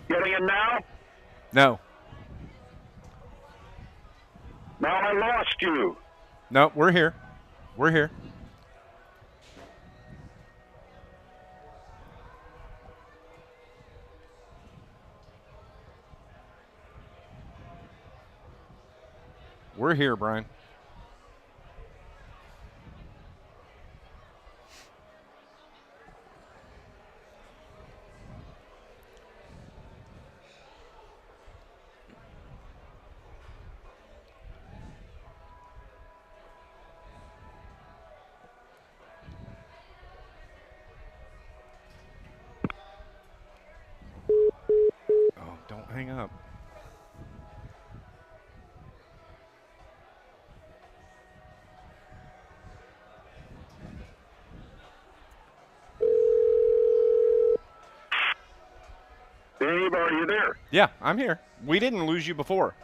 Getting in now? No. Now I lost you. No, we're here. We're here. We're here, Brian. Oh, don't hang up. Dave, are you there? Yeah, I'm here. We didn't lose you before.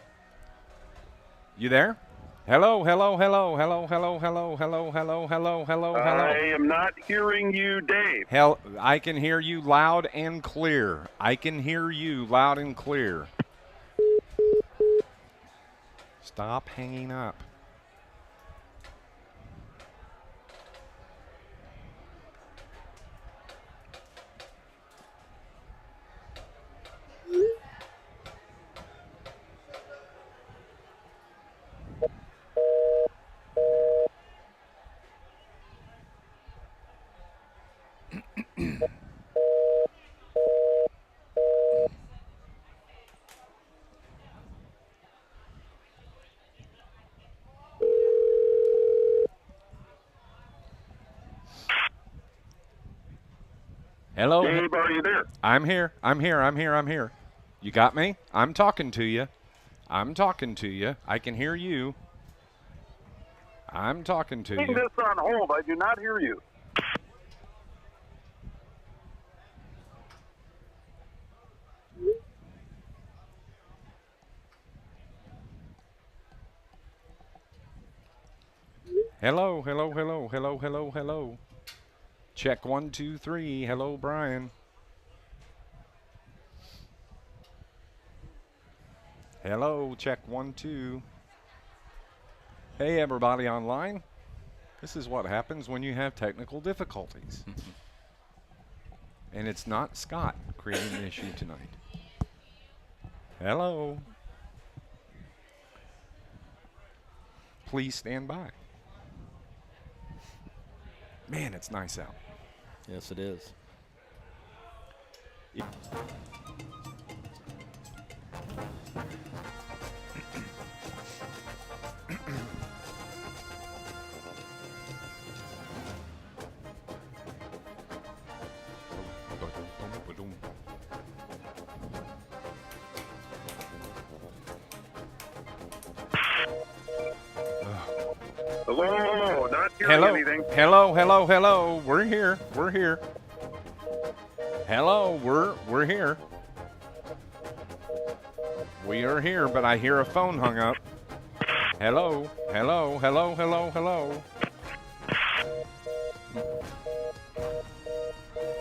You there? Hello, hello, hello, hello, hello, hello, hello, hello, hello, hello, hello. I am not hearing you, Dave. Hell, I can hear you loud and clear. I can hear you loud and clear. Stop hanging up. Hello? Dave, are you there? I'm here. I'm here. I'm here. I'm here. You got me? I'm talking to you. I'm talking to you. I can hear you. I'm talking to Putting you. this on hold. I do not hear you. Hello, hello, hello, hello, hello, hello. Check 1, 2, 3. Hello, Brian. Hello, check 1, 2. Hey, everybody online. This is what happens when you have technical difficulties. And it's not Scott creating the issue tonight. Hello. Please stand by. Man, it's nice out. Yes, it is. Hello, not hearing anything. Hello, hello, hello. We're here. We're here. Hello, we're here. We are here, but I hear a phone hung up. Hello, hello, hello, hello, hello.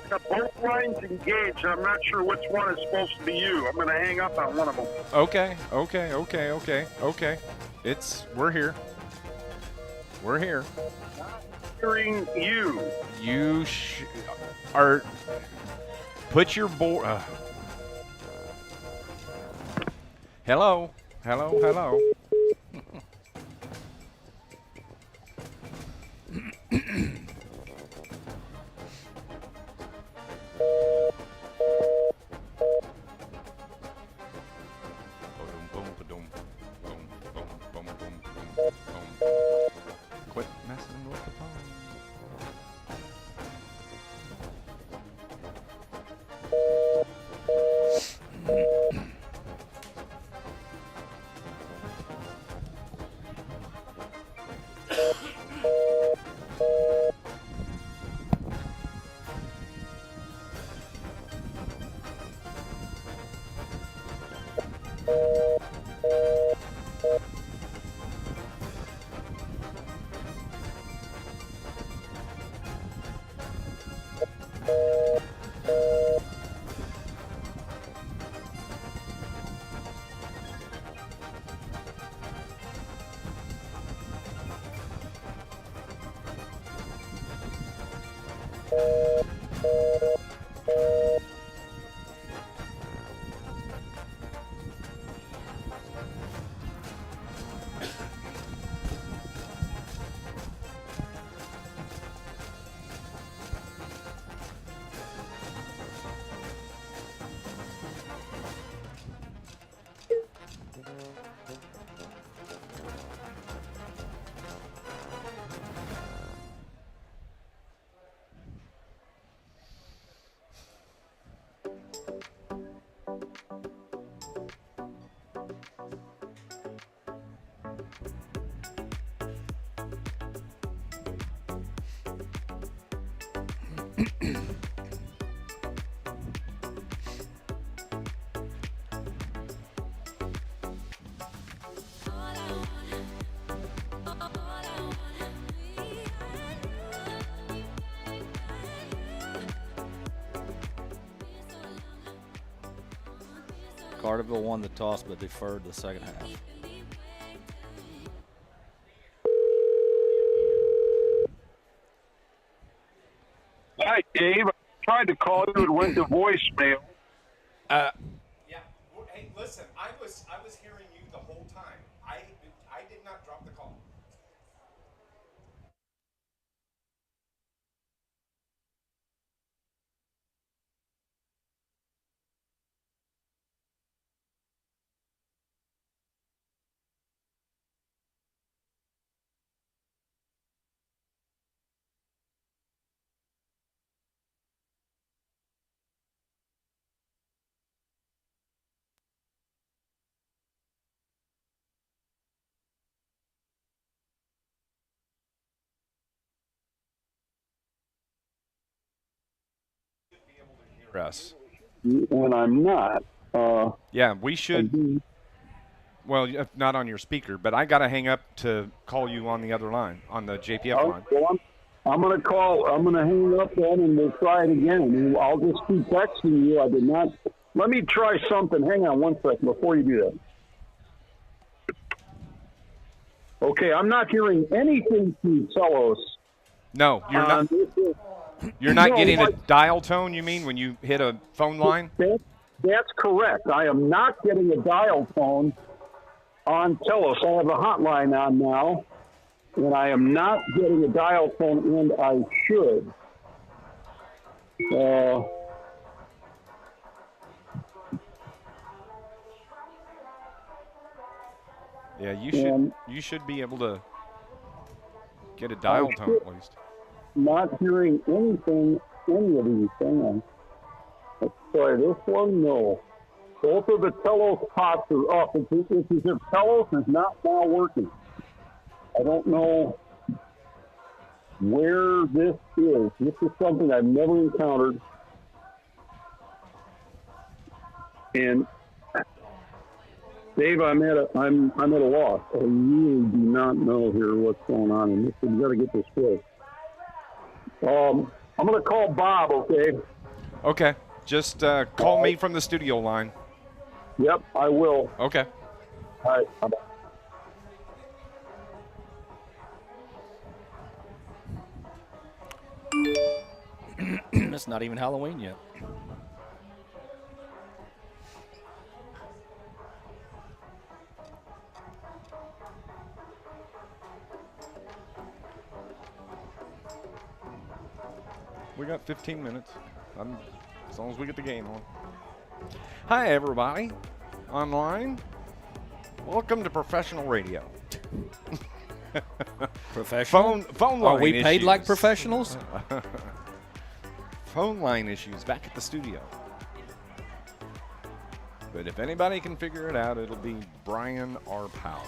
Got both lines engaged. I'm not sure which one is supposed to be you. I'm going to hang up on one of them. Okay. We're here. We're here. Not hearing you. You are. Put your board. Hello, hello, hello. Quit messing with the phone. Carterville won the toss but deferred the second half. Hi, Dave. I tried to call you. It went to voicemail. Yeah. Hey, listen. I was hearing you the whole time. I did not drop the call. Us. And I'm not. Yeah, we should. Well, not on your speaker, but I got to hang up to call you on the other line, on the JPF line. Well, I'm going to call. I'm going to hang up then, and we'll try it again. And I'll just keep texting you. I did not. Let me try something. Hang on one second before you do that. Okay, I'm not hearing anything from Telos. No, you're not. You're not getting a dial tone, you mean, when you hit a phone line? That's correct. I am not getting a dial tone on Telos. I have a hotline on now, and I am not getting a dial tone, and I should. Yeah, you should be able to get a dial tone at least. Not hearing anything, any of these. Hang on. Let's try this one. No. Both of the Telos pots are up. It's as if Telos is not now working. I don't know where this is. This is something I've never encountered. And Dave, I'm at a loss. I really do not know here what's going on, and we've got to get this fixed. I'm going to call Bob, okay? Okay. Just call me from the studio line. Yep, I will. Okay. All right. Bye-bye. It's not even Halloween yet. We got 15 minutes. As long as we get the game on. Hi, everybody. Online. Welcome to professional radio. Professional? Phone line Are we paid issues. like professionals? Phone line issues back at the studio. But if anybody can figure it out, it'll be Brian R. Powell.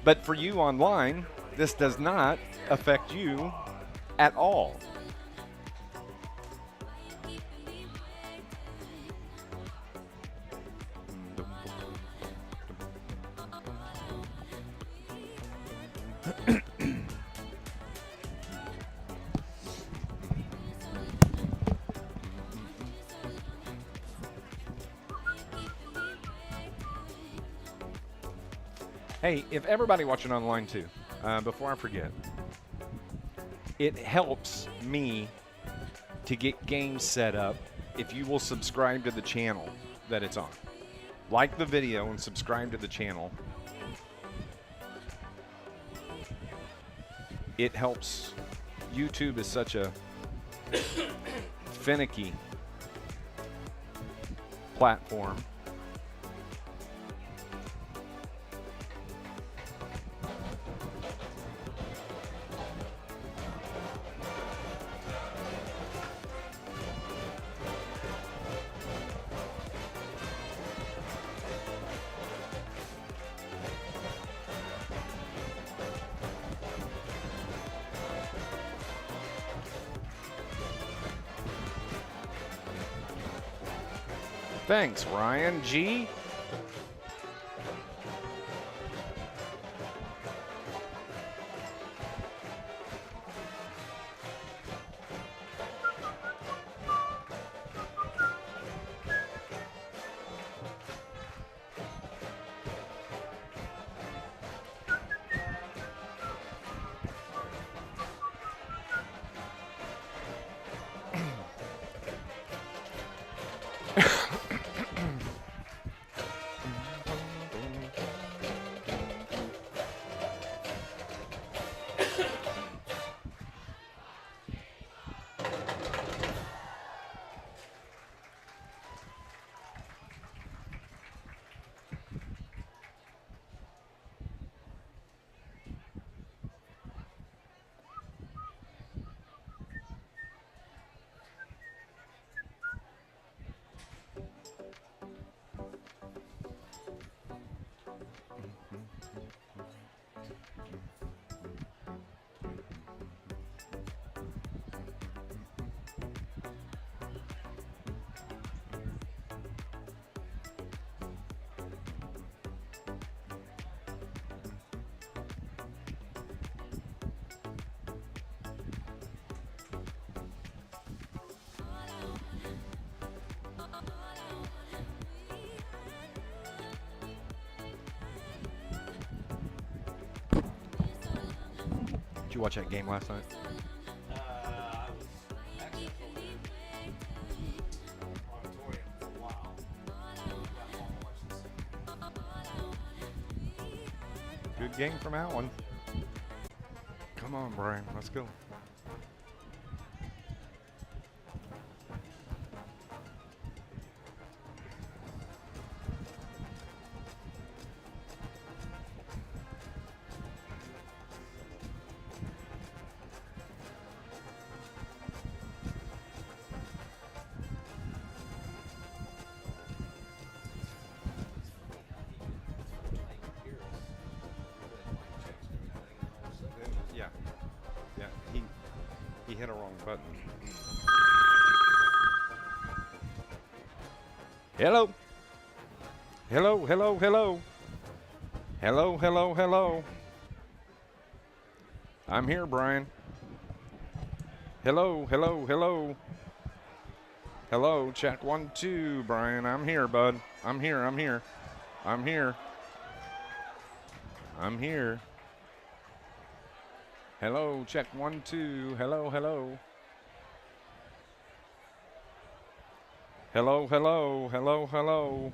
But for you online, this does not affect you at all. Hey, if everybody watching online too, before I forget, it helps me to get games set up if you will subscribe to the channel that it's on. Like the video and subscribe to the channel. It helps. YouTube is such a finicky platform. Thanks, Ryan G. Did you watch that game last night? I was actually auditorium for a while. Good game from Allen. Come on, Brian. Let's go. He hit a wrong button. Hello. Hello, hello, hello. Hello, hello, hello. I'm here, Brian. Hello, hello, hello. Hello, check 1, 2, Brian. I'm here, bud. I'm here, I'm here. I'm here. I'm here. Hello, check 1, 2. Hello, hello. Hello, hello, hello, hello.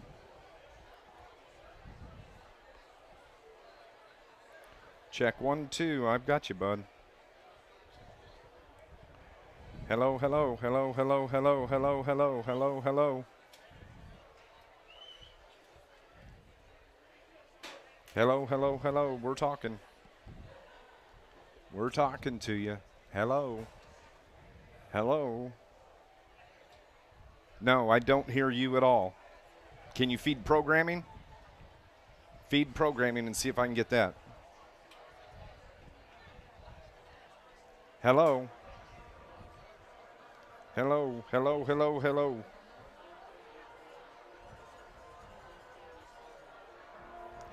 Check 1, 2. I've got you, bud. Hello, hello, hello, hello, hello, hello, hello, hello, hello. Hello, hello, hello. We're talking. We're talking to you. Hello. Hello. No, I don't hear you at all. Can you feed programming? Feed programming and see if I can get that. Hello. Hello, hello, hello, hello.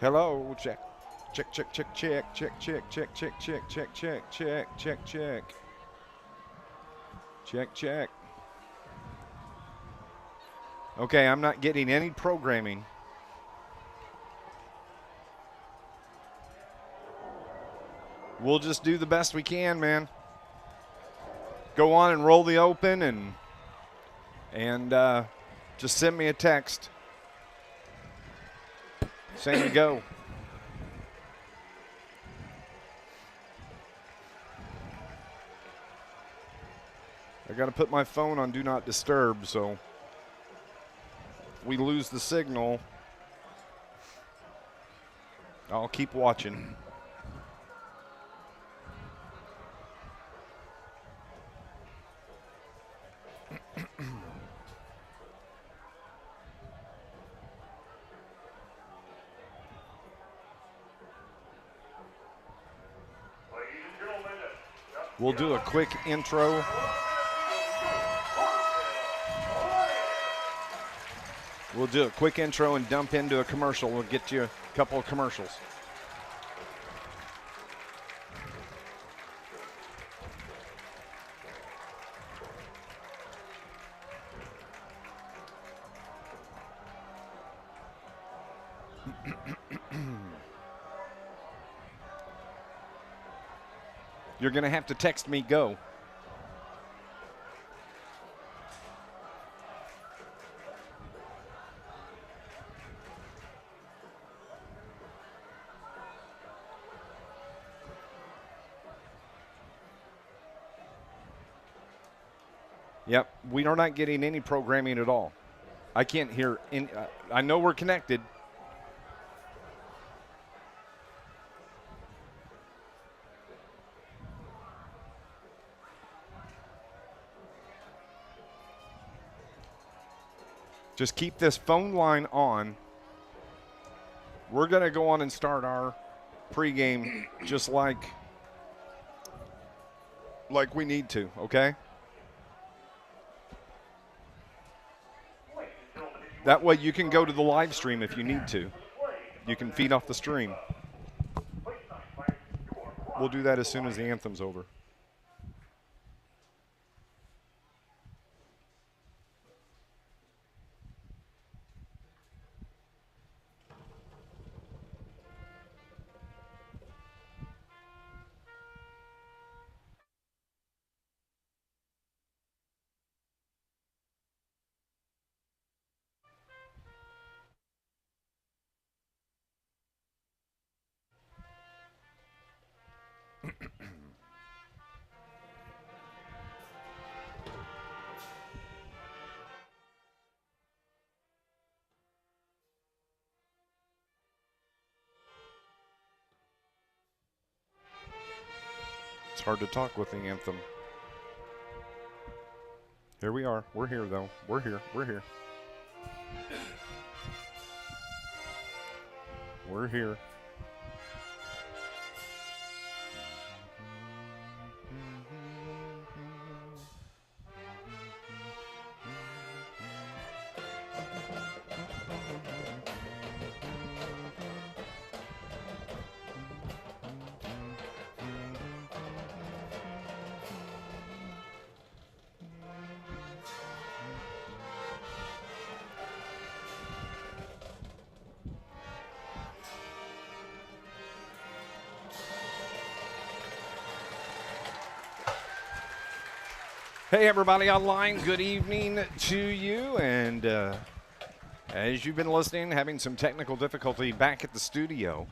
Hello, check. Check, check, check, check, check, check, check, check, check, check, check, check, check, check. Check, check. Okay, I'm not getting any programming. we'll just do the best we can, man. Go on and roll the open and just send me a text saying go. I got to put my phone on Do Not Disturb, so if we lose the signal, I'll keep watching. We'll do a quick intro. We'll do a quick intro and dump into a commercial. We'll get you a couple of commercials. You're going to have to text me go. Yep, we are not getting any programming at all. I can't hear any. I know we're connected. Just keep this phone line on. We're going to go on and start our pregame just like we need to, okay? That way you can go to the live stream if you need to. You can feed off the stream. We'll do that as soon as the anthem's over. It's hard to talk with the anthem. Here we are. We're here, though. We're here. We're here. We're here. Hey, everybody online, good evening to you. And as you've been listening, having some technical difficulty back at the studio,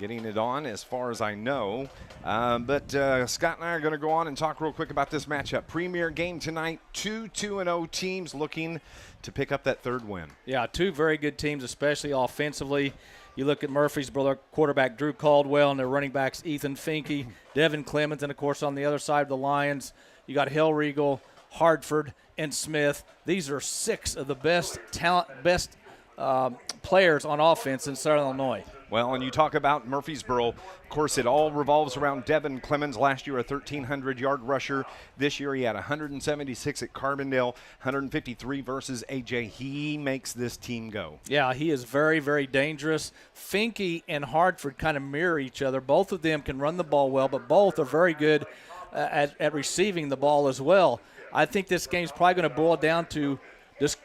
getting it on as far as I know. But Scott and I are going to go on and talk real quick about this matchup. Premier game tonight, 2-2-0 teams looking to pick up that third win. Yeah, two very good teams, especially offensively. You look at Murphysboro, their quarterback Drew Caldwell, and their running backs Ethan Finke, Devin Clemens, and, of course, on the other side of the Lions, you got Hill Regal, Hartford, and Smith. These are six of the best players on offense in Southern Illinois. Well, and you talk about Murphysboro. Of course, it all revolves around Devin Clemens. Last year, a 1,300-yard rusher. This year, he had 176 at Carbondale, 153 versus A.J. He makes this team go. Yeah, he is very, very dangerous. Finke and Hartford kind of mirror each other. Both of them can run the ball well, but both are very good at receiving the ball as well. I think this game's probably going to boil down to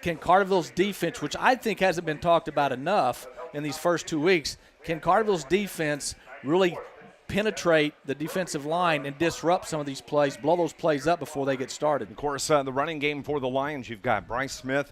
can Carterville's defense, which I think hasn't been talked about enough in these first 2 weeks, can Carterville's defense really penetrate the defensive line and disrupt some of these plays, blow those plays up before they get started. Of course, the running game for the Lions, you've got Bryce Smith,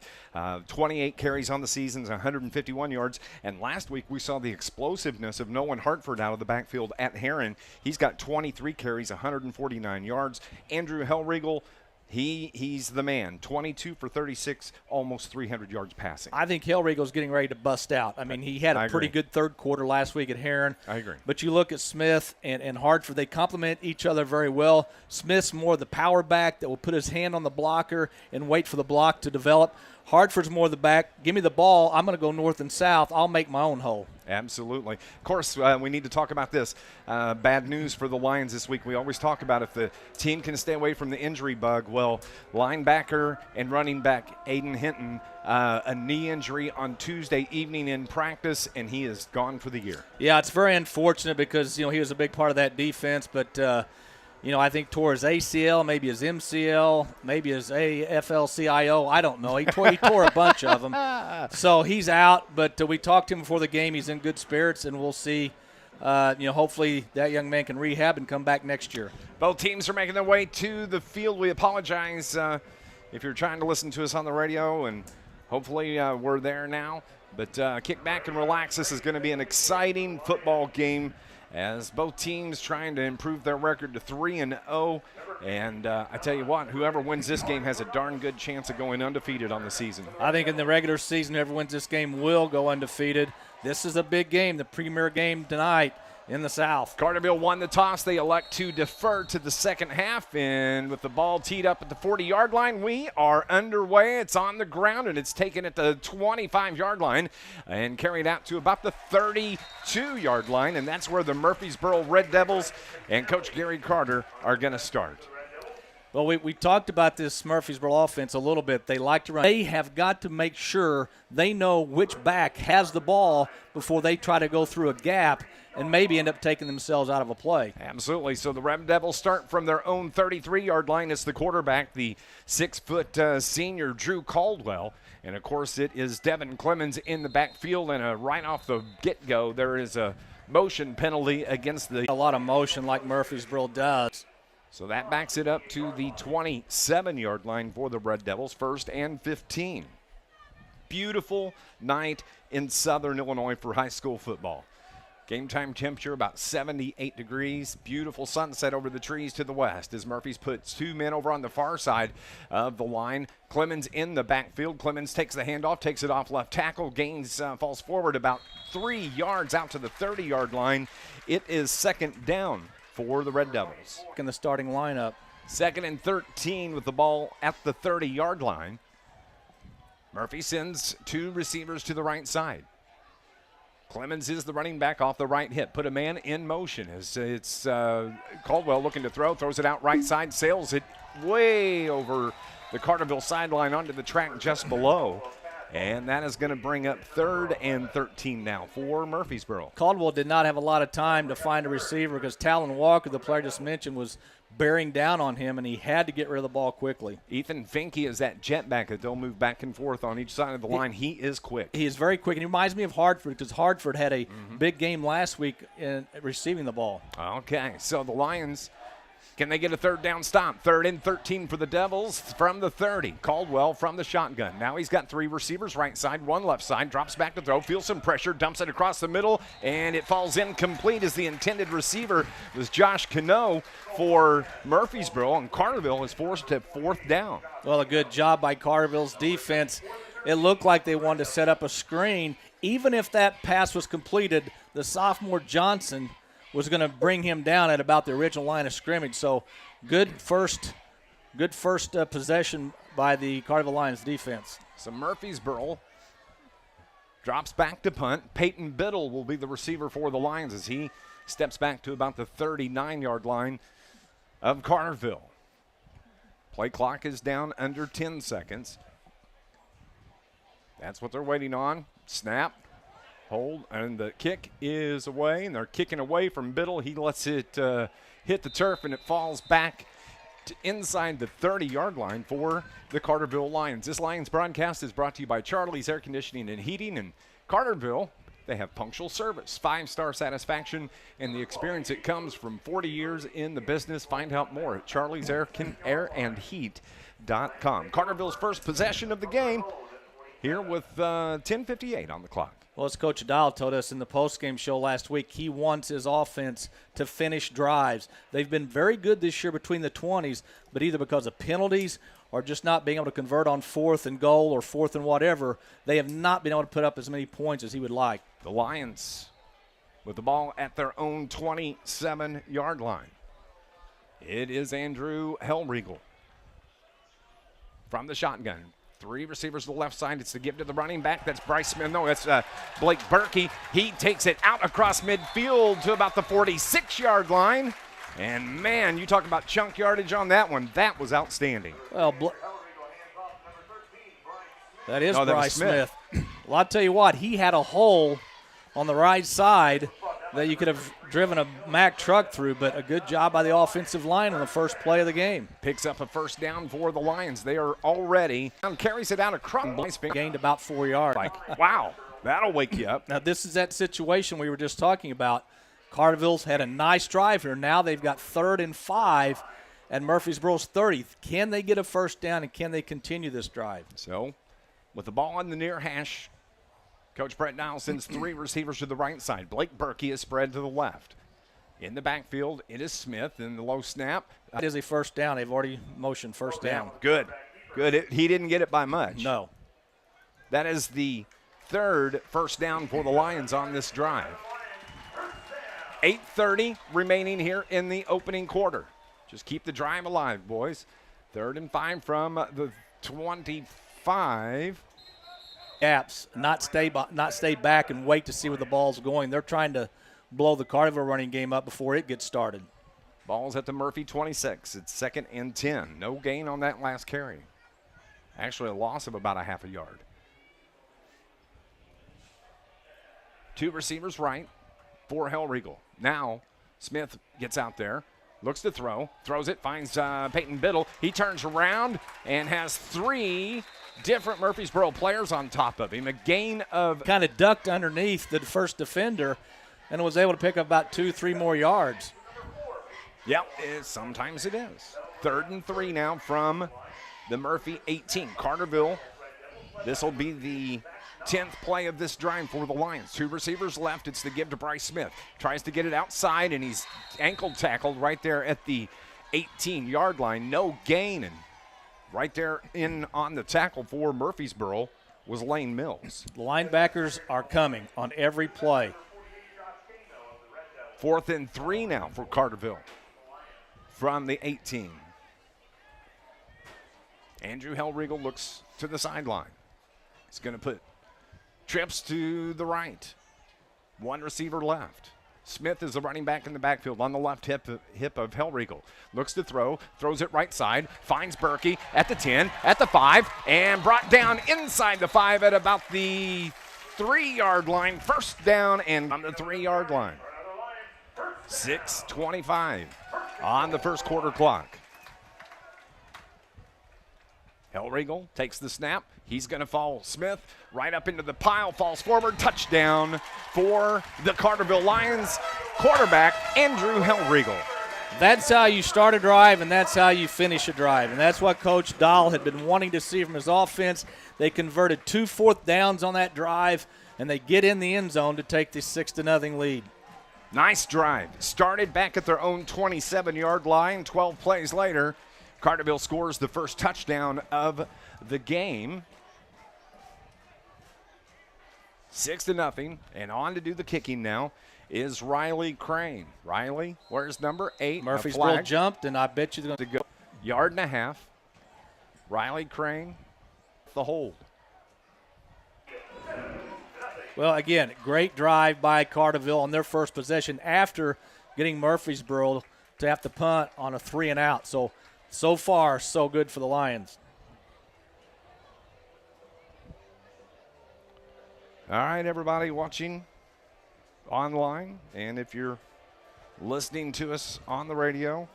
28 carries on the season, 151 yards. And last week we saw the explosiveness of Nolan Hartford out of the backfield at Herrin. He's got 23 carries, 149 yards. Andrew Hellriegel, he's the man. 22 for 36, almost 300 yards passing. I think Hellriegel's getting ready to bust out. I mean, he had a pretty good third quarter last week at Herrin. I agree. But you look at Smith and Hartford, they complement each other very well. Smith's more the power back that will put his hand on the blocker and wait for the block to develop. Hartford's more the back. Give me the ball. I'm going to go north and south. I'll make my own hole. Absolutely. Of course, we need to talk about this. Bad news for the Lions this week. We always talk about if the team can stay away from the injury bug. Well, linebacker and running back Aiden Hinton, a knee injury on Tuesday evening in practice, and he is gone for the year. Yeah, it's very unfortunate because, he was a big part of that defense, but I think tore his ACL, maybe his MCL, maybe his AFL-CIO. I don't know. He tore a bunch of them. So he's out, but we talked to him before the game. He's in good spirits, and we'll see. Hopefully that young man can rehab and come back next year. Both teams are making their way to the field. We apologize if you're trying to listen to us on the radio, and hopefully we're there now. But kick back and relax. This is going to be an exciting football game, as both teams trying to improve their record to 3-0. And I tell you what, whoever wins this game has a darn good chance of going undefeated on the season. I think in the regular season, whoever wins this game will go undefeated. This is a big game, the premier game tonight in the South. Carterville won the toss. They elect to defer to the second half. And with the ball teed up at the 40-yard line, we are underway. It's on the ground, and it's taken at the 25-yard line and carried out to about the 32-yard line. And that's where the Murphysboro Red Devils and Coach Gary Carter are going to start. Well, we talked about this Murphysboro offense a little bit. They like to run. They have got to make sure they know which back has the ball before they try to go through a gap and maybe end up taking themselves out of a play. Absolutely. So the Red Devils start from their own 33-yard line. It's the quarterback, the 6-foot senior Drew Caldwell. And, of course, it is Devin Clemens in the backfield. And right off the get-go, there is a motion penalty against the... A lot of motion like Murphysboro does. So that backs it up to the 27-yard line for the Red Devils, 1st and 15. Beautiful night in Southern Illinois for high school football. Game time temperature about 78 degrees. Beautiful sunset over the trees to the west as Murphys puts two men over on the far side of the line. Clemens in the backfield. Clemens takes the handoff, takes it off left tackle, gains, falls forward about 3 yards out to the 30-yard line. It is second down for the Red Devils. In the starting lineup. 2nd and 13 with the ball at the 30-yard line. Murphy sends two receivers to the right side. Clemens is the running back off the right hip. Put a man in motion as it's Caldwell looking to throw. Throws it out right side. Sails it way over the Carterville sideline onto the track just below. And that is going to bring up 3rd and 13 now for Murphysboro. Caldwell did not have a lot of time to find a receiver because Talon Walker, the player I just mentioned, was bearing down on him, and he had to get rid of the ball quickly. Ethan Finke is that jetback that they'll move back and forth on each side of the line. He is quick. He is very quick, and he reminds me of Hartford because Hartford had a big game last week in receiving the ball. Okay, so the Lions, can they get a 3rd down stop? 3rd and 13 for the Devils from the 30. Caldwell from the shotgun. Now he's got 3 receivers right side, 1 left side, drops back to throw, feels some pressure, dumps it across the middle, and it falls incomplete as the intended receiver was Josh Cano for Murphysboro, and Carterville is forced to 4th down. Well, a good job by Carterville's defense. It looked like they wanted to set up a screen. Even if that pass was completed, the sophomore Johnson was going to bring him down at about the original line of scrimmage. So good first possession by the Carterville Lions defense. So Murphysboro drops back to punt. Peyton Biddle will be the receiver for the Lions as he steps back to about the 39-yard line of Carterville. Play clock is down under 10 seconds. That's what they're waiting on. Snap. Hold, and the kick is away, and they're kicking away from Biddle. He lets it hit the turf, and it falls back to inside the 30-yard line for the Carterville Lions. This Lions broadcast is brought to you by Charlie's Air Conditioning and Heating, and Carterville They have punctual service, 5-star satisfaction, and the experience that comes from 40 years in the business. Find out more at charliesairandheat.com. Carterville's first possession of the game here with 10:58 on the clock. Well, as Coach Dial told us in the postgame show last week, he wants his offense to finish drives. They've been very good this year between the 20s, but either because of penalties or just not being able to convert on 4th and goal or 4th and whatever, they have not been able to put up as many points as he would like. The Lions with the ball at their own 27-yard line. It is Andrew Hellriegel from the shotgun. 3 receivers to the left side. It's the give to the running back. That's Bryce Smith. No, that's Blake Berkey. He takes it out across midfield to about the 46-yard line. And, man, you talk about chunk yardage on that one. That was outstanding. Well, that is Bryce Smith. Well, I'll tell you what, he had a hole on the right side that you could have driven a Mack truck through, but a good job by the offensive line on the first play of the game. Picks up a first down for the Lions. They are already carries it out across. Gained about 4 yards. Like, wow, that'll wake you up. Now, this is that situation we were just talking about. Carterville's had a nice drive here. Now they've got 3rd and 5 at Murphysboro's 30. Can they get a first down, and can they continue this drive? So, with the ball on the near hash, Coach Brett Niles sends 3 receivers to the right side. Blake Berkey is spread to the left. In the backfield, it is Smith in the low snap. It is a first down. They've already motioned first down. Good. He didn't get it by much. No. That is the 3rd first down for the Lions on this drive. 8:30 remaining here in the opening quarter. Just keep the drive alive, boys. 3rd and 5 from the 25. Gaps, not stay back and wait to see where the ball's going. They're trying to blow the Carterville running game up before it gets started. Ball's at the Murphy 26. It's 2nd and 10. No gain on that last carry. Actually, a loss of about a half a yard. 2 receivers right for Hellriegel. Now, Smith gets out there, looks to throw, throws it, finds Peyton Biddle. He turns around and has 3 different Murphysboro players on top of him. A gain of... Kind of ducked underneath the first defender and was able to pick up about 2-3 more yards. Yep, sometimes it is. 3rd and 3 now from the Murphy 18. Carterville, this will be the 10th play of this drive for the Lions. 2 receivers left. It's the give to Bryce Smith. Tries to get it outside, and he's ankle tackled right there at the 18-yard line. No gain, and right there in on the tackle for Murphysboro was Lane Mills. The linebackers are coming on every play. 4th and 3 now for Carterville from the 18. Andrew Hellriegel looks to the sideline. He's going to put trips to the right. 1 receiver left. Smith is the running back in the backfield on the left hip of Hellriegel. Looks to throw, throws it right side, finds Berkey at the 10, at the 5, and brought down inside the 5 at about the 3-yard line. First down and on the 3-yard line. 6:25 on the first quarter clock. Hellriegel takes the snap. He's going to follow Smith right up into the pile, falls forward, touchdown for the Carterville Lions. Quarterback, Andrew Hellriegel. That's how you start a drive, and that's how you finish a drive. And that's what Coach Dahl had been wanting to see from his offense. They converted 2 fourth downs on that drive, and they get in the end zone to take the 6-0 lead. Nice drive. Started back at their own 27-yard line. 12 plays later, Carterville scores the first touchdown of the game. 6-0, and on to do the kicking now is Riley Crane. Riley, where's number 8? Murphysboro jumped, and I bet you they're going to go 1.5 yards. Riley Crane, the hold. Well, again, great drive by Carterville on their first possession after getting Murphysboro to have to punt on a 3-and-out. So far, so good for the Lions. All right, everybody watching online, and if you're listening to us on the radio,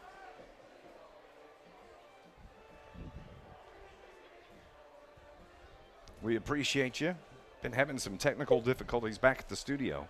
we appreciate you. Been having some technical difficulties back at the studio.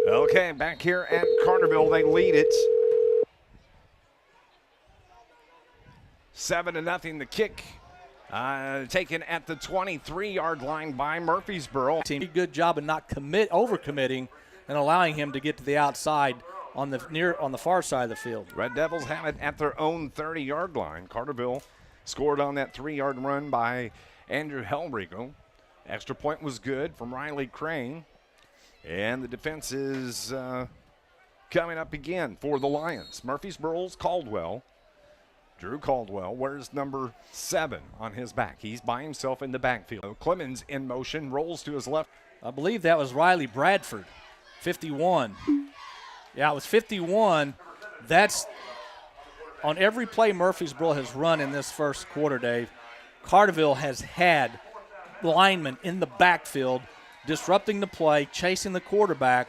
Okay, back here at Carterville, they lead it 7-0. The kick taken at the 23-yard line by Murphysboro. Team, good job of not overcommitting and allowing him to get to the outside on the far side of the field. Red Devils have it at their own 30-yard line. Carterville scored on that 3-yard run by Andrew Hellriegel. Extra point was good from Riley Crane. And the defense is coming up again for the Lions. Murphysboro's Caldwell. Drew Caldwell wears number 7 on his back. He's by himself in the backfield. Clemens in motion, rolls to his left. I believe that was Riley Bradford, 51. Yeah, it was 51. That's on every play Murphysboro has run in this first quarter, Dave. Carterville has had linemen in the backfield disrupting the play, chasing the quarterback,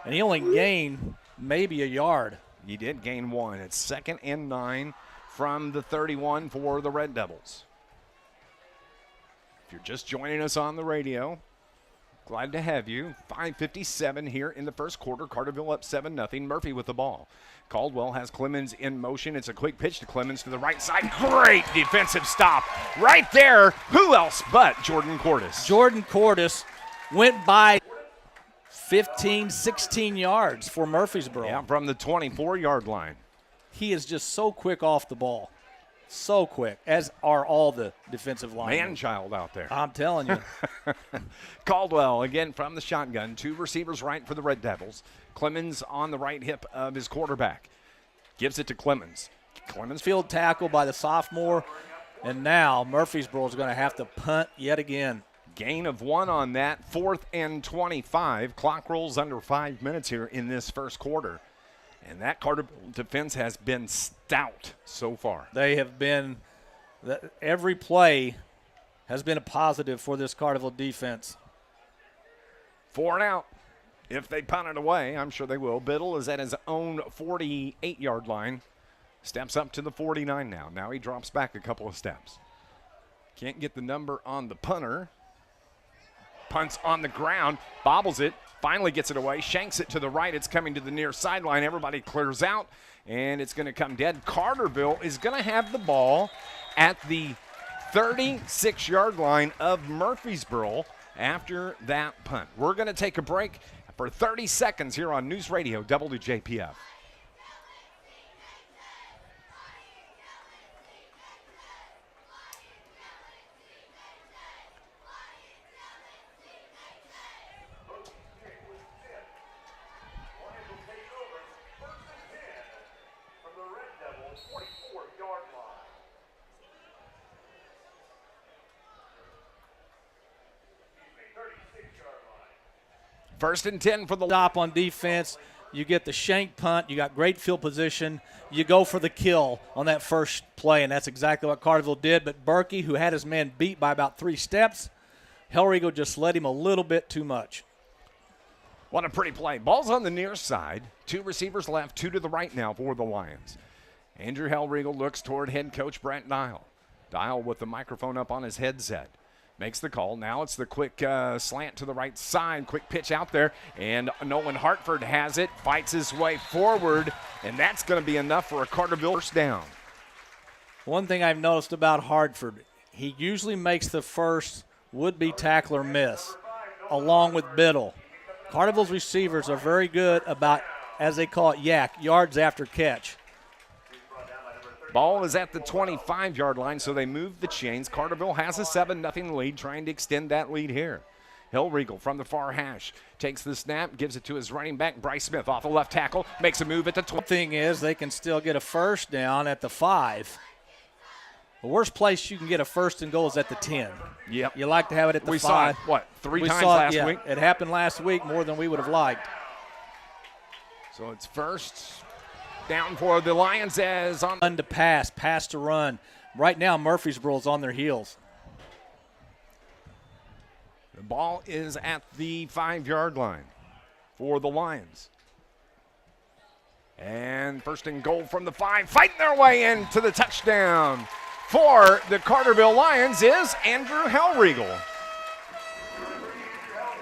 and he only gained maybe a yard. He did gain 1. It's 2nd and 9 from the 31 for the Red Devils. If you're just joining us on the radio, glad to have you. 5:57 here in the first quarter. Carterville up 7-0. Murphy with the ball. Caldwell has Clemens in motion. It's a quick pitch to Clemens to the right side. Great defensive stop right there. Who else but Jordan Cordes? Jordan Cordes went by 15, 16 yards for Murphysboro. Yeah, from the 24-yard line. He is just so quick off the ball. So quick, as are all the defensive linemen. Man-child out there. I'm telling you. Caldwell again from the shotgun. 2 receivers right for the Red Devils. Clemens on the right hip of his quarterback. Gives it to Clemens. Clemens field tackle by the sophomore. And now Murphysboro is going to have to punt yet again. Gain of 1 on that. 4th and 25. Clock rolls under 5 minutes here in this first quarter. And that Carterville defense has been stout so far. They have been, every play has been a positive for this Carterville defense. 4 and out. If they punt it away, I'm sure they will. Biddle is at his own 48-yard line. Steps up to the 49 now. Now he drops back a couple of steps. Can't get the number on the punter. Punts on the ground, bobbles it, finally gets it away, shanks it to the right. It's coming to the near sideline. Everybody clears out, and it's going to come dead. Carterville is going to have the ball at the 36-yard line of Murphysboro after that punt. We're going to take a break for 30 seconds here on News Radio WJPF. First and 10 for the stop on defense. You get the shank punt. You got great field position. You go for the kill on that first play, and that's exactly what Carterville did. But Berkey, who had his man beat by about 3 steps, Hellriegel just led him a little bit too much. What a pretty play. Ball's on the near side. 2 receivers left, 2 to the right now for the Lions. Andrew Hellriegel looks toward head coach Brent Dial. Dial with the microphone up on his headset. Makes the call. Now it's the quick slant to the right side. Quick pitch out there. And Nolan Hartford has it. Fights his way forward. And that's going to be enough for a Carterville first down. One thing I've noticed about Hartford, he usually makes the first would-be tackler miss, along with Biddle. Carterville's receivers are very good about, as they call it, yards after catch. Ball is at the 25-yard line, so they move the chains. Carterville has a 7-0 lead, trying to extend that lead here. Hellriegel from the far hash takes the snap, gives it to his running back, Bryce Smith, off the left tackle, makes a move at the 20. Thing is, they can still get a first down at the 5. The worst place you can get a first and goal is at the 10. Yep. You like to have it at the 5. We saw it, what, three we times saw last it, week? It happened last week more than we would have liked. So it's first down for the Lions as on. Run to pass to run. Right now, Murphysboro's on their heels. The ball is at the 5-yard line for the Lions. And first and goal from the 5, fighting their way into the touchdown for the Carterville Lions is Andrew Hellriegel.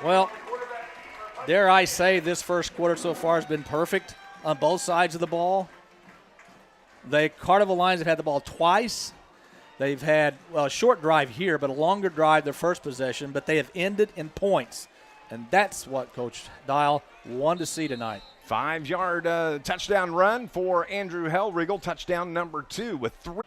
Well, dare I say this first quarter so far has been perfect on both sides of the ball. The Carterville Lions have had the ball twice. They've had a short drive here, but a longer drive their first possession, but they have ended in points. And that's what Coach Dial wanted to see tonight. 5-yard touchdown run for Andrew Hellriegel, touchdown number 2 with 3.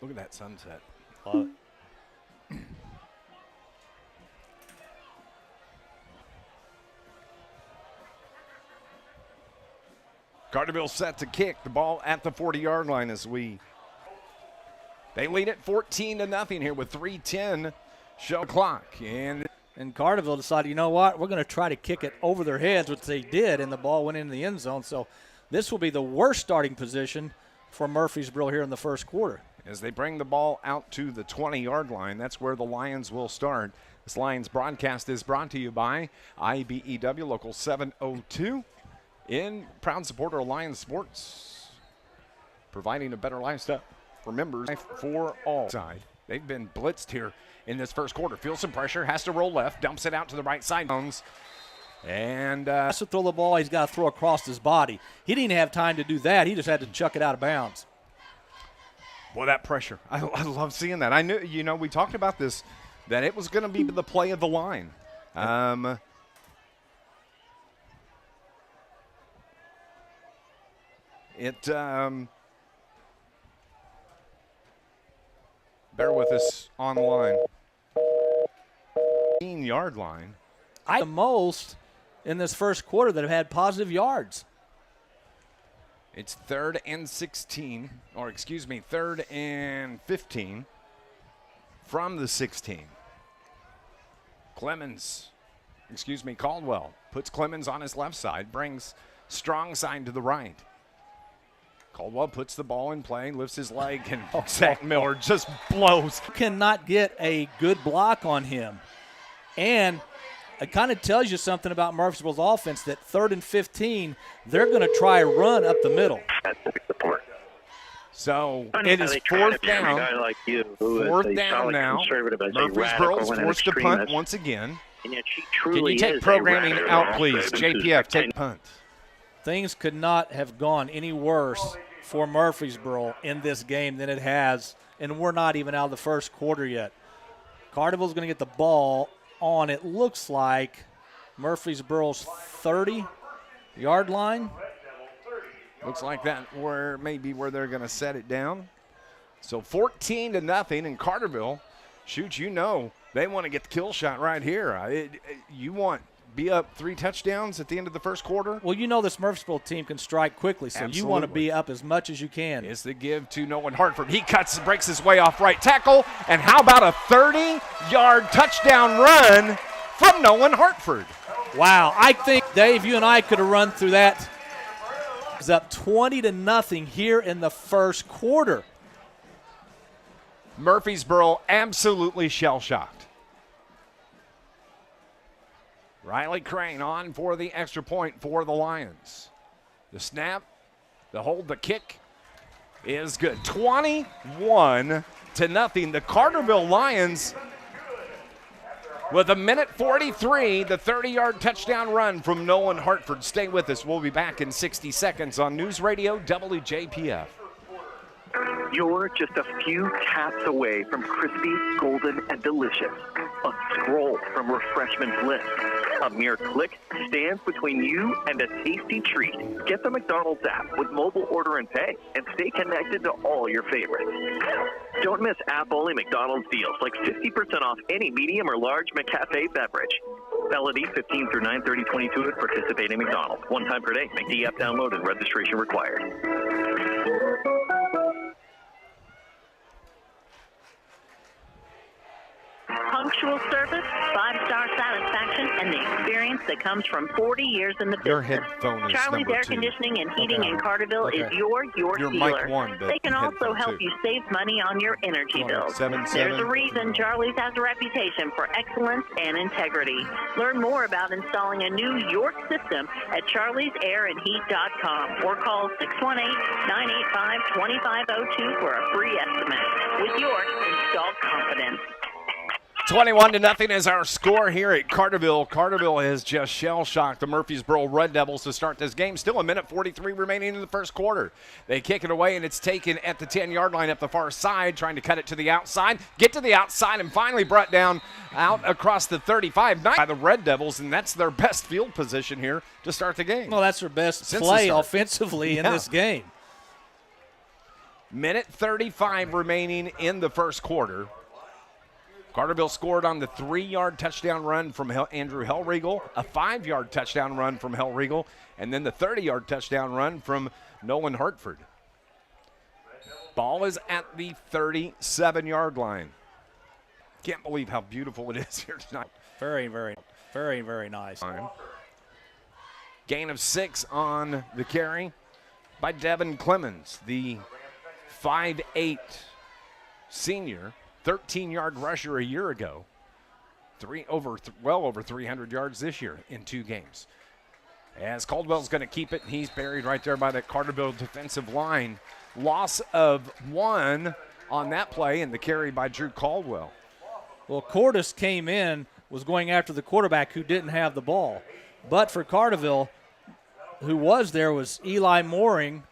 Look at that sunset. Love it. Carterville set to kick the ball at the 40-yard line as they lead it 14-0 here with 3:10 show clock. And Carterville decided, you know what, we're going to try to kick it over their heads, which they did, and the ball went into the end zone. So this will be the worst starting position for Murphysboro here in the first quarter. As they bring the ball out to the 20-yard line, that's where the Lions will start. This Lions broadcast is brought to you by IBEW Local 702, in proud supporter of Lions Sports, providing a better lifestyle for members for all. They've been blitzed here in this first quarter. Feels some pressure, has to roll left, dumps it out to the right side. And has to throw the ball, he's got to throw across his body. He didn't have time to do that. He just had to chuck it out of bounds. Boy, that pressure. I love seeing that. I knew, we talked about this, that it was going to be the play of the line. Bear with us on the line. 15-yard line. The most in this first quarter that have had positive yards. It's 3rd and 16, or excuse me, 3rd and 15 from the 16. Caldwell puts Clemens on his left side, brings Strong side to the right. Caldwell puts the ball in play, lifts his leg, and Zach Miller just blows. Cannot get a good block on him. And it kind of tells you something about Murphysboro's offense that 3rd and 15, they're going to try a run up the middle. So it is 4th down. Fourth down now. Murphysboro's forced to punt once again. Can you take programming out, please? JPF, take punt. Things could not have gone any worse for Murphysboro in this game than it has, and we're not even out of the first quarter yet. Carterville's going to get the ball on, it looks like, Murphysboro's 30-yard line. Looks like that maybe where they're going to set it down. So 14-0, and Carterville, they want to get the kill shot right here. Be up 3 touchdowns at the end of the first quarter? Well, this Murphysboro team can strike quickly, so Absolutely. You want to be up as much as you can. Is the give to Nolan Hartford. He breaks his way off right tackle, and how about a 30-yard touchdown run from Nolan Hartford? Wow, I think, Dave, you and I could have run through that. It's up 20-0 here in the first quarter. Murphysboro absolutely shell-shocked. Riley Crane on for the extra point for the Lions. The snap, the hold, the kick is good. 21-0. The Carterville Lions with 1:43, the 30-yard touchdown run from Nolan Hartford. Stay with us. We'll be back in 60 seconds on News Radio WJPF. You're just a few taps away from crispy, golden, and delicious. A scroll from Refreshment Bliss. A mere click stands between you and a tasty treat. Get the McDonald's app with mobile order and pay and stay connected to all your favorites. Don't miss app-only McDonald's deals like 50% off any medium or large McCafe beverage. Validity 15 through 9/30/22 at participating McDonald's. One time per day. McD app download and registration required. Punctual service, 5-star satisfaction, and the experience that comes from 40 years in the business. Your headphone is Charlie's number Air 2. Conditioning and Heating in Carterville is your Your dealer. mic 1, but they can also headphone help 2. you save money on your energy bills. 77. There's a reason Charlie's has a reputation for excellence and integrity. Learn more about installing a new York system at charliesairandheat.com or call 618-985-2502 for a free estimate. With York, install confidence. 21-0 is our score here at Carterville. Carterville has just shell-shocked the Murphysboro Red Devils to start this game. Still 1:43 remaining in the first quarter. They kick it away, and it's taken at the 10-yard line up the far side, trying to cut it to the outside, get to the outside, and finally brought down out across the 35 by the Red Devils, and that's their best field position here to start the game. Well, that's their best Since the play start. offensively in this game. 1:35 remaining in the first quarter. Carterville scored on the 3-yard touchdown run from Andrew Hellriegel, a 5-yard touchdown run from Hellriegel, and then the 30-yard touchdown run from Nolan Hartford. Ball is at the 37-yard line. Can't believe how beautiful it is here tonight. Very, very, very, very nice. Gain of 6 on the carry by Devin Clemens, the 5'8" senior. 13-yard rusher a year ago. Well over 300 yards this year in 2 games. As Caldwell's going to keep it, he's buried right there by the Carterville defensive line. Loss of 1 on that play, and the carry by Drew Caldwell. Well, Cordes came in, was going after the quarterback who didn't have the ball. But for Carterville, who was there was Eli Mooring,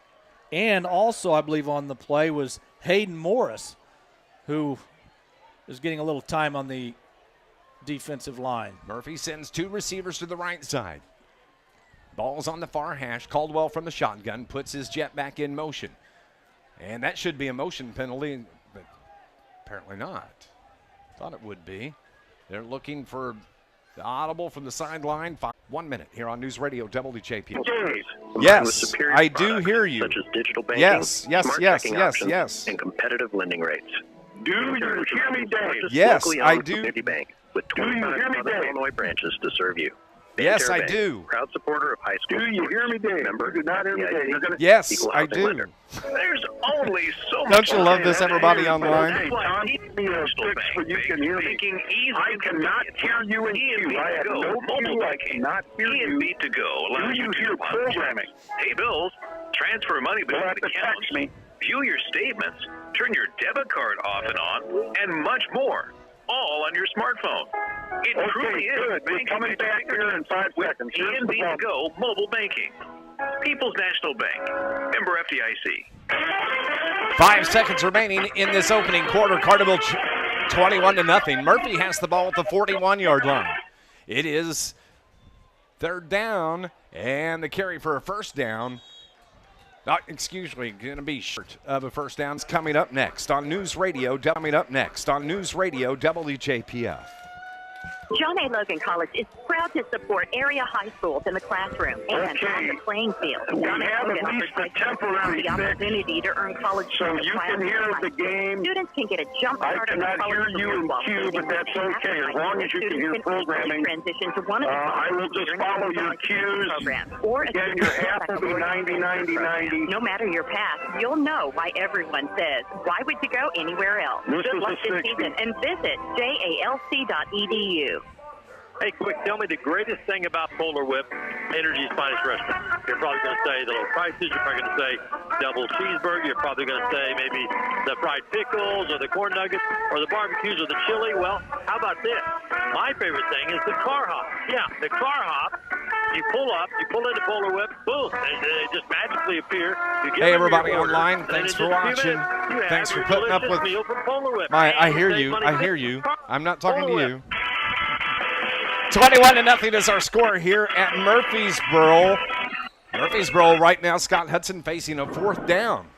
and also I believe on the play was Hayden Morris, who is getting a little time on the defensive line. Murphy sends 2 receivers to the right side. Ball's on the far hash. Caldwell from the shotgun puts his jet back in motion. And that should be a motion penalty, but apparently not. Thought it would be. They're looking for the audible from the sideline. 1 minute here on News Radio WJPF. Yes, I do hear you. Such as digital banking, Yes, smart checking options, and competitive lending rates. Do you hear me, Dave? Yes, Locally I owned do. Community Bank with 25 Southern Illinois branches to serve you. Yes, I Bank, do. Proud supporter of high school. Do you hear me, Dave? Member, Do not hear me, Dave. You're gonna Yes, Equal I housing do. lender. There's only so much. Don't you love this, everybody online? Hey, Tom, give me a fix where you can hear me. I cannot hear you in queue. I have no queue. I cannot hear you. Beat to go. Do you hear programming? Pay bills, transfer money You'll between have to accounts, text me. view your statements, turn your debit card off and on, and much more. All on your smartphone. It truly Okay, is good. We're banking coming at your back here in 5 seconds. Here's the ENB to ball. go mobile banking. People's National Bank. Member FDIC. 5 seconds remaining in this opening quarter. Carterville 21-0. Murphy has the ball at the 41-yard line. It is 3rd down, and the carry for a first down. Excuse me, going to be short of a first down. Coming up next on News Radio. WJPF. John A. Logan College is proud to support area high schools in the classroom and on the playing field. We John A. have at Logan least offers a temporary the opportunity to earn college so in the you can classroom. hear the game. Students can get a jump I start on cannot college hear you in while queue, studying but that's the okay, as long as you can hear Students programming. Transition to one of the I will just follow your cues. programs. Or Again, your half will be 90-90-90. No matter your path, you'll know why everyone says, why would you go anywhere else? This Good is luck a this 60. season and visit jalc.edu. Hey, quick, tell me the greatest thing about Polar Whip, Energy's finest restaurant. You're probably going to say the low prices. You're probably going to say double cheeseburger. You're probably going to say maybe the fried pickles or the corn nuggets or the barbecues or the chili. Well, how about this? My favorite thing is the car hop. Yeah, the car hop. You pull up, you pull in the Polar Whip, boom, and they just magically appear. Hey, everybody online, thanks for watching. Thanks for putting up with I hear you. I'm not talking to you. 21-0 is our score here at Murphysboro. Murphysboro right now, Scott Hudson facing a 4th down.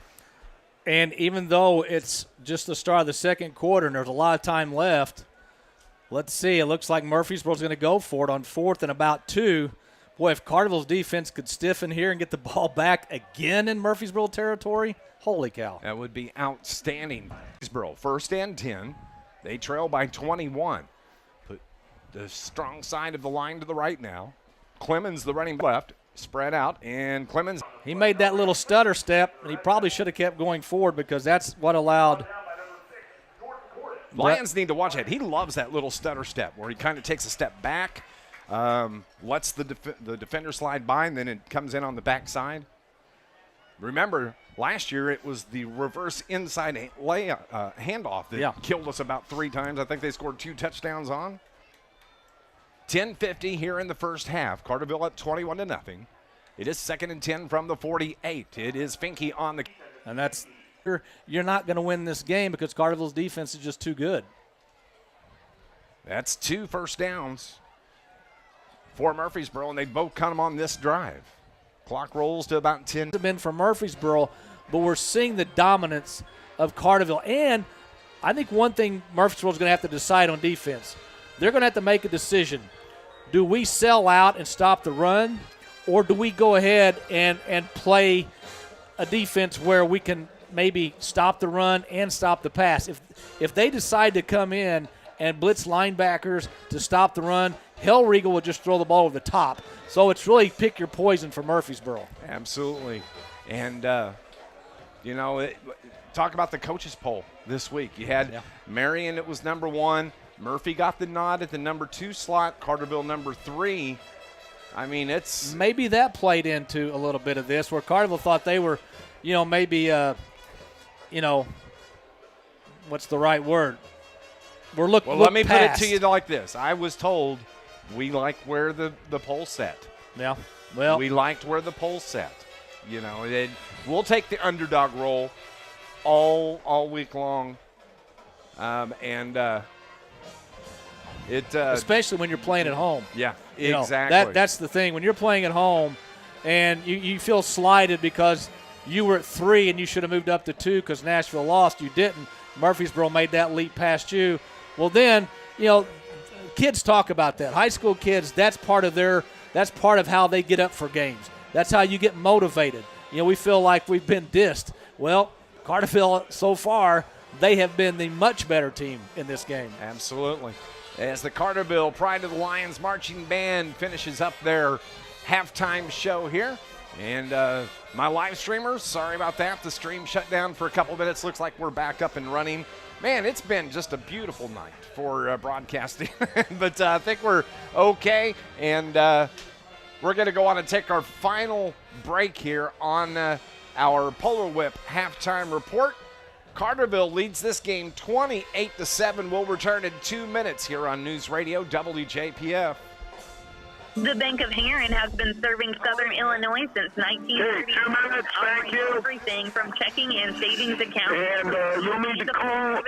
And even though it's just the start of the second quarter and there's a lot of time left, let's see. It looks like Murphysboro's going to go for it on 4th and about 2. Boy, if Carterville's defense could stiffen here and get the ball back again in Murphysboro territory, holy cow. That would be outstanding. Murphysboro, 1st and 10. They trail by 21. Put the strong side of the line to the right now. Clemens, the running left, spread out, and Clemens. He made that little stutter step, and he probably should have kept going forward because that's what allowed. Lions need to watch that. He loves that little stutter step where he kind of takes a step back, lets the defender slide by, and then it comes in on the backside. Remember, last year it was the reverse inside handoff that killed us about 3 times. I think they scored 2 touchdowns on. 10:50 here in the first half. Carterville up 21-0. It is 2nd and 10 from the 48. It is Finke on the. And that's. You're not going to win this game because Carterville's defense is just too good. That's 2 first downs for Murphysboro, and they both come on this drive. Clock rolls to about 10. Have been for Murphysboro, but we're seeing the dominance of Carterville. And I think one thing Murphysboro is going to have to decide on defense. They're going to have to make a decision. Do we sell out and stop the run, or do we go ahead and play a defense where we can maybe stop the run and stop the pass? If they decide to come in and blitz linebackers to stop the run, Hellriegel will just throw the ball over the top. So it's really pick your poison for Murphysboro. Absolutely. And, talk about the coaches poll this week. You had Marion, it was number 1. Murphy got the nod at the number 2 slot, Carterville number 3. I mean, it's. Maybe that played into a little bit of this where Carterville thought they were, maybe what's the right word? Let me put it to you like this. I was told we like where the poll set. Yeah. Well, we liked where the poll set. We'll take the underdog role all week long. Especially when you're playing at home. Yeah, exactly. That's the thing. When you're playing at home and you feel slighted because you were at 3 and you should have moved up to 2 because Nashville lost. You didn't. Murphysboro made that leap past you. Well, then, kids talk about that. High school kids, that's part of how they get up for games. That's how you get motivated. We feel like we've been dissed. Well, Carterville, so far, they have been the much better team in this game. Absolutely. As the Carterville Pride of the Lions marching band finishes up their halftime show here. And my live streamers, sorry about that. The stream shut down for a couple minutes. Looks like we're back up and running. Man, it's been just a beautiful night for broadcasting. But I think we're okay. And we're going to go on and take our final break here on our Polar Whip halftime report. Carterville leads this game 28-7. We'll return in 2 minutes here on News Radio WJPF. The Bank of Herrin has been serving Southern Illinois since 1930. 2 minutes, thank you. Everything from checking and savings accounts. And you'll need to call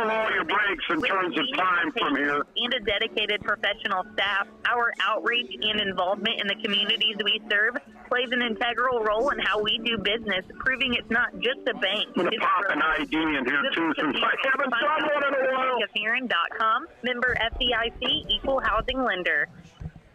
all your breaks in terms of time from here. And a dedicated professional staff. Our outreach and involvement in the communities we serve plays an integral role in how we do business, proving it's not just a bank. I'm going to pop an ID in here, too, since I haven't done one in a while. Bankofherrin.com, member FDIC, equal housing lender.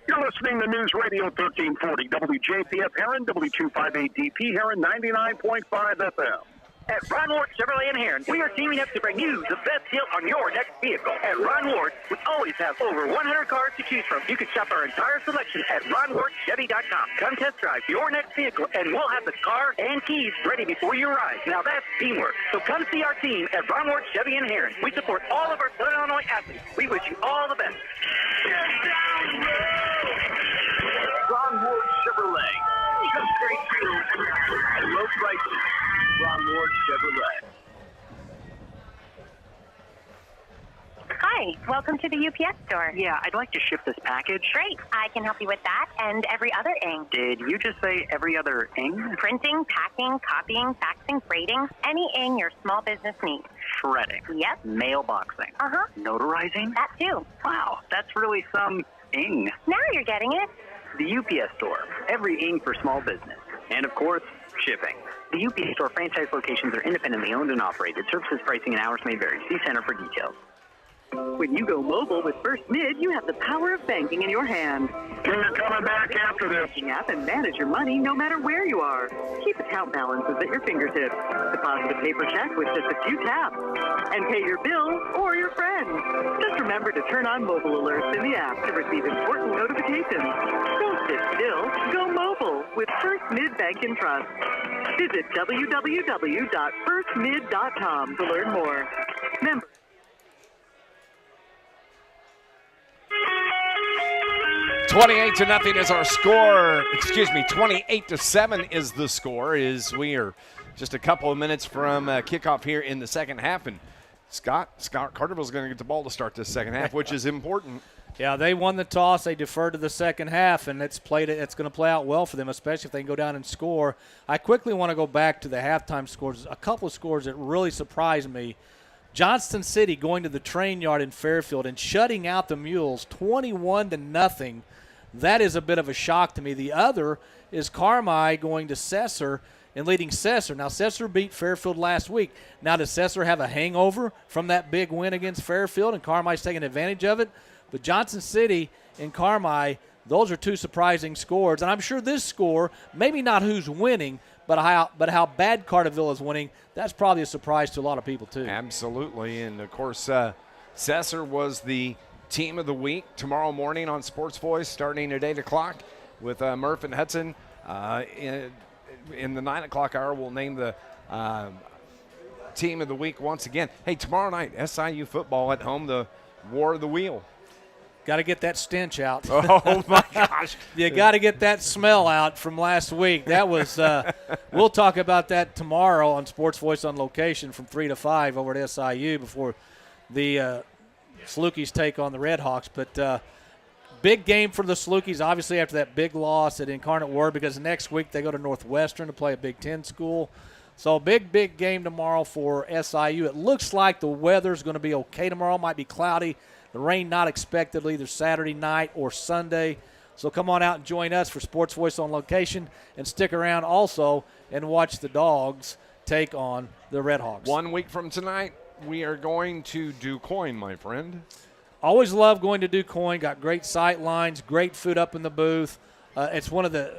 You're listening to News Radio 1340, WJPF Herrin, W258DP Herrin, 99.5 FM. At Ron Ward Chevrolet in Herrin, we are teaming up to bring you the best deal on your next vehicle. At Ron Ward, we always have over 100 cars to choose from. You can shop our entire selection at RonWardChevy.com. Come test drive your next vehicle, and we'll have the car and keys ready before you arrive. Now that's teamwork. So come see our team at Ron Ward Chevy in Herrin. We support all of our Southern Illinois athletes. We wish you all the best. Ron Ward Chevrolet. Just great deals and low prices. Ron Ward Chevrolet. Hi, welcome to the UPS store. Yeah, I'd like to ship this package. Great, I can help you with that and every other ing. Did you just say every other ing? Printing, packing, copying, faxing, freighting, any ing your small business needs. Shredding. Yep. Mailboxing. Uh-huh. Notarizing? That too. Wow, that's really some ing. Now you're getting it. The UPS store, every ing for small business. And of course, shipping. The UPS store franchise locations are independently owned and operated. Services, pricing, and hours may vary. See Center for details. When you go mobile with First Mid, you have the power of banking in your hand. You're coming back after this. App and manage your money no matter where you are. Keep account balances at your fingertips. Deposit a paper check with just a few taps. And pay your bill or your friends. Just remember to turn on mobile alerts in the app to receive important notifications. Don't sit still. Go mobile with First Mid Bank and Trust. Visit www.firstmid.com to learn more. Member. 28-0 is our score. 28-7 is the score. We are just a couple of minutes from kickoff here in the second half, and Scott Carterville's going to get the ball to start this second half, which is important. Yeah, they won the toss. They deferred to the second half, and it's going to play out well for them, especially if they can go down and score. I quickly want to go back to the halftime scores. A couple of scores that really surprised me. Johnston City going to the train yard in Fairfield and shutting out the Mules 21-0. That is a bit of a shock to me. The other is Carmi going to Cesar and leading Cesar. Now, Cesar beat Fairfield last week. Now, does Cesar have a hangover from that big win against Fairfield, and Carmi's taking advantage of it? But Johnson City and Carmi, those are two surprising scores. And I'm sure this score, maybe not who's winning, but how bad Carterville is winning, that's probably a surprise to a lot of people too. Absolutely. And, of course, Cesar was the Team of the Week tomorrow morning on Sports Voice starting at 8 o'clock with Murph and Hudson. In the 9 o'clock hour, we'll name the Team of the Week once again. Hey, tomorrow night, SIU football at home, the War of the Wheel. Got to get that stench out. Oh, my gosh. You got to get that smell out from last week. That was we'll talk about that tomorrow on Sports Voice on location from 3 to 5 over at SIU before the Salukis take on the Red Hawks. But big game for the Salukis, obviously, after that big loss at Incarnate Word, because next week they go to Northwestern to play a Big Ten school. So big game tomorrow for SIU. It looks like the weather's going to be okay tomorrow. Might be cloudy. The rain not expected either Saturday night or Sunday. So come on out and join us for Sports Voice on location, and stick around also and watch the Dogs take on the Red Hawks. 1 week from tonight, we are going to DuQuoin, my friend. Always love going to DuQuoin. Got great sight lines, great food up in the booth. It's one of the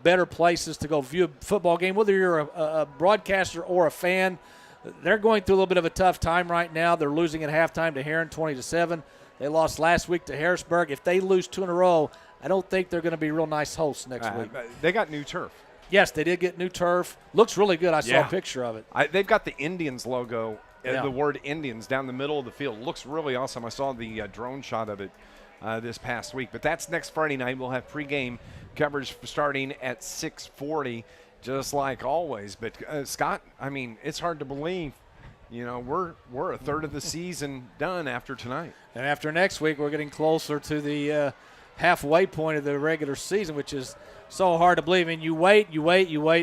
better places to go view a football game, whether you're a broadcaster or a fan. They're going through a little bit of a tough time right now. They're losing at halftime to Herrin 20-7. They lost last week to Harrisburg. If they lose 2 in a row, I don't think they're going to be real nice hosts next week. They got new turf. Yes, they did get new turf. Looks really good. I saw a picture of it. They've got the Indians logo, the word Indians, down the middle of the field. Looks really awesome. I saw the drone shot of it this past week. But that's next Friday night. We'll have pregame coverage starting at 6:40. Just like always. But, Scott, I mean, it's hard to believe, we're a third of the season done after tonight. And after next week, we're getting closer to the halfway point of the regular season, which is so hard to believe. And you wait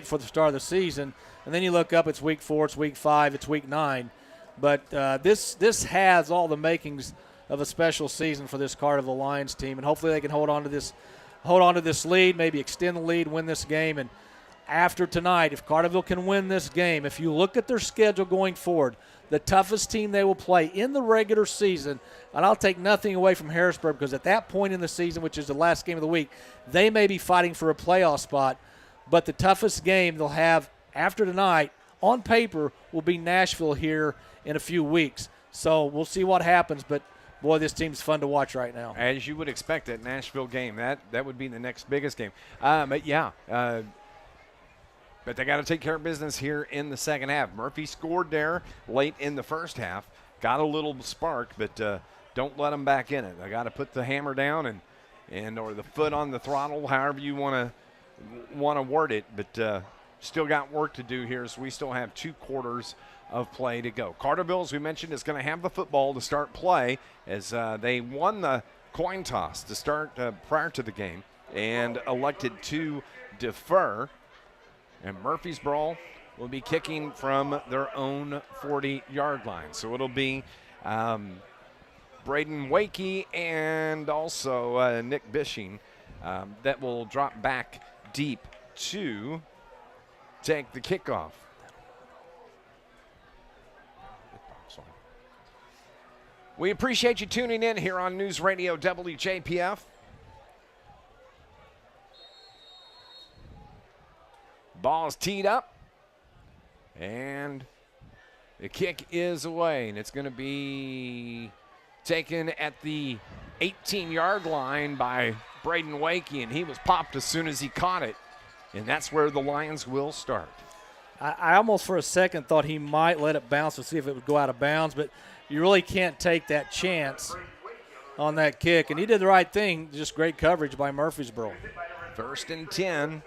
for the start of the season, and then you look up, it's week 4, it's week 5, it's week 9. But this has all the makings of a special season for this Carterville Lions team, and hopefully they can hold on to this lead, maybe extend the lead, win this game. And after tonight, if Carterville can win this game, if you look at their schedule going forward, the toughest team they will play in the regular season, and I'll take nothing away from Harrisburg, because at that point in the season, which is the last game of the week, they may be fighting for a playoff spot, but the toughest game they'll have after tonight, on paper, will be Nashville here in a few weeks. So we'll see what happens, but boy, this team's fun to watch right now. As you would expect, that Nashville game, that would be the next biggest game. But they got to take care of business here in the second half. Murphy scored there late in the first half, got a little spark, but don't let them back in it. They got to put the hammer down and or the foot on the throttle, however you want to word it. But still got work to do here, so we still have 2 quarters of play to go. Carterville, as we mentioned, is going to have the football to start play as they won the coin toss to start prior to the game and elected to defer. And Murphysboro will be kicking from their own 40-yard line. So it'll be Braden Wakey and also Nick Bishing that will drop back deep to take the kickoff. We appreciate you tuning in here on News Radio WJPF. Ball is teed up, and the kick is away, and it's going to be taken at the 18-yard line by Braden Wakey, and he was popped as soon as he caught it, and that's where the Lions will start. I almost for a second thought he might let it bounce to see if it would go out of bounds, but you really can't take that chance on that kick, and he did the right thing, just great coverage by Murphysboro. 1st and 10.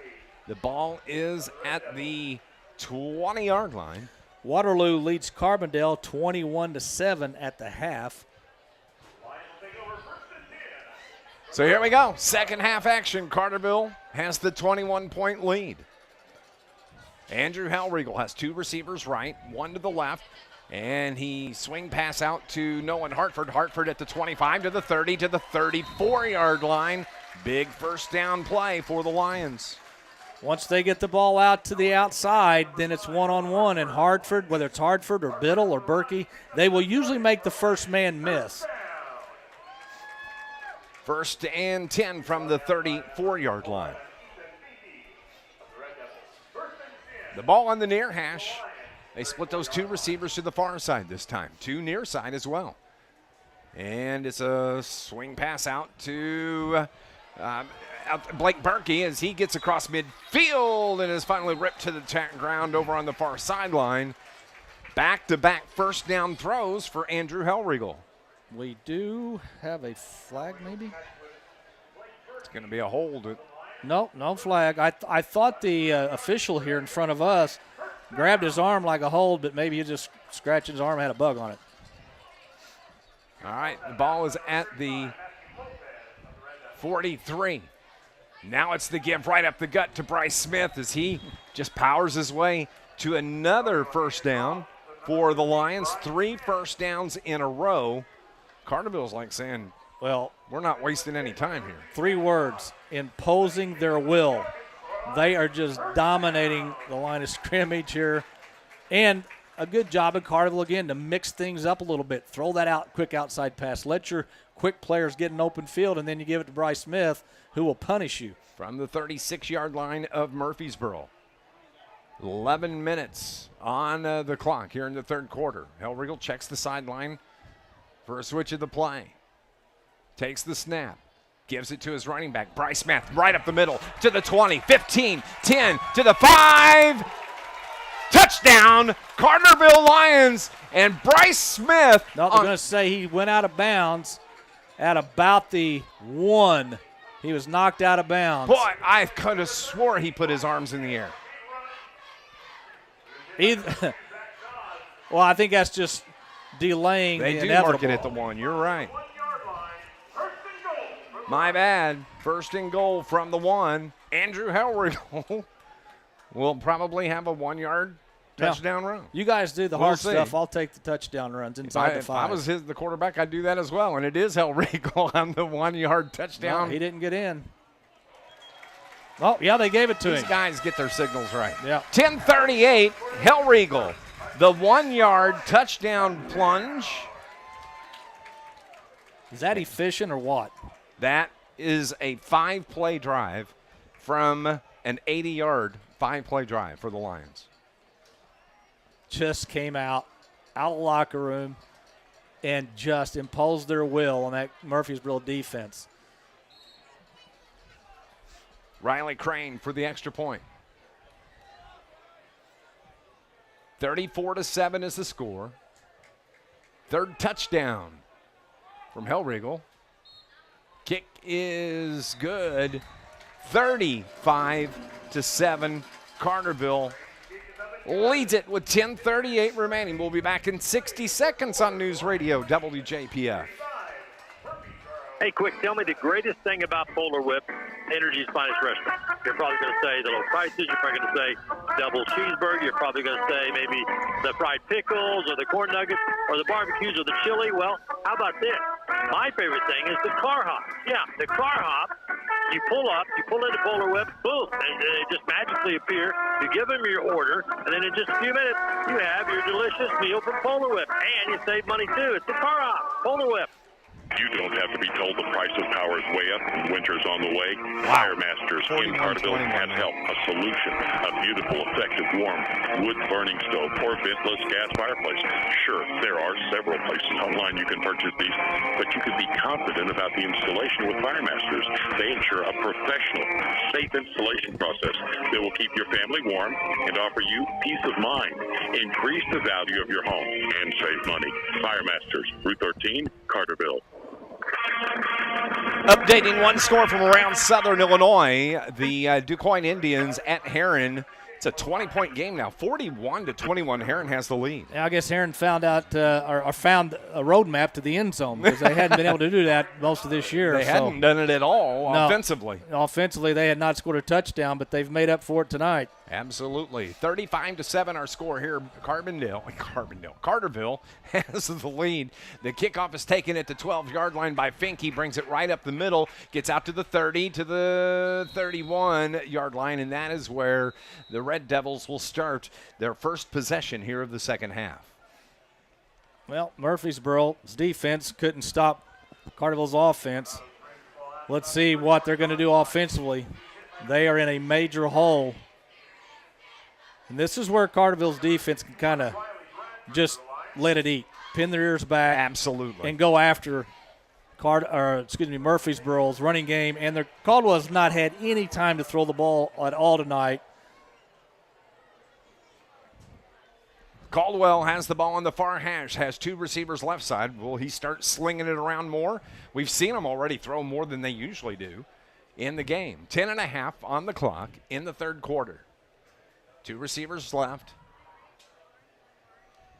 The ball is at the 20-yard line. Waterloo leads Carbondale 21-7 at the half. So here we go. Second half action. Carterville has the 21-point lead. Andrew Hellriegel has 2 receivers right, 1 to the left, and he swing pass out to Nolan Hartford. Hartford at the 25 to the 30 to the 34-yard line. Big first down play for the Lions. Once they get the ball out to the outside, then it's one-on-one, and Hartford, whether it's Hartford or Biddle or Berkey, they will usually make the first man miss. 1st and 10 from the 34-yard line. The ball on the near hash. They split those 2 receivers to the far side this time. 2 near side as well. And it's a swing pass out to Blake Berkey as he gets across midfield and is finally ripped to the ground over on the far sideline. Back-to-back first down throws for Andrew Hellriegel. We do have a flag maybe? It's going to be a hold. No flag. I thought the official here in front of us grabbed his arm like a hold, but maybe he just scratched his arm and had a bug on it. All right, the ball is at the 43. Now it's the give right up the gut to Bryce Smith as he just powers his way to another first down for the Lions. 3 first downs in a row. Carterville's like saying, well, we're not wasting any time here. 3 words, imposing their will. They are just dominating the line of scrimmage here. And a good job of Carterville again to mix things up a little bit. Throw that out, quick outside pass. Let your quick players get an open field, and then you give it to Bryce Smith, who will punish you. From the 36-yard line of Murphysboro. 11 minutes on the clock here in the third quarter. Hellriegel checks the sideline for a switch of the play. Takes the snap. Gives it to his running back, Bryce Smith, right up the middle to the 20, 15, 10, to the 5. Touchdown, Carterville Lions, and Bryce Smith. No, they're going to say he went out of bounds at about the 1. He was knocked out of bounds. Boy, I could have swore he put his arms in the air. Well, I think that's just delaying the inevitable. They do mark it at the 1. You're right. My bad. First and goal from the 1. Andrew Hellriegel will probably have a 1-yard touchdown run. You guys do the hard stuff. I'll take the touchdown runs inside the 5. If I was the quarterback, I'd do that as well. And it is Hellriegel on the 1-yard touchdown. No, he didn't get in. Oh, yeah, they gave it to him. These guys get their signals right. Yeah. 10:38, Hellriegel, the 1-yard touchdown plunge. Is that efficient or what? That is a 5-play drive from an 80-yard 5-play drive for the Lions. Just came out of the locker room and just imposed their will on that Murphysboro defense. Riley Crane for the extra point. 34-7 is the score. Third touchdown from Hellriegel. Kick is good. 35-7. Carterville leads it with 10:38 remaining. We'll be back in 60 seconds on News Radio WJPF. Hey, quick, tell me the greatest thing about Polar Whip, Energy's finest restaurant. You're probably going to say the low prices. You're probably going to say double cheeseburger. You're probably going to say maybe the fried pickles or the corn nuggets or the barbecues or the chili. Well, how about this? My favorite thing is the car hop. Yeah, the car hop. You pull up, you pull into Polar Whip, boom, and they just magically appear. You give them your order, and then in just a few minutes, you have your delicious meal from Polar Whip. And you save money, too. It's the car hop, Polar Whip. You don't have to be told the price of power is way up and winter's on the way. Fire Masters in Carterville can help. A solution, a beautiful, effective, warm, wood-burning stove or ventless gas fireplace. Sure, there are several places online you can purchase these, but you can be confident about the installation with Fire Masters. They ensure a professional, safe installation process that will keep your family warm and offer you peace of mind, increase the value of your home, and save money. Fire Masters, Route 13, Carterville. Updating one score from around Southern Illinois, the DuQuoin Indians at Herrin. It's a 20-point game now, 41-21. Herrin has the lead. Yeah, I guess Herrin found out or found a roadmap to the end zone because they hadn't been able to do that most of this year. They hadn't done it at all offensively. Offensively, they had not scored a touchdown, but they've made up for it tonight. Absolutely. 35-7 our score here. Carterville has the lead. The kickoff is taken at the 12-yard line by Fink. He brings it right up the middle, gets out to the 30, to the 31-yard line, and that is where the Red Devils will start their first possession here of the second half. Well, Murphysboro's defense couldn't stop Carterville's offense. Let's see what they're going to do offensively. They are in a major hole. And this is where Carterville's defense can kind of just let it eat, pin their ears back. Absolutely. And go after Murphysboro's running game. And Caldwell has not had any time to throw the ball at all tonight. Caldwell has the ball on the far hash, has two receivers left side. Will he start slinging it around more? We've seen him already throw more than they usually do in the game. 10.5 on the clock in the third quarter. Two receivers left.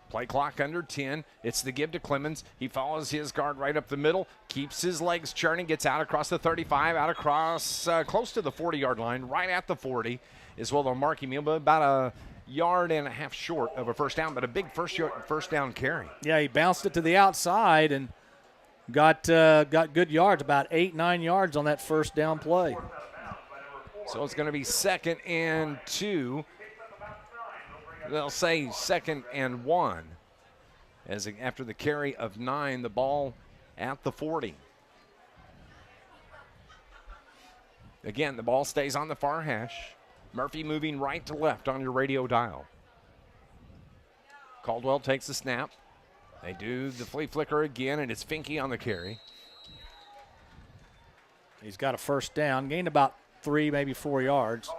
Play clock under 10. It's the give to Clemens. He follows his guard right up the middle, keeps his legs churning, gets out across the 35, out across close to the 40-yard line, right at the 40 is where they'll mark him, but about a yard and a half short of a first down, but a big first down carry. Yeah, he bounced it to the outside and got good yards, about 8-9 yards on that first down play. So it's going to be 2nd and 2. They'll say 2nd and 1. As after the carry of 9, the ball at the 40. Again, the ball stays on the far hash. Murphy moving right to left on your radio dial. Caldwell takes the snap. They do the flea flicker again, and it's Finke on the carry. He's got a first down, gained about 3, maybe 4 yards.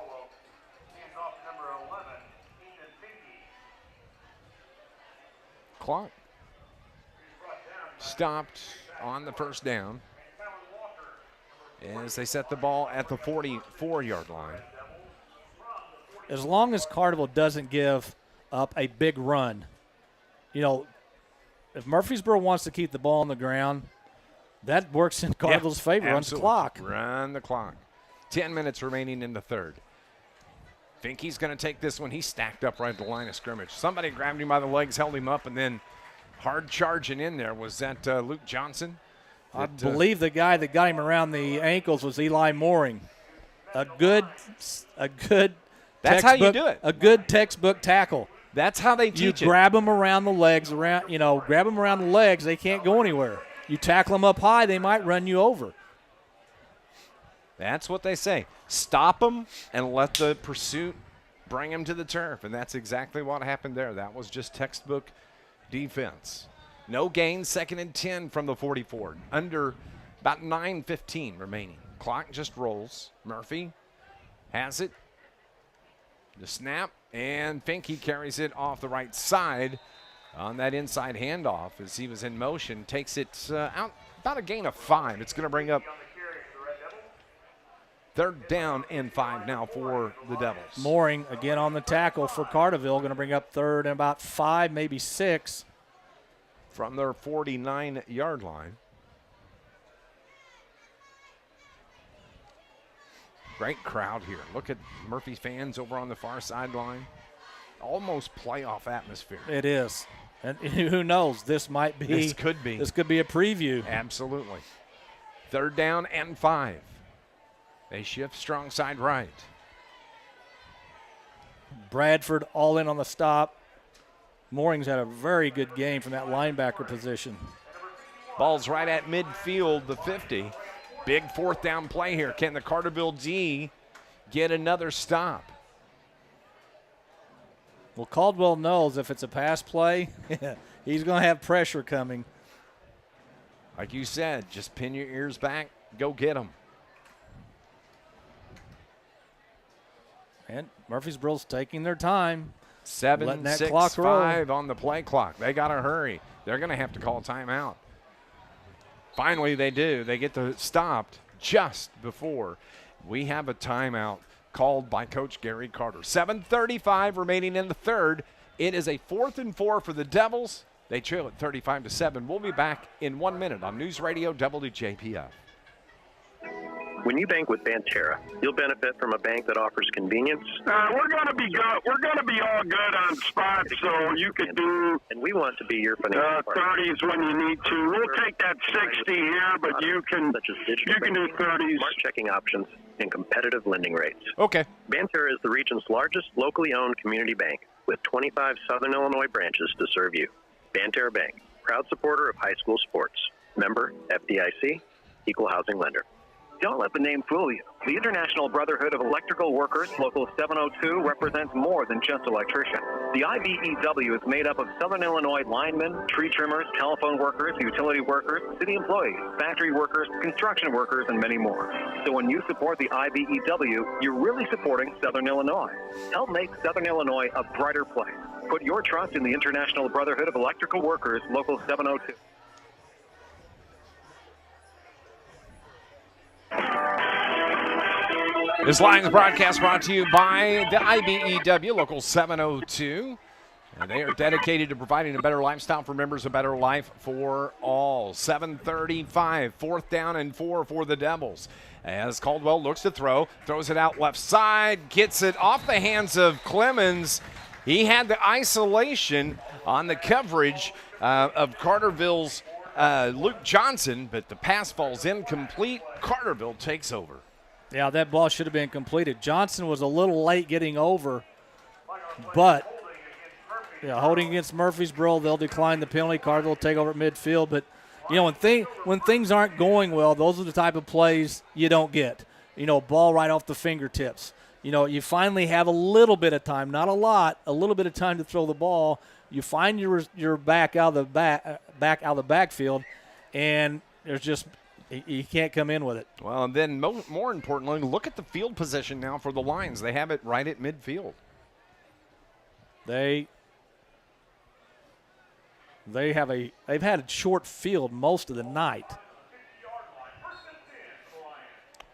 Clock stopped on the first down as they set the ball at the 44-yard line. As long as Carterville doesn't give up a big run, if Murphysboro wants to keep the ball on the ground, that works in Carterville's favor on the clock. Run the clock. 10 minutes remaining in the third. Finke's going to take this one. He's stacked up right at the line of scrimmage. Somebody grabbed him by the legs, held him up, and then hard charging in there. Was that Luke Johnson? I believe the guy that got him around the ankles was Eli Mooring. A good That's how you do it. A good textbook tackle. That's how they teach it. You grab them around the legs, grab them around the legs. They can't go anywhere. You tackle them up high, they might run you over. That's what they say. Stop them and let the pursuit bring them to the turf. And that's exactly what happened there. That was just textbook defense. No gain, 2nd and 10 from the 44. Under about 9:15 remaining. Clock just rolls. Murphy has it. The snap, and Finke carries it off the right side on that inside handoff as he was in motion. Takes it out about a gain of 5. It's going to bring up 3rd down and 5 now for the Devils. Mooring again on the tackle for Carterville. Going to bring up 3rd and about 5, maybe 6. From their 49-yard line. Great crowd here. Look at Murphy fans over on the far sideline. Almost playoff atmosphere. It is. And who knows? This might be. This could be. This could be a preview. Absolutely. 3rd down and 5. They shift strong side right. Bradford all in on the stop. Mooring's had a very good game from that linebacker position. Ball's right at midfield, the 50. Big 4th down play here. Can the Carterville D get another stop? Well, Caldwell knows if it's a pass play, he's going to have pressure coming. Like you said, just pin your ears back, go get them. And Murphysboro's taking their time. 7, 6, 5 on the play clock. They got to hurry. They're going to have to call timeout. Finally, they do. They get stopped just before we have a timeout called by Coach Gary Carter. 7:35 remaining in the 3rd. It is a 4th and 4 for the Devils. They trail at 35-7. We'll be back in 1 minute on News Radio WJPF. When you bank with Banterra, you'll benefit from a bank that offers convenience. We're going to be good. We're going to be all good on spots, so you could do. And we want to be your financial partner. 30s when you need to. We'll take that 60 here, but you can do 30s. Smart checking options and competitive lending rates. Okay. Banterra is the region's largest locally owned community bank with 25 Southern Illinois branches to serve you. Banterra Bank, proud supporter of high school sports. Member FDIC, equal housing lender. Don't let the name fool you. The International Brotherhood of Electrical Workers, Local 702, represents more than just electricians. The IBEW is made up of Southern Illinois linemen, tree trimmers, telephone workers, utility workers, city employees, factory workers, construction workers, and many more. So when you support the IBEW, you're really supporting Southern Illinois. Help make Southern Illinois a brighter place. Put your trust in the International Brotherhood of Electrical Workers, Local 702. This Lions broadcast brought to you by the IBEW, Local 702. And they are dedicated to providing a better lifestyle for members, a better life for all. 7:35, 4th down and 4 for the Devils. As Caldwell looks to throw, throws it out left side, gets it off the hands of Clemens. He had the isolation on the coverage of Carterville's Luke Johnson, but the pass falls incomplete. Carterville takes over. Yeah, that ball should have been completed. Johnson was a little late getting over, but holding against Murphysboro, they'll decline the penalty. Carterville will take over at midfield. But, when things aren't going well, those are the type of plays you don't get. Ball right off the fingertips. You finally have a little bit of time, not a lot, a little bit of time to throw the ball. You find your back out of the backfield, and there's just – you can't come in with it. Well, and then more importantly, look at the field position now for the Lions. They have it right at midfield. They've had a short field most of the night.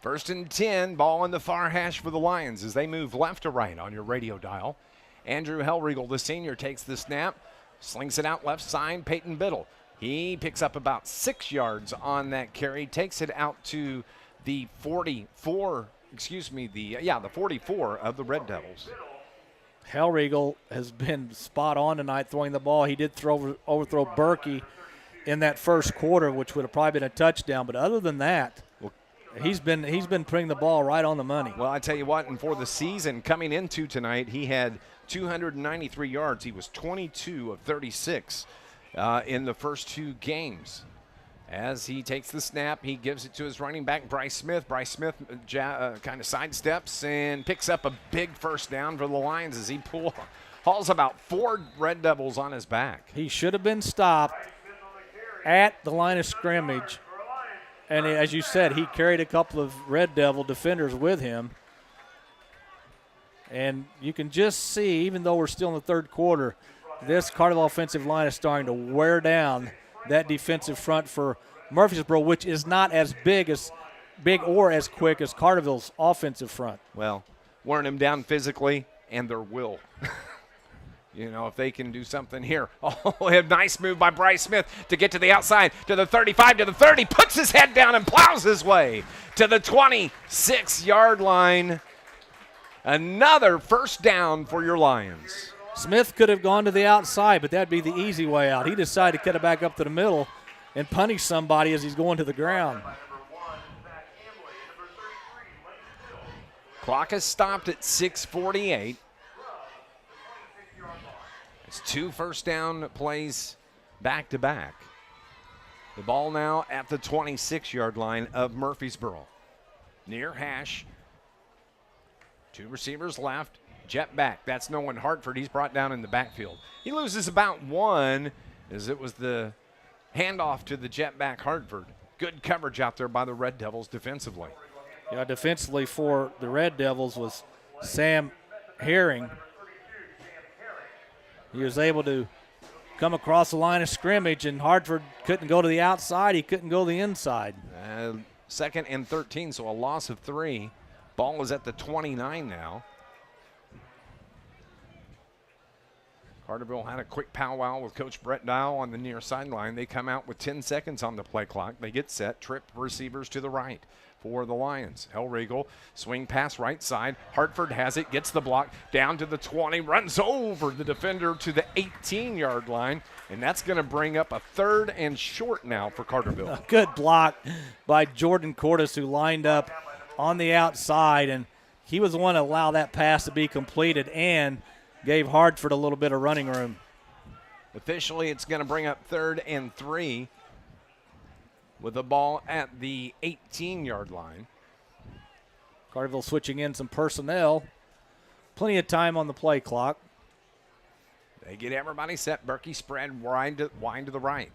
1st and 10, ball in the far hash for the Lions as they move left to right on your radio dial. Andrew Hellriegel, the senior, takes the snap, slings it out left side. Peyton Biddle. He picks up about 6 yards on that carry, takes it out to the 44 of the Red Devils. Hellriegel has been spot on tonight throwing the ball. He did overthrow Berkey in that first quarter, which would have probably been a touchdown. But other than that, he's been putting the ball right on the money. Well, I tell you what, and for the season coming into tonight, he had 293 yards. He was 22 of 36. In the first 2 games. As he takes the snap, he gives it to his running back, Bryce Smith. Bryce Smith kind of sidesteps and picks up a big 1st down for the Lions as he hauls about 4 Red Devils on his back. He should have been stopped at the line of scrimmage. And as you said, he carried a couple of Red Devil defenders with him. And you can just see, even though we're still in the 3rd quarter, this Carterville offensive line is starting to wear down that defensive front for Murphysboro, which is not as big as big or as quick as Carterville's offensive front. Well, wearing them down physically and their will. You know, if they can do something here. Oh, a nice move by Bryce Smith to get to the outside, to the 35, to the 30, puts his head down and plows his way to the 26-yard line. Another first down for your Lions. Smith could have gone to the outside, but that'd be the easy way out. He decided to cut it back up to the middle and punish somebody as he's going to the ground. Clock is stopped at 6:48. It's 2 first down plays back to back. The ball now at the 26-yard line of Murphysboro. Near hash. 2 receivers left. Jet back. That's Nolan Hartford. He's brought down in the backfield. He loses about 1 as it was the handoff to the jet back Hartford. Good coverage out there by the Red Devils defensively. Yeah, defensively for the Red Devils was Sam Herring. He was able to come across the line of scrimmage, and Hartford couldn't go to the outside. He couldn't go to the inside. 2nd and 13, so a loss of 3. Ball is at the 29 now. Carterville had a quick powwow with Coach Brett Dial on the near sideline. They come out with 10 seconds on the play clock. They get set, trip receivers to the right for the Lions. Hellriegel, swing pass right side. Hartford has it, gets the block down to the 20, runs over the defender to the 18-yard line, and that's going to bring up a 3rd and short now for Carterville. A good block by Jordan Cordes, who lined up on the outside, and he was the one to allow that pass to be completed and gave Hartford a little bit of running room. Officially, it's going to bring up 3rd and 3 with the ball at the 18-yard line. Carterville switching in some personnel. Plenty of time on the play clock. They get everybody set. Berkey spread wide to the right.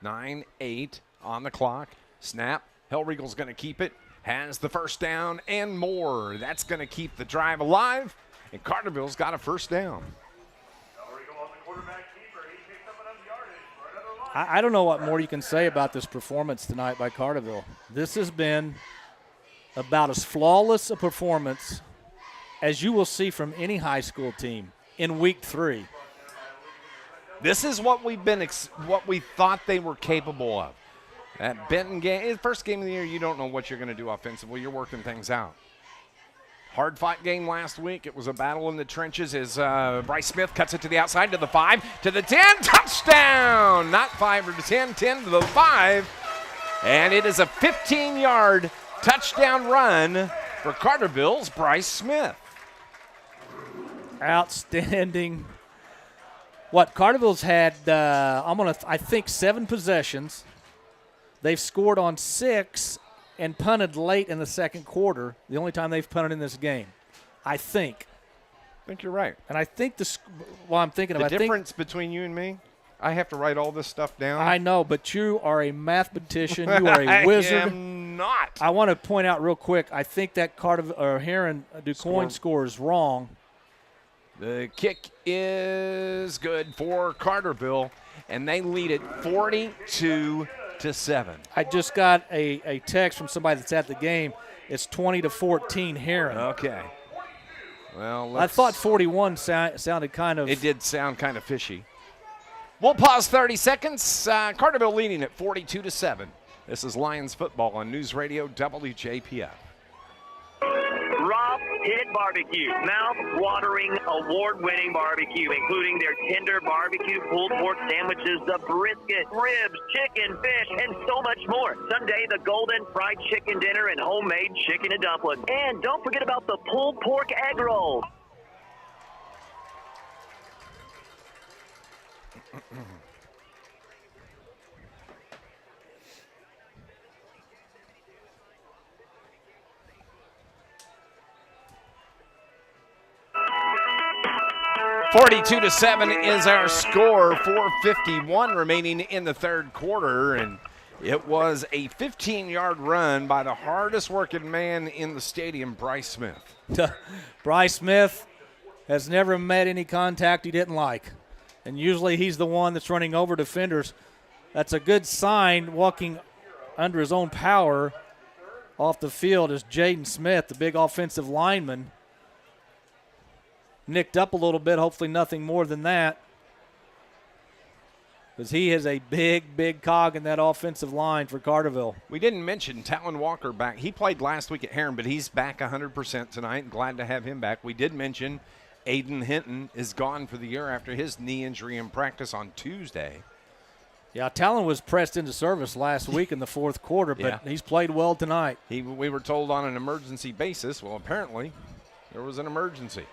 9-8 on the clock. Snap. Hellriegel's going to keep it. Has the first down and more. That's going to keep the drive alive. And Carterville's got a first down. I don't know what more you can say about this performance tonight by Carterville. This has been about as flawless a performance as you will see from any high school team in week 3. This is what what we thought they were capable of. That Benton game, first game of the year, you don't know what you're going to do offensively. You're working things out. Hard-fought game last week. It was a battle in the trenches as Bryce Smith cuts it to the outside, to the 5, to the 10. Touchdown! Not 5 or 10, 10 to the 5. And it is a 15-yard touchdown run for Carterville's Bryce Smith. Outstanding. Carterville's had, I think 7 possessions. They've scored on 6 and punted late in the second quarter, the only time they've punted in this game, I think. I think you're right. And I think I'm thinking about the difference between you and me, I have to write all this stuff down. I know, but you are a mathematician. You are a wizard. I am not. I want to point out real quick, I think that Herrin DuQuoin score is wrong. The kick is good for Carterville, and they lead it 42-7. I just got a text from somebody that's at the game. It's 20-14 Herrin. Okay. Well, I thought 41 sounded kind of. It did sound kind of fishy. We'll pause 30 seconds. Carterville leading at 42-7. This is Lions football on NewsRadio WJPF. Rob Pit Barbecue, mouth-watering, award-winning barbecue, including their tender barbecue pulled pork sandwiches, the brisket, ribs, chicken, fish, and so much more. Sunday, the golden fried chicken dinner and homemade chicken and dumplings. And don't forget about the pulled pork egg roll. 42-7 is our score. 4:51 remaining in the third quarter, and it was a 15-yard run by the hardest working man in the stadium, Bryce Smith. Bryce Smith has never met any contact he didn't like, and usually he's the one that's running over defenders. That's a good sign, walking under his own power, off the field is Jaden Smith, the big offensive lineman. Nicked up a little bit, hopefully nothing more than that. Because he is a big, big cog in that offensive line for Carterville. We didn't mention Talon Walker back. He played last week at Herrin, but he's back 100% tonight. Glad to have him back. We did mention Aiden Hinton is gone for the year after his knee injury in practice on Tuesday. Yeah, Talon was pressed into service last week in the fourth quarter, but he's played well tonight. We were told on an emergency basis. Well, apparently there was an emergency.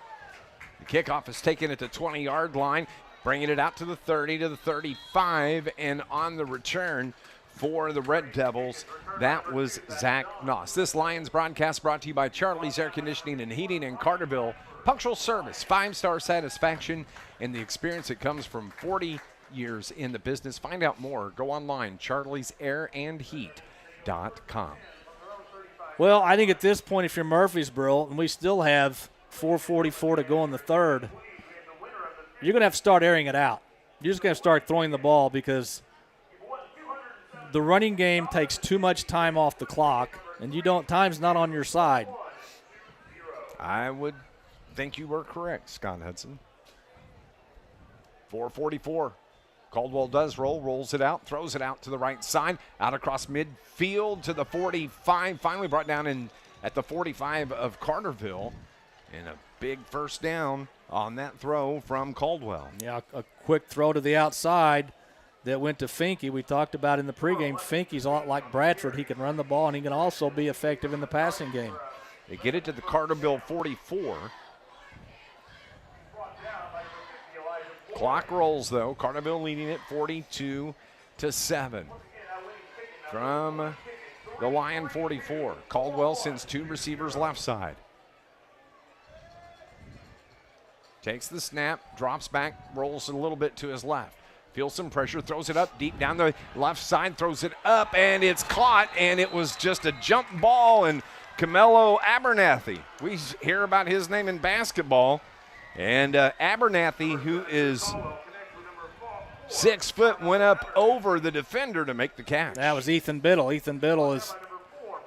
The kickoff is taken at the 20-yard line, bringing it out to the 30, to the 35, and on the return for the Red Devils, that was Zach Noss. This Lions broadcast brought to you by Charlie's Air Conditioning and Heating in Carterville. Punctual service, 5-star satisfaction, and the experience that comes from 40 years in the business. Find out more. Go online, charliesairandheat.com. Well, I think at this point, if you're Murphysboro, and we still have 4:44 to go in the third, you're going to have to start airing it out. You're just going to start throwing the ball because the running game takes too much time off the clock, and time's not on your side. I would think you were correct, Scott Hudson. 4:44. Caldwell does rolls it out, throws it out to the right side, out across midfield to the 45, finally brought down in at the 45 of Carterville, and a big first down on that throw from Caldwell. Yeah, a quick throw to the outside that went to Finke. We talked about in the pregame, Finke's a lot like Bradford. He can run the ball, and he can also be effective in the passing game. They get it to the Carterville 44. Clock rolls, though. Carterville leading it 42-7. From the Lion 44, Caldwell sends two receivers left side. Takes the snap, drops back, rolls a little bit to his left. Feels some pressure, throws it up deep down the left side, throws it up, and it's caught, and it was just a jump ball, and Camelo Abernathy. We hear about his name in basketball. And Abernathy, who is 6 foot, went up over the defender to make the catch. That was Ethan Biddle. Ethan Biddle is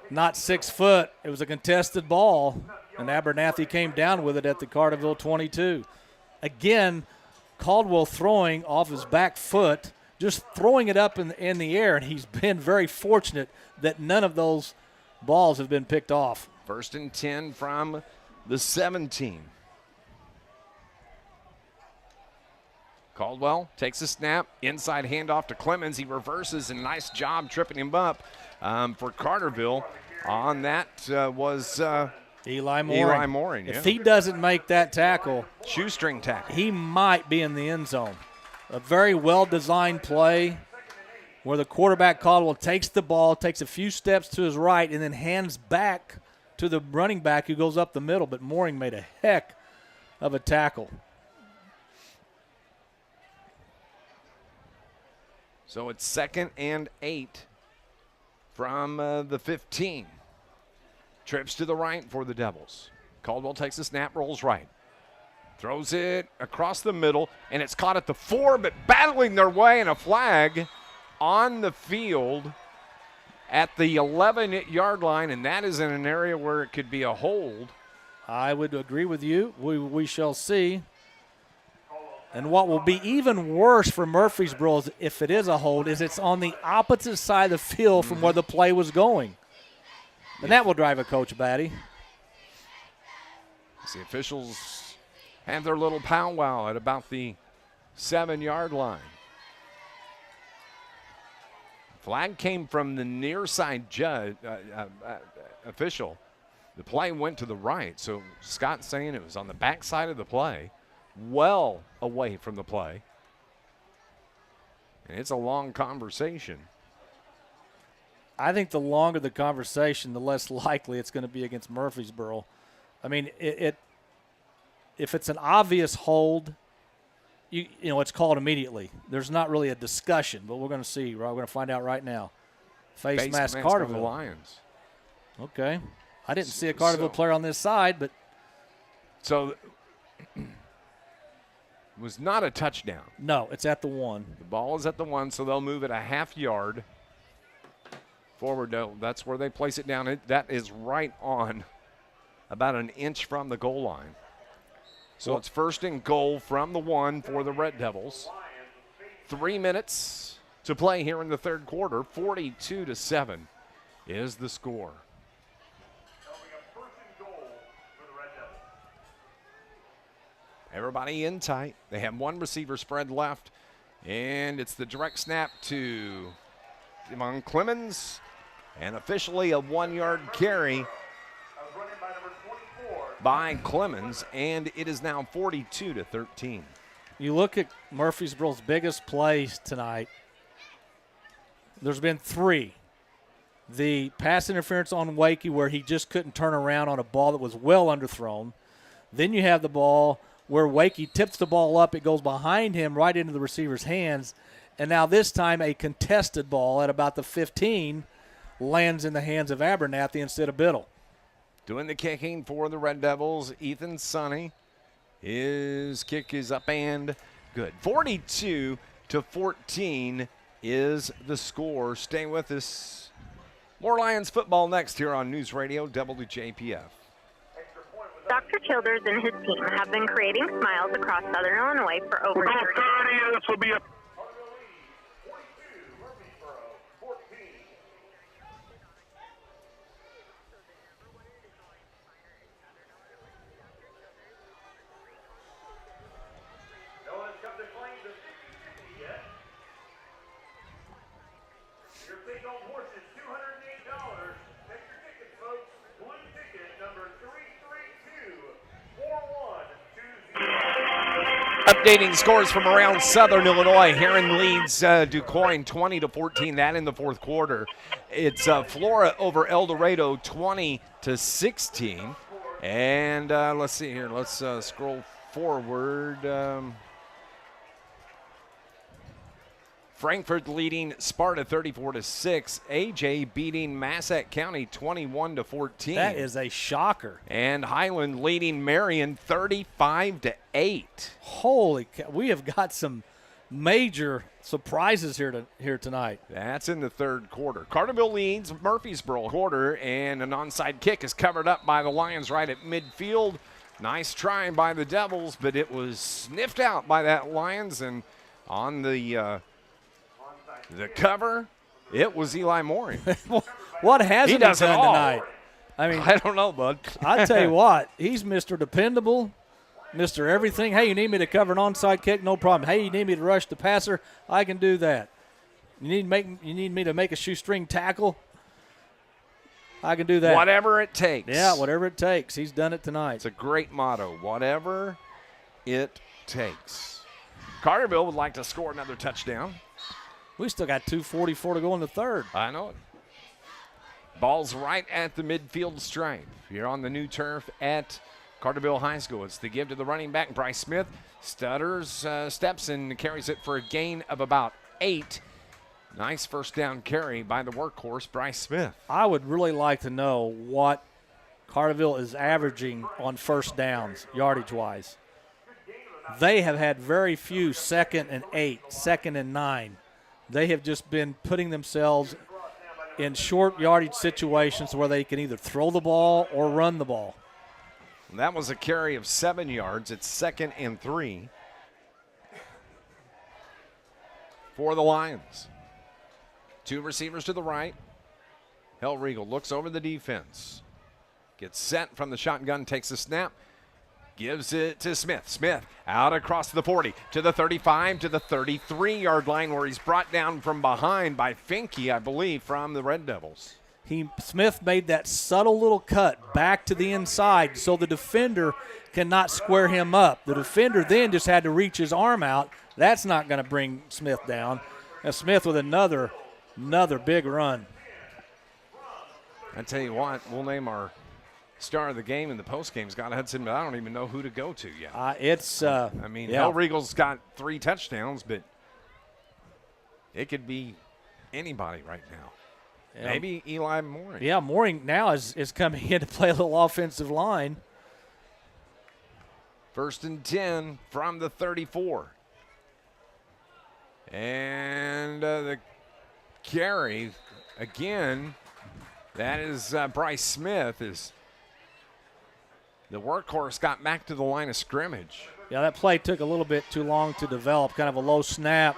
not 6 foot. It was a contested ball, and Abernathy came down with it at the Carterville 22. Again, Caldwell throwing off his back foot, just throwing it up in the air, and he's been very fortunate that none of those balls have been picked off. 1st and 10 from the 17. Caldwell takes a snap, inside handoff to Clemens. He reverses, and nice job tripping him up for Carterville. On that was Eli Mooring. Eli Mooring, If he doesn't make that tackle, shoestring tackle, he might be in the end zone. A very well-designed play where the quarterback Caldwell takes the ball, takes a few steps to his right, and then hands back to the running back who goes up the middle. But Mooring made a heck of a tackle. So it's 2nd and 8 from the 15. Trips to the right for the Devils. Caldwell takes the snap, rolls right. Throws it across the middle, and it's caught at the 4, but battling their way, and a flag on the field at the 11-yard line, and that is in an area where it could be a hold. I would agree with you. We shall see. And what will be even worse for Murphysboro is if it is a hold, is it's on the opposite side of the field from where the play was going. And that will drive a coach batty. The officials have their little powwow at about the 7-yard line. Flag came from the near side official. The play went to the right, so Scott's saying it was on the back side of the play, well away from the play. And it's a long conversation. I think the longer the conversation, the less likely it's going to be against Murphysboro. I mean, if it's an obvious hold, you know, it's called immediately. There's not really a discussion, but we're going to see. We're going to find out right now. Face mask Carterville Lions. Okay. I didn't see a Carterville player on this side, but. So it was not a touchdown. No, it's at the 1. The ball is at the 1, so they'll move it a half yard Forward, that's where they place it down. That is right on about an inch from the goal line. So it's first and goal from the 1 for the Red Devils. 3 minutes to play here in the third quarter. 42-7 is the score. Everybody in tight. They have one receiver spread left, and it's the direct snap to Devon Clemens, and officially a 1-yard carry by Clemens, and it is now 42-13. You look at Murphysboro's biggest plays tonight. There's been 3. The pass interference on Wakey where he just couldn't turn around on a ball that was well underthrown. Then you have the ball where Wakey tips the ball up. It goes behind him right into the receiver's hands. And now this time a contested ball at about the 15 lands in the hands of Abernathy instead of Biddle. Doing the kicking for the Red Devils, Ethan Sonny. His kick is up and good. 42-14 is the score. Stay with us. More Lions football next here on News Radio WJPF. Dr. Childers and his team have been creating smiles across Southern Illinois for over 30 years. This will be a Updating scores from around Southern Illinois. Herrin leads DuQuoin 20-14. That in the fourth quarter. It's Flora over El Dorado 20-16. And let's see here. Let's scroll forward. Frankfort leading Sparta 34-6. AJ beating Massac County 21-14. That is a shocker. And Highland leading Marion 35-8. Holy cow. We have got some major surprises here tonight. That's in the third quarter. Carterville leads Murphysboro quarter, and an onside kick is covered up by the Lions right at midfield. Nice try by the Devils, but it was sniffed out by that Lions, and on the cover, it was Eli Mooring. What hasn't he done tonight? I mean, I don't know, bud. I tell you what, he's Mr. Dependable, Mr. Everything. Hey, you need me to cover an onside kick? No problem. Hey, you need me to rush the passer? I can do that. You need me to make a shoestring tackle? I can do that. Whatever it takes. Yeah, whatever it takes. He's done it tonight. It's a great motto. Whatever it takes. Carterville would like to score another touchdown. We still got 2:44 to go in the third. I know it. Ball's right at the midfield stripe. Here on the new turf at Carterville High School. It's the give to the running back, Bryce Smith. Stutters, steps, and carries it for a gain of about 8. Nice first down carry by the workhorse, Bryce Smith. I would really like to know what Carterville is averaging on first downs, yardage-wise. They have had very few 2nd and 8, 2nd and 9. They have just been putting themselves in short yardage situations where they can either throw the ball or run the ball. That was a carry of 7 yards. It's 2nd and 3 for the Lions. 2 receivers to the right. Hellriegel looks over the defense. Gets set from the shotgun, takes a snap. Gives it to Smith. Smith out across the 40 to the 35 to the 33-yard line where he's brought down from behind by Finke, I believe, from the Red Devils. Smith made that subtle little cut back to the inside so the defender cannot square him up. The defender then just had to reach his arm out. That's not going to bring Smith down. And Smith with another big run. I tell you what, we'll name our star of the game in the postgame. Scott Hudson, but I don't even know who to go to yet. Hellriegel's got 3 touchdowns, but it could be anybody right now. Yeah. Maybe Eli Mooring. Yeah, Mooring now is coming in to play a little offensive line. 1st and 10 from the 34. And the carry again, that is Bryce Smith. Is the workhorse got back to the line of scrimmage. Yeah, that play took a little bit too long to develop, kind of a low snap.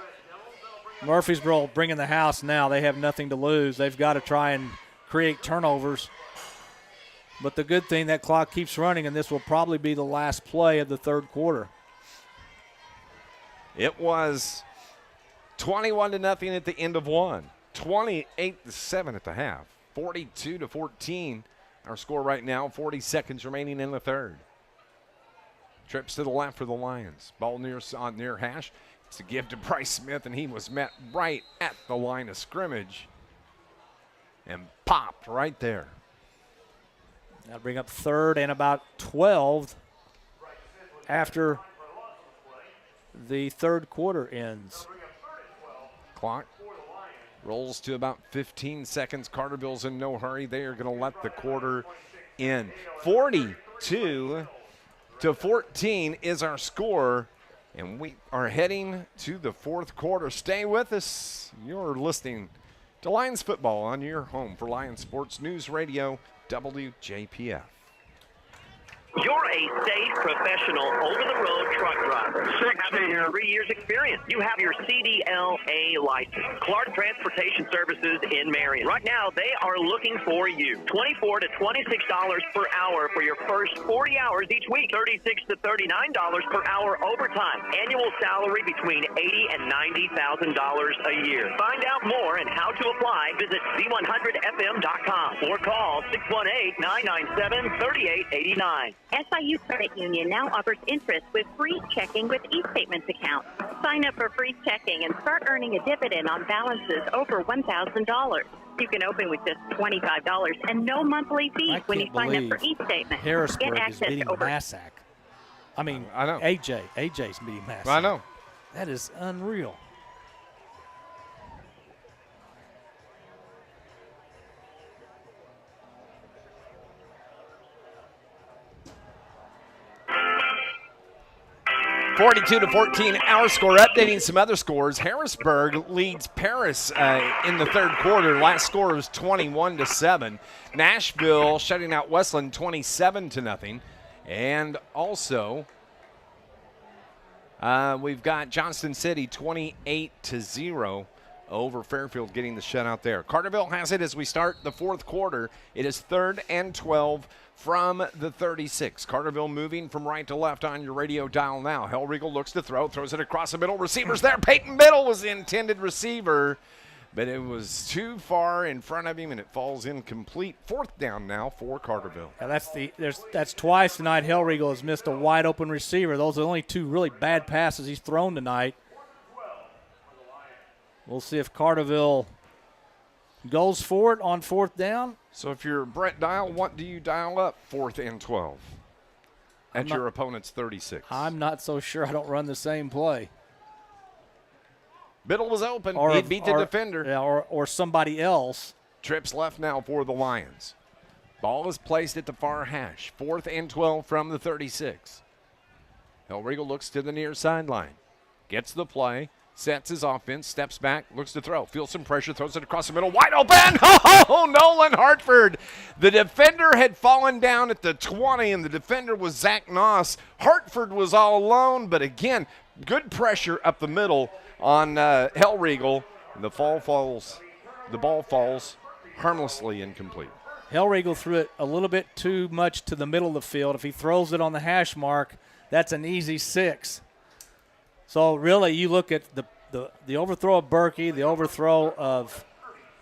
Murphysboro bringing the house now. They have nothing to lose. They've got to try and create turnovers. But the good thing, that clock keeps running, and this will probably be the last play of the third quarter. It was 21-0 at the end of one. 28-7 at the half. 42-14. Our score right now, 40 seconds remaining in the third. Trips to the left for the Lions. Ball near hash. It's a give to Bryce Smith, and he was met right at the line of scrimmage and popped right there. That'll bring up third and about 12 after the third quarter ends. Clock rolls to about 15 seconds. Carterville's in no hurry. They are going to let the quarter in. 42-14 is our score, and we are heading to the fourth quarter. Stay with us. You're listening to Lions football on your home for Lions Sports News Radio WJPF. You're a safe, professional, over-the-road truck driver. Having 3 years experience. You have your CDLA license. Clark Transportation Services in Marion. Right now, they are looking for you. $24 to $26 per hour for your first 40 hours each week. $36 to $39 per hour overtime. Annual salary between $80,000 and $90,000 a year. Find out more and how to apply. Visit Z100FM.com or call 618-997-3889. SIU Credit Union now offers interest with free checking with e-statements account. Sign up for free checking and start earning a dividend on balances over $1,000. You can open with just $25 and no monthly fees when you sign up for e-statements. Harrisburg is beating Massac. I mean, I know. AJ's beating Massac. I know. That is unreal. (42-14) our score. Updating some other scores. Harrisburg leads Paris in the third quarter. Last score was 21-7. Nashville shutting out Westland 27-0. And also, we've got Johnston City 28-0 over Fairfield, getting the shutout there. Carterville has it as we start the fourth quarter. It is 3rd and 12 from the 36. Carterville moving from right to left on your radio dial now. Hellriegel looks to throw, throws it across the middle. Receivers there. Peyton Biddle was the intended receiver, but it was too far in front of him, and it falls incomplete. Fourth down now for Carterville. Now that's twice tonight Hellriegel has missed a wide open receiver. Those are the only two really bad passes he's thrown tonight. We'll see if Carterville goes for it on fourth down. So if you're Brett Dial, what do you dial up 4th and 12 at your opponent's 36? I'm not so sure. I don't run the same play. Biddle was open. He beat the defender. Yeah, or somebody else. Trips left now for the Lions. Ball is placed at the far hash. 4th and 12 from the 36. Hellriegel looks to the near sideline. Gets the play. Sets his offense, steps back, looks to throw, feels some pressure, throws it across the middle, wide open. Oh, Nolan Hartford. The defender had fallen down at the 20, and the defender was Zach Noss. Hartford was all alone, but again, good pressure up the middle on Hellriegel. The ball falls harmlessly incomplete. Hellriegel threw it a little bit too much to the middle of the field. If he throws it on the hash mark, that's an easy 6. So really, you look at the overthrow of Berkey, the overthrow of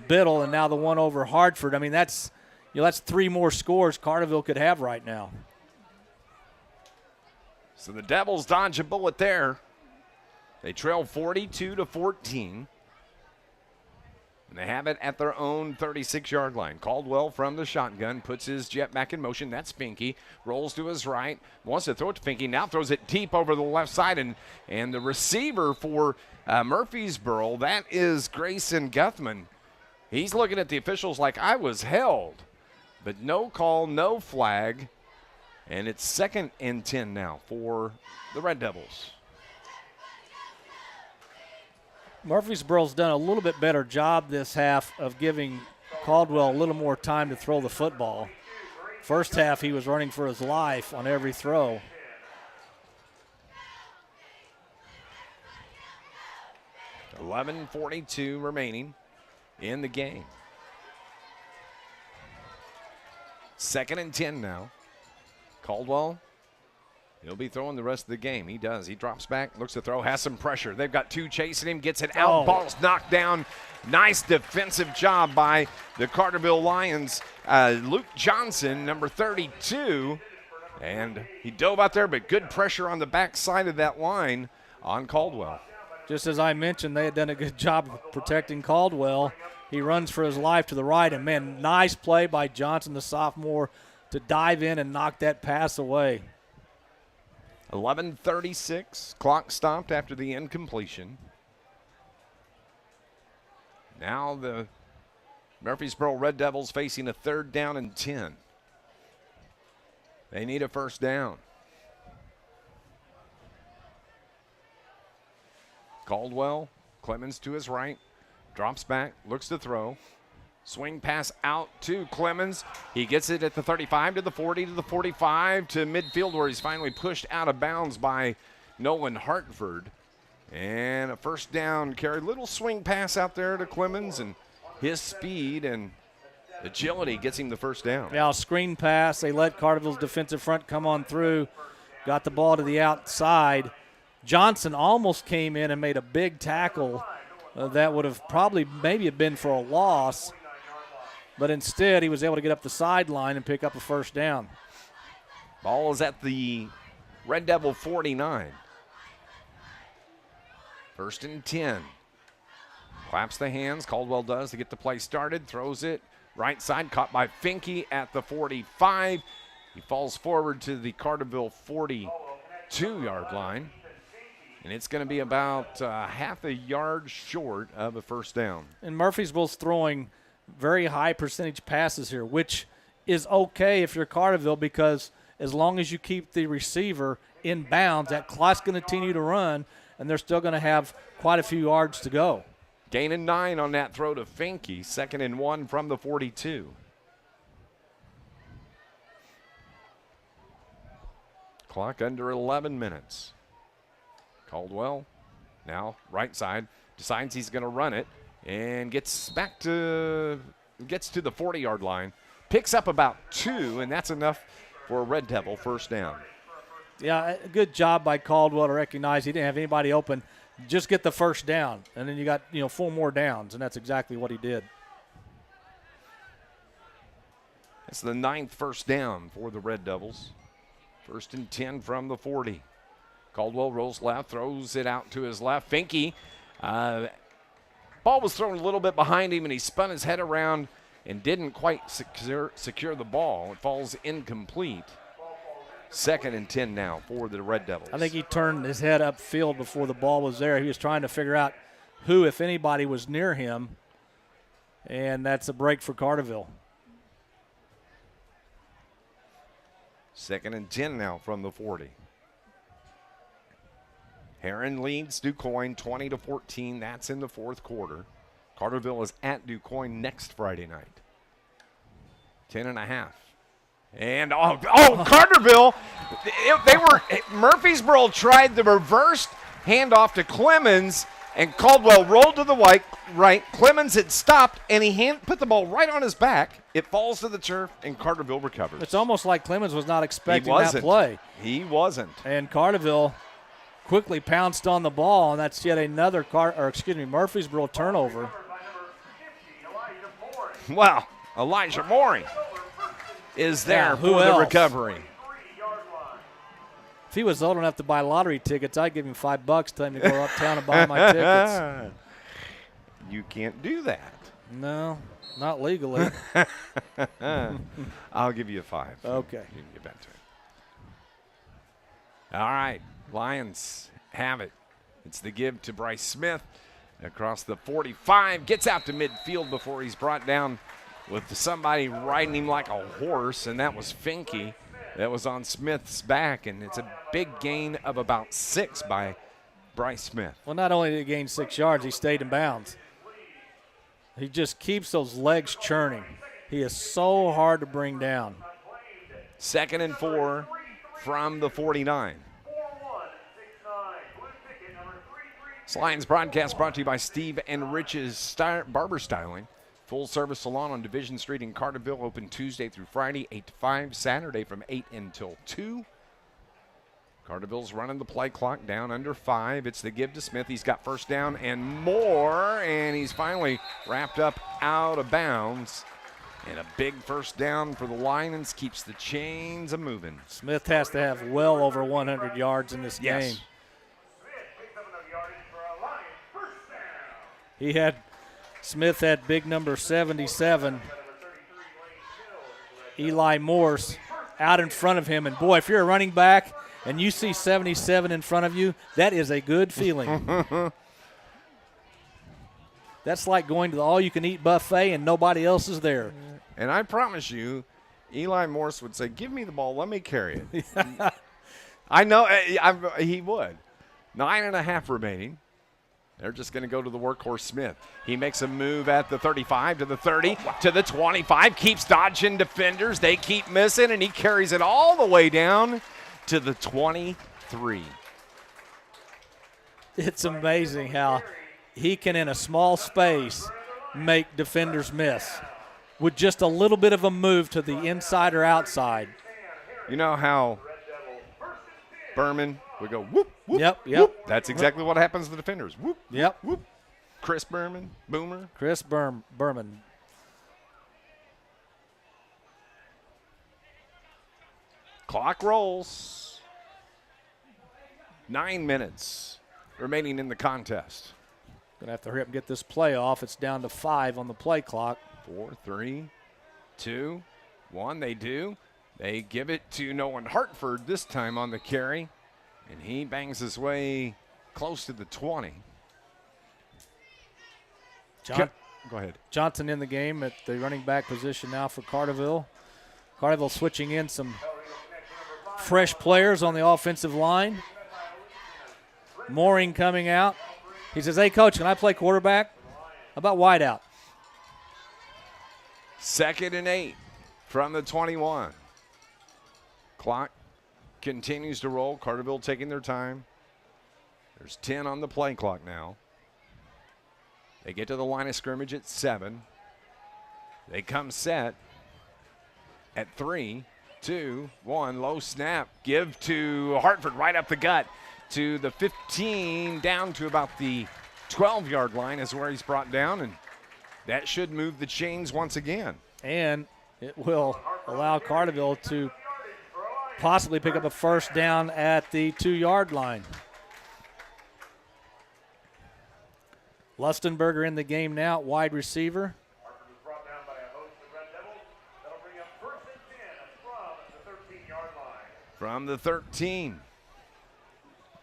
Biddle, and now the one over Hartford. I mean, that's 3 more scores Carterville could have right now. So the Devils dodge a bullet there. They trail 42-14. And they have it at their own 36-yard line. Caldwell from the shotgun puts his jet back in motion. That's Finke. Rolls to his right. Wants to throw it to Finke. Now throws it deep over the left side. And the receiver for Murphysboro, that is Grayson Guthman. He's looking at the officials like, I was held. But no call, no flag. And it's 2nd and 10 now for the Red Devils. Murphysboro's done a little bit better job this half of giving Caldwell a little more time to throw the football. First half, he was running for his life on every throw. $11:42 remaining in the game. 2nd and 10 now. Caldwell, he'll be throwing the rest of the game. He does. He drops back, looks to throw, has some pressure. They've got 2 chasing him, gets it out. Ball's knocked down. Nice defensive job by the Carterville Lions. Luke Johnson, number 32. And he dove out there, but good pressure on the back side of that line on Caldwell. Just as I mentioned, they had done a good job of protecting Caldwell. He runs for his life to the right, and, man, nice play by Johnson, the sophomore, to dive in and knock that pass away. 11:36, clock stopped after the incompletion. Now the Murphysboro Red Devils facing a 3rd down and 10. They need a 1st down. Caldwell, Clemens to his right, drops back, looks to throw. Swing pass out to Clemens. He gets it at the 35 to the 40 to the 45 to midfield where he's finally pushed out of bounds by Nolan Hartford. And a 1st down carry. Little swing pass out there to Clemens, and his speed and agility gets him the 1st down. Yeah, screen pass. They let Carterville's defensive front come on through. Got the ball to the outside. Johnson almost came in and made a big tackle that would have probably maybe have been for a loss. But instead, he was able to get up the sideline and pick up a 1st down. Ball is at the Red Devil 49. 1st and 10. Claps the hands. Caldwell does to get the play started. Throws it right side. Caught by Finke at the 45. He falls forward to the Carterville 42-yard line. And it's going to be about half a yard short of a 1st down. And Murphysboro's throwing very high percentage passes here, which is okay if you're Carterville, because as long as you keep the receiver in bounds, that clock's going to continue to run, and they're still going to have quite a few yards to go. Gain of 9 on that throw to Finke. 2nd and 1 from the 42. Clock under 11 minutes. Caldwell now right side, decides he's going to run it and gets to the 40-yard line, picks up about 2, and that's enough for a Red Devil 1st down. Yeah, a good job by Caldwell to recognize he didn't have anybody open. Just get the 1st down, and then you got 4 more downs, and that's exactly what he did. It's the 9th 1st down for the Red Devils. 1st and 10 from the 40. Caldwell rolls left, throws it out to his left. Finke, ball was thrown a little bit behind him, and he spun his head around and didn't quite secure the ball. It falls incomplete. 2nd and 10 now for the Red Devils. I think he turned his head upfield before the ball was there. He was trying to figure out who, if anybody, was near him, and that's a break for Carterville. 2nd and 10 now from the 40. Herrin leads DuQuoin 20-14. That's in the 4th quarter. Carterville is at DuQuoin next Friday night. 10.5. And Carterville, Murphysboro tried the reversed handoff to Clemens, and Caldwell rolled to the right. Clemens had stopped, and he put the ball right on his back. It falls to the turf, and Carterville recovers. It's almost like Clemens was not expecting that play. He wasn't. And Carterville quickly pounced on the ball, and that's yet another Murphysboro turnover. Well, Elijah Morey is there for the recovery. If he was old enough to buy lottery tickets, I'd give him $5 to him to go uptown and buy my tickets. You can't do that. No, not legally. I'll give you a 5. Okay. You can get back to it. All right. Lions have it. It's the give to Bryce Smith across the 45. Gets out to midfield before he's brought down with somebody riding him like a horse, and that was Finke. That was on Smith's back, and it's a big gain of about 6 by Bryce Smith. Well, not only did he gain 6 yards, he stayed in bounds. He just keeps those legs churning. He is so hard to bring down. 2nd and 4 from the 49. This Lions broadcast brought to you by Steve and Rich's Barber Styling. Full-service salon on Division Street in Carterville, open Tuesday through Friday, 8 to 5, Saturday from 8 until 2. Carterville's running the play clock down under 5. It's the give to Smith. He's got first down and more, and he's finally wrapped up out of bounds. And a big first down for the Lions keeps the chains a-moving. Smith has to have well over 100 yards in this game. Smith had big number 77, Eli Morse, out in front of him. And, boy, if you're a running back and you see 77 in front of you, that is a good feeling. That's like going to the all-you-can-eat buffet and nobody else is there. And I promise you, Eli Morse would say, give me the ball, let me carry it. I know he would. 9.5 remaining. They're just going to go to the workhorse Smith. He makes a move at the 35, to the 30, to the 25, keeps dodging defenders. They keep missing, and he carries it all the way down to the 23. It's amazing how he can, in a small space, make defenders miss with just a little bit of a move to the inside or outside. You know how Berman would go whoop, whoop, yep. whoop. That's exactly what happens to the defenders. Whoop, yep. Whoop. Chris Berman, Boomer. Chris Berman. Clock rolls. 9 minutes remaining in the contest. Going to have to hurry up and get this play off. It's down to 5 on the play clock. 4, 3, 2, 1. They do. They give it to Nolan Hartford this time on the carry, and he bangs his way close to the 20. Go ahead. Johnson in the game at the running back position now for Carterville. Carterville switching in some fresh players on the offensive line. Mooring coming out. He says, hey, Coach, can I play quarterback? How about wideout? 2nd and 8 from the 21. Clock continues to roll. Carterville taking their time. There's 10 on the play clock now. They get to the line of scrimmage at 7. They come set at 3, 2, 1. Low snap. Give to Hartford right up the gut to the 15, down to about the 12-yard line is where he's brought down, and that should move the chains once again. And it will allow Carterville to possibly pick up a first down at the 2-yard line. Lustenberger in the game now, wide receiver. From the 13.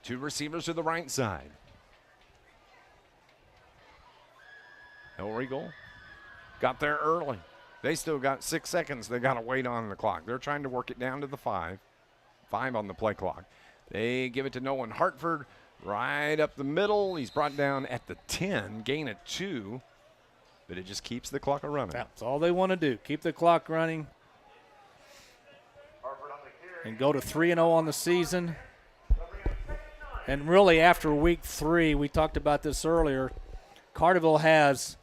2 receivers to the right side. Hellriegel got there early. They still got 6 seconds they got to wait on the clock. They're trying to work it down to the 5. 5 on the play clock. They give it to Nolan Hartford right up the middle. He's brought down at the 10, gain of 2, but it just keeps the clock running. That's all they want to do, keep the clock running and go to 3-0 on the season. And really after week 3, we talked about this earlier, Carterville has,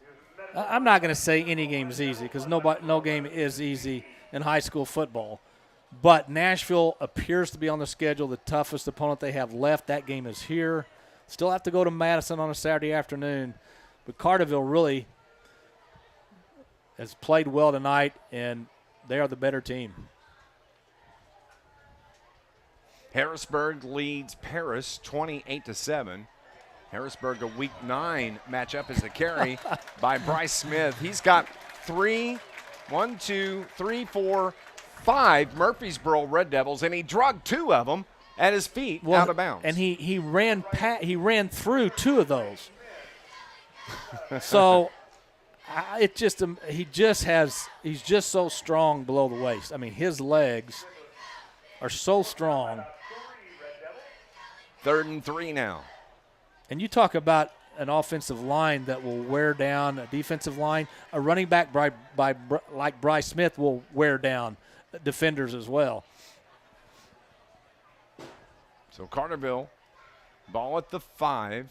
I'm not going to say any game is easy because no game is easy in high school football. But Nashville appears to be on the schedule, the toughest opponent they have left. That game is here. Still have to go to Madison on a Saturday afternoon. But Carterville really has played well tonight, and they are the better team. Harrisburg leads Paris 28-7. Harrisburg, a week 9 matchup is the carry by Bryce Smith. He's got 5 Murphysboro Red Devils, and he drugged 2 of them at his feet out of bounds. And he ran through 2 of those. So he's just so strong below the waist. I mean, his legs are so strong. 3rd and 3 now. And you talk about an offensive line that will wear down a defensive line. A running back like Bryce Smith will wear down defenders as well. So Carterville, ball at the 5.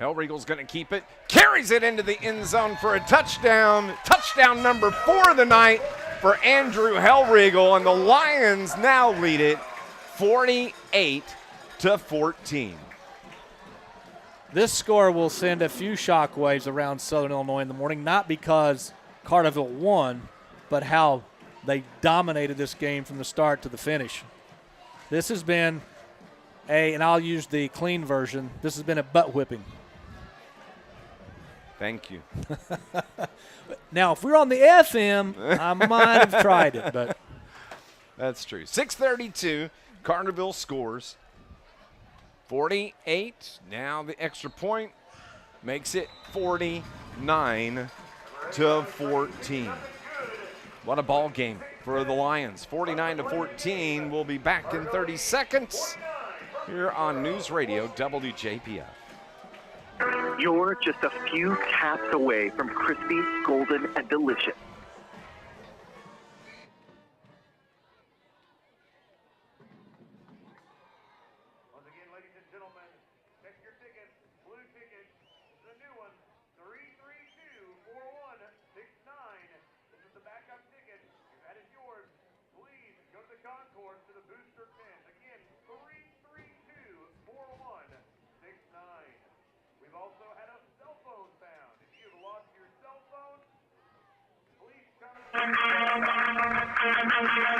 Hellriegel's going to keep it. Carries it into the end zone for a touchdown. Touchdown number 4 of the night for Andrew Hellriegel. And the Lions now lead it 48-14. This score will send a few shockwaves around Southern Illinois in the morning, not because Carterville won, but how they dominated this game from the start to the finish. This has been and I'll use the clean version, this has been a butt whipping. Thank you. Now, if we're on the FM, I might have tried it, but. That's true. 6:32, Carterville scores. 48. Now the extra point makes it 49-14. What a ball game for the Lions. 49-14. We'll be back in 30 seconds here on News Radio WJPF. You're just a few taps away from crispy, golden, and delicious. Once again, ladies and gentlemen, check your tickets. Blue tickets, the new one, 332-4169. This is the backup ticket. If that is yours, please go to the concourse to the booster tent. Again, 332-4169. We've also had a cell phone found. If you have lost your cell phone, please come.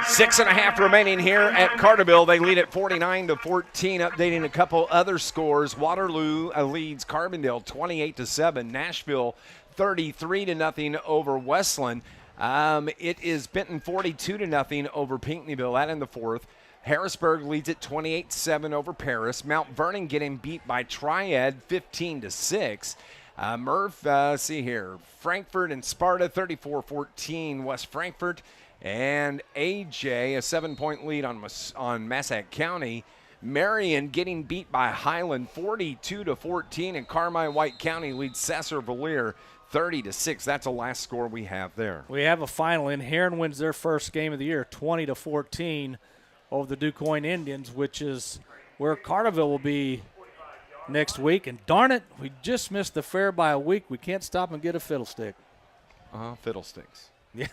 6.5 remaining here at Carterville. They lead at 49-14. Updating a couple other scores. Waterloo leads Carbondale 28-7. Nashville 33-0 over Westland. It is Benton 42-0 over Pinckneyville. That in the fourth. Harrisburg leads at 28-7 over Paris. Mount Vernon getting beat by Triad 15-6. See here. Frankfort and Sparta 34-14. West Frankfort and AJ a 7-point lead on Massac County. Marion getting beat by Highland 42-14, and Carmine White County leads Sasser-Valier 30-6. That's the last score we have there. We have a final in. Herrin wins their first game of the year, 20-14 over the DuQuoin Indians, which is where Carterville will be next week. And darn it, we just missed the fair by a week. We can't stop and get a fiddlestick. Fiddlesticks. Yeah.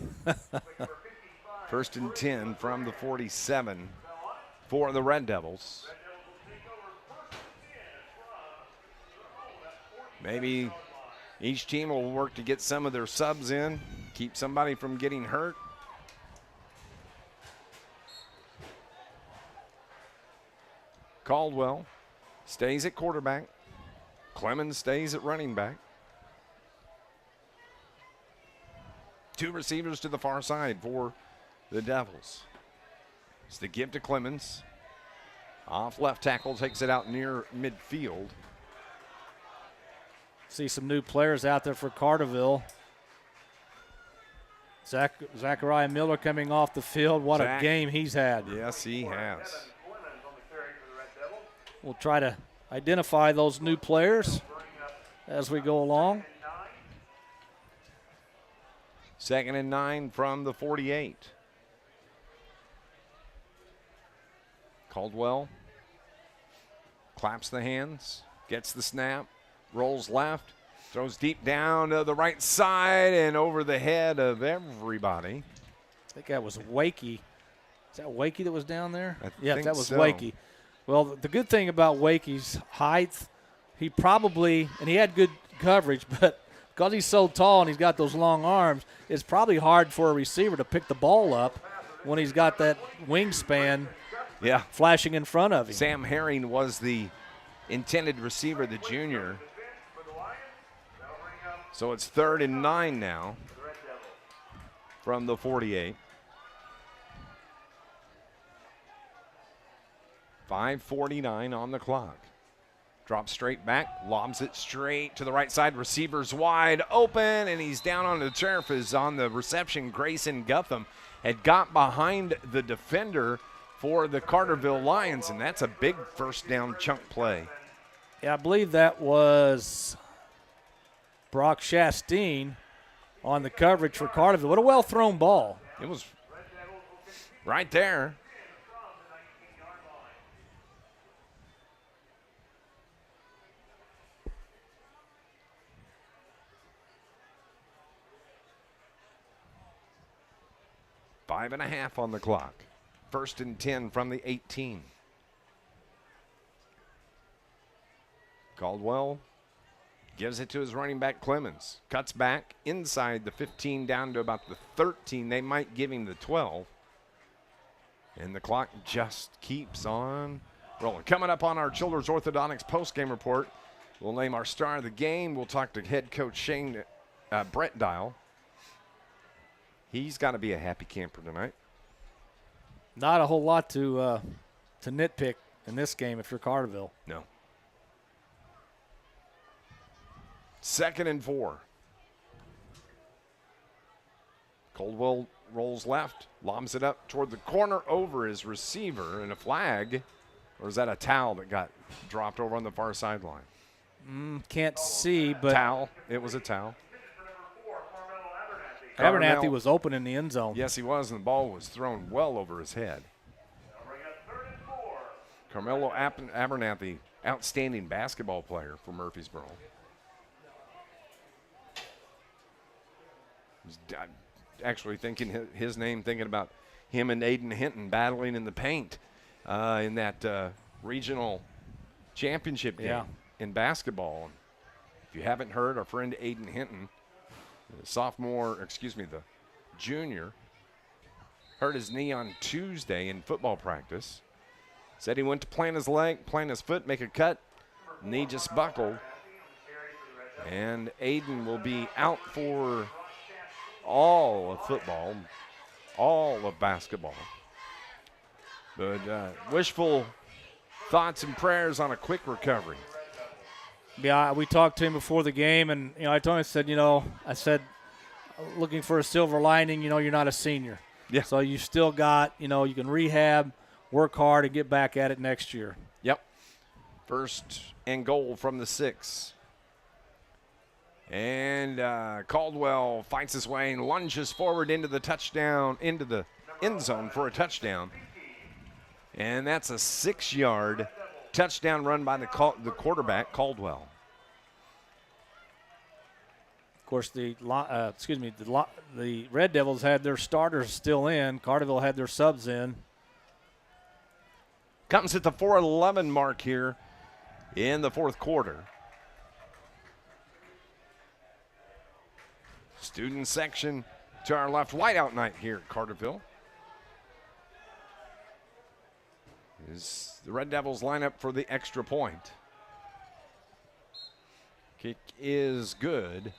First and 10 from the 47 for the Red Devils. Maybe each team will work to get some of their subs in, keep somebody from getting hurt. Caldwell stays at quarterback. Clemens stays at running back. Two receivers to the far side for the Devils. It's the give to Clemens. Off left tackle, takes it out near midfield. See some new players out there for Carterville. Zachariah Miller coming off the field. What a game he's had. Yes, he has. We'll try to identify those new players as we go along. 2nd and 9 from the 48. Caldwell claps the hands, gets the snap, rolls left, throws deep down to the right side and over the head of everybody. I think that was Wakey. Is that Wakey that was down there? Yeah, that was so. Wakey. Well, the good thing about Wakey's height, he probably, and he had good coverage, but because he's so tall and he's got those long arms, it's probably hard for a receiver to pick the ball up when he's got that wingspan flashing in front of him. Sam Herring was the intended receiver, the junior. So it's 3rd and 9 now from the 48. 5:49 on the clock. Drops straight back, lobs it straight to the right side. Receiver's wide open, and he's down on the turf. Is on the reception. Grayson Gutham had got behind the defender for the Carterville Lions, and that's a big first down chunk play. Yeah, I believe that was Brock Chastain on the coverage for Carterville. What a well-thrown ball. It was right there. Five and a half on the clock. 1st and 10 from the 18. Caldwell gives it to his running back, Clemens. Cuts back inside the 15 down to about the 13. They might give him the 12. And the clock just keeps on rolling. Coming up on our Children's Orthodontics postgame report, we'll name our star of the game. We'll talk to head coach Brett Dial. He's got to be a happy camper tonight. Not a whole lot to nitpick in this game if you're Carterville. No. 2nd and 4. Caldwell rolls left, lobs it up toward the corner over his receiver, and a flag, or is that a towel that got dropped over on the far sideline? Can't see, but towel. It was a towel. Abernathy was open in the end zone. Yes, he was, and the ball was thrown well over his head. Carmelo Abernathy, outstanding basketball player for Murphysboro. Actually thinking his name, thinking about him and Aiden Hinton battling in the paint in that regional championship game in basketball. And if you haven't heard, our friend Aiden Hinton, the junior, hurt his knee on Tuesday in football practice. Said he went to plant his foot, make a cut. Knee just buckled. And Aiden will be out for all of football, all of basketball. But wishful thoughts and prayers on a quick recovery. Yeah, we talked to him before the game, and I told him, I said, looking for a silver lining, you're not a senior. Yeah. So you still got, you can rehab, work hard, and get back at it next year. Yep. 1st and goal from the 6. And Caldwell fights his way and lunges forward into the end zone for a touchdown. And that's a 6-yard touchdown run by the quarterback, Caldwell. Of course, the Red Devils had their starters still in. Carterville had their subs in. Comes at the 4:11 mark here in the 4th quarter. Student section to our left. Whiteout night here at Carterville. Is the Red Devils line up for the extra point. Kick is good.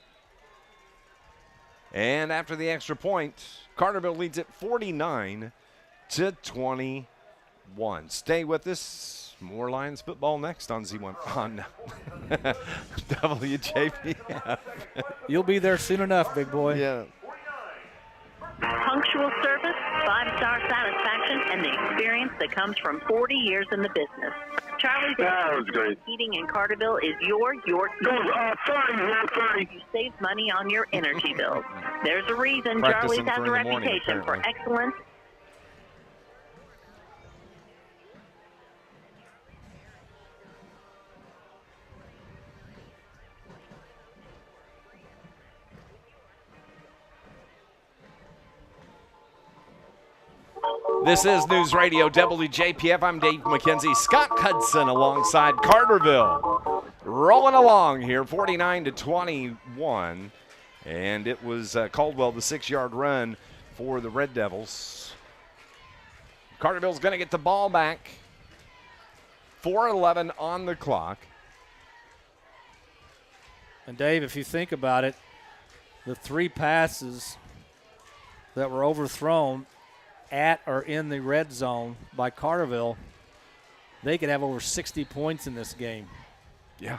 And after the extra point, Carterville leads it 49-21. Stay with us. More Lions football next on Z1 on WJPF. You'll be there soon enough, big boy. Yeah. Punctual service, 5-star satisfaction, and the experience that comes from 40 years in the business. Charlie's Heating in Carterville is your you save money on your energy bills. There's a reason Charlie's has a reputation for excellence. This is News Radio WJPF. I'm Dave McKenzie. Scott Hudson alongside Carterville. Rolling along here, 49-21. And it was Caldwell, the 6-yard run for the Red Devils. Carterville's going to get the ball back. 4:11 on the clock. And Dave, if you think about it, the 3 passes that were overthrown at or in the red zone by Carterville, they could have over 60 points in this game. Yeah.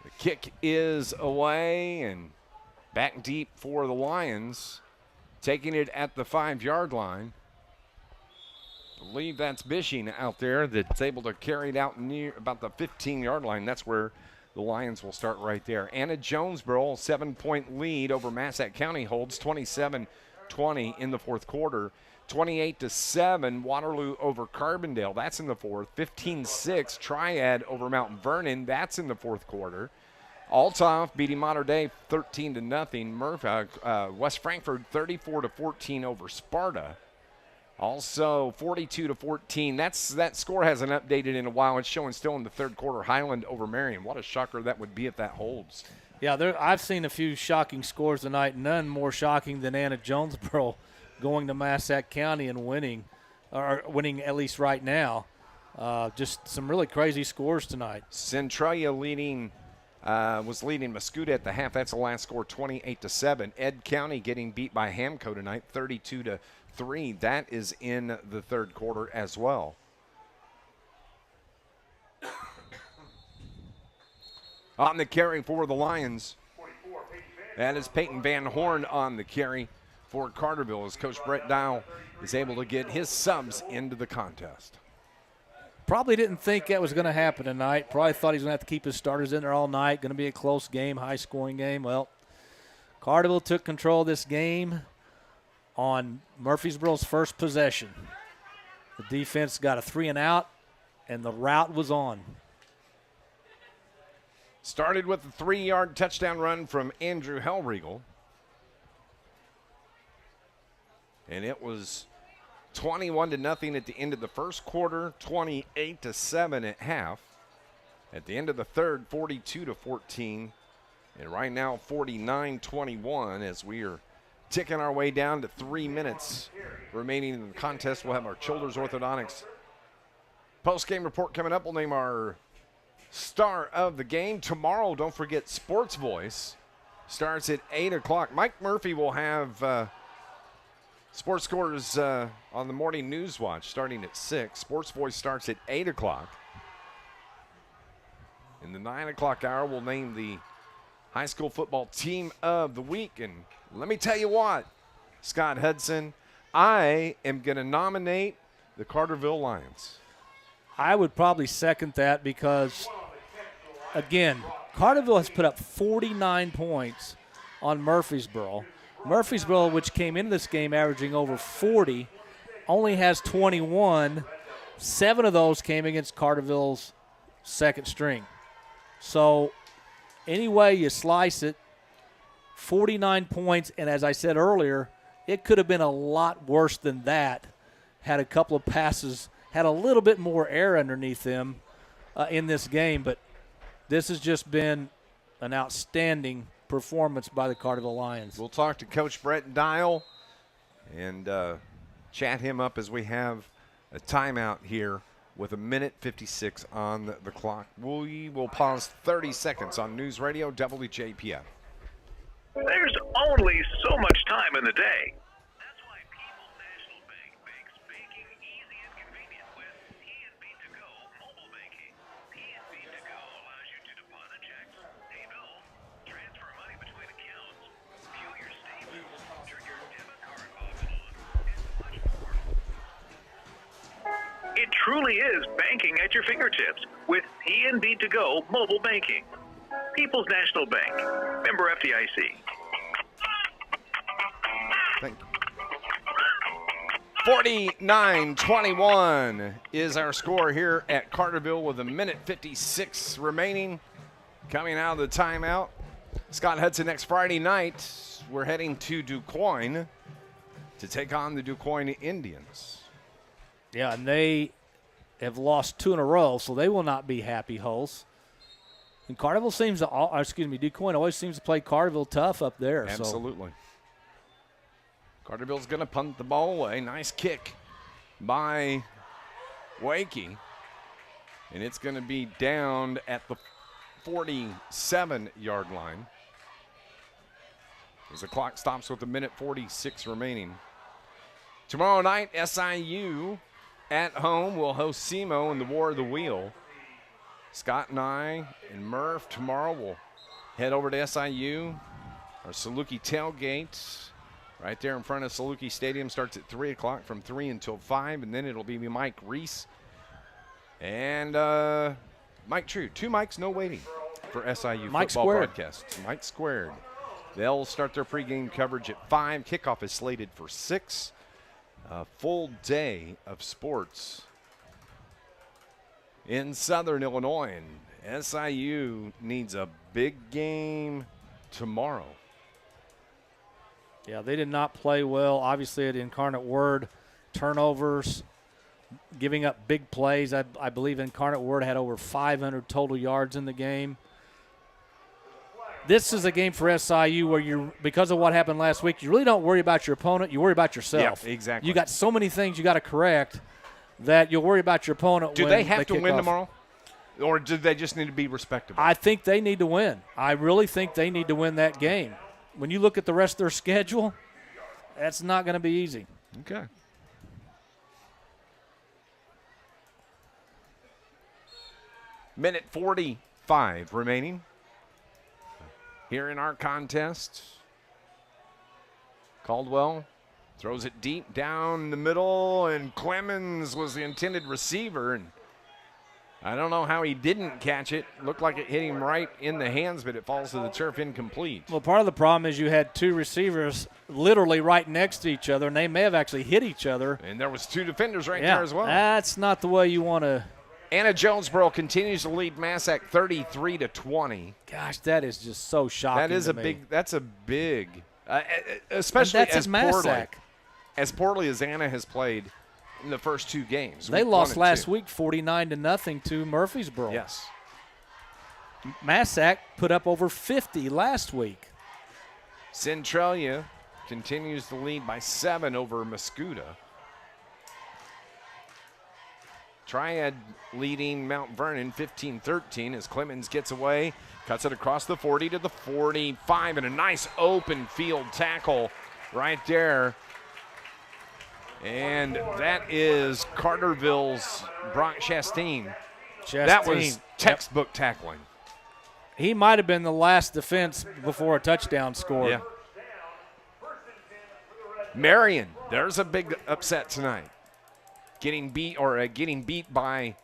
The kick is away and back deep for the Lions, taking it at the 5-yard line. I believe that's Bishing out there that's able to carry it out near about the 15-yard line. That's where the Lions will start right there. Anna-Jonesboro, 7-point lead over Massac County, holds 27-20 in the fourth quarter. 28-7, Waterloo over Carbondale. That's in the fourth. 15-6, Triad over Mount Vernon. That's in the fourth quarter. Althoff beating Mater Dei 13-0. West Frankfort 34-14 over Sparta. Also 42-14. That score hasn't updated in a while. It's showing still in the third quarter. Highland over Marion. What a shocker that would be if that holds. Yeah, I've seen a few shocking scores tonight. None more shocking than Anna-Jonesboro going to Massac County and winning, or winning at least right now. Just some really crazy scores tonight. Centralia was leading Mascoutah at the half. That's the last score, 28-7. Ed County getting beat by Hamco tonight, 32-3. That is in the third quarter as well. On the carry for the Lions, that is Peyton Van Horn on the carry for Carterville as Coach Brett Dial is able to get his subs into the contest. Probably didn't think that was going to happen tonight. Probably thought he was going to have to keep his starters in there all night. Going to be a close game, high-scoring game. Well, Carterville took control of this game on Murphysboro's first possession. The defense got a 3-and-out, and the route was on. Started with a 3-yard touchdown run from Andrew Hellriegel. And it was 21-0 at the end of the first quarter, 28-7 at half. At the end of the third, 42-14. And right now, 49-21 as we are ticking our way down to 3 minutes remaining in the contest. We'll have our Childers Orthodontics post-game report coming up. We'll name our star of the game. Tomorrow, don't forget, Sports Voice starts at 8 o'clock. Mike Murphy will have Sports Scores on the morning news watch starting at 6. Sports Voice starts at 8 o'clock. In the 9 o'clock hour, we'll name the high school football team of the week. And let me tell you what, Scott Hudson, I am going to nominate the Carterville Lions. I would probably second that because, again, Carterville has put up 49 points on Murphysboro. Murphysboro, which came into this game averaging over 40, only has 21. 7 of those came against Carterville's second string. So any way you slice it, 49 points, and as I said earlier, it could have been a lot worse than that had a couple of passes, had a little bit more air underneath them in this game. But this has just been an outstanding performance by the Carterville Lions. We'll talk to Coach Brett Dial and chat him up as we have a timeout here with 1:56 on the clock. We will pause 30 seconds on News Radio WJPF. There's only so much time in the day. That's why People's National Bank makes banking easy and convenient with P&B to Go mobile banking. P&B to Go allows you to deposit checks, pay bills, transfer money between accounts, view your statements, turn your debit card off and on, and much more. It truly is banking at your fingertips with P&B to Go mobile banking. People's National Bank, member FDIC. Thank you. 49-21 is our score here at Carterville with 1:56 remaining. Coming out of the timeout, Scott Hudson, next Friday night, we're heading to DuQuoin to take on the DuQuoin Indians. Yeah, and they have lost 2 in a row, so they will not be happy holes. And Carterville seems to, DuQuoin always seems to play Carterville tough up there. Absolutely. So. Carterville's going to punt the ball away. Nice kick by Wakey. And it's going to be down at the 47-yard line. As the clock stops with 1:46 remaining. Tomorrow night, SIU at home will host SEMO in the War of the Wheel. Scott and I and Murph tomorrow will head over to SIU. Our Saluki tailgate right there in front of Saluki Stadium. Starts at 3 o'clock from 3 until 5, and then it'll be Mike Reese and Mike True. 2 mics, no waiting for SIU Mike football squared. broadcasts. Mike squared. They'll start their pregame coverage at 5. Kickoff is slated for 6. A full day of sports in Southern Illinois, and SIU needs a big game tomorrow. Yeah, they did not play well. Obviously, at Incarnate Word, turnovers, giving up big plays. I believe Incarnate Word had over 500 total yards in the game. This is a game for SIU where because of what happened last week, you really don't worry about your opponent. You worry about yourself. Yeah, exactly. You got so many things you got to correct that you'll worry about your opponent. Do they have to win off. tomorrow? Or do they just need to be respectable? I think they need to win. I really think they need to win that game. When you look at the rest of their schedule, that's not going to be easy. Okay. Minute 45 remaining here in our contest. Caldwell throws it deep down the middle, and Clemens was the intended receiver, and I don't know how he didn't catch it. Looked like it hit him right in the hands, but it falls to the turf incomplete. Well, part of the problem is you had 2 receivers literally right next to each other, and they may have actually hit each other. And there was 2 defenders right there as well. That's not the way you want to. Anna-Jonesboro continues to lead Massac 33-20. Gosh, that is just so shocking. That is to a me. big. That's a big, especially And that's as poorly as Anna has played in the first 2 games. They week lost 1 and last 2. week 49-0 to Murphysboro. Yes. Massac put up over 50 last week. Centralia continues to lead by 7 over Mascoutah. Triad leading Mount Vernon 15-13 as Clemens gets away, cuts it across the 40 to the 45, and a nice open field tackle right there. And that is Carterville's Brock Chastain. That was textbook tackling. He might have been the last defense before a touchdown scored. Yeah. Marion, there's a big upset tonight. Getting beat by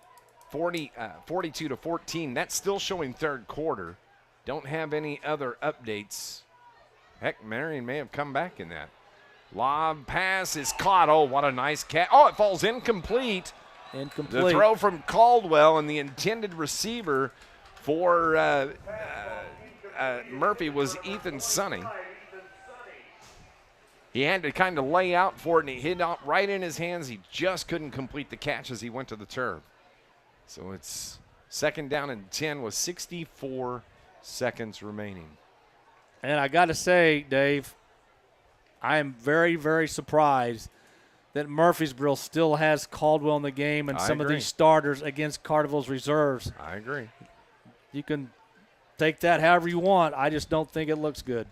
42-14. That's still showing third quarter. Don't have any other updates. Heck, Marion may have come back in that. Lob pass is caught. Oh, what a nice catch. Oh, it falls incomplete. The throw from Caldwell, and the intended receiver for Murphy was Ethan Sonny. He had to kind of lay out for it, and it hit out right in his hands. He just couldn't complete the catch as he went to the turf. So it's 2nd down and 10 with 64 seconds remaining. And I got to say, Dave, I am very, very surprised that Murphysboro still has Caldwell in the game and some of these starters against Carterville's reserves. I agree. You can take that however you want. I just don't think it looks good.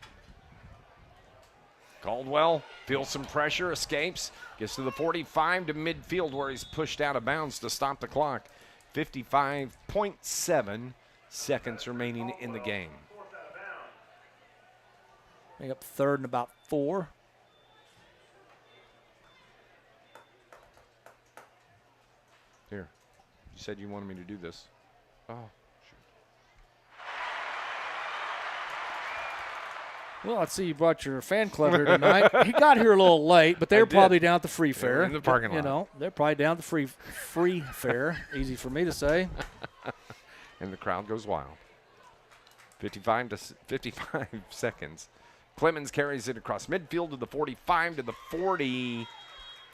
Caldwell feels some pressure, escapes, gets to the 45 to midfield where he's pushed out of bounds to stop the clock. 55.7 seconds remaining in the game. Make up 3rd and about 4. Here, you said you wanted me to do this. Oh. Well, I see you brought your fan club here tonight. He got here a little late, but they're probably down at the free fair. In the parking lot. You know, they're probably down at the free fair. Easy for me to say. And the crowd goes wild. 55 seconds. Clemens carries it across midfield to the 45 to the 40,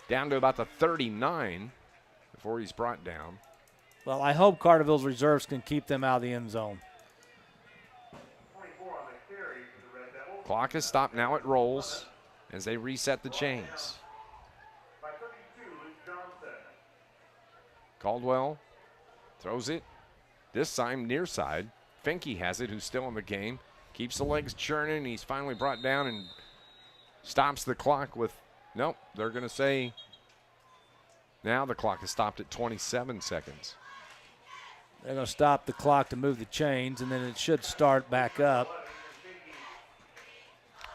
down to about the 39 before he's brought down. Well, I hope Carterville's reserves can keep them out of the end zone. Clock is stopped. Now it rolls as they reset the chains. Caldwell throws it. This time near side. Finke has it, who's still in the game. Keeps the legs churning. He's finally brought down and stops the clock with, nope, they're going to say now the clock is stopped at 27 seconds. They're going to stop the clock to move the chains, and then it should start back up.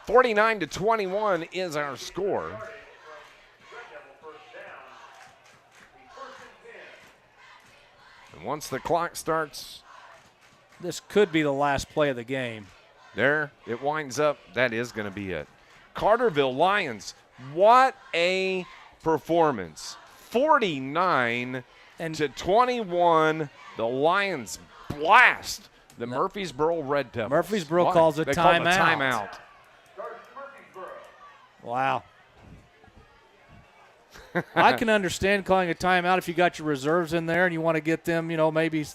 49-21 is our score. And once the clock starts, this could be the last play of the game. There, it winds up. That is going to be it. Carterville Lions, what a performance. 49-21. The Lions blast the Murphysboro Red Devils. Murphysboro calls a timeout. Timeout. Wow. I can understand calling a timeout if you got your reserves in there and you want to get them, maybe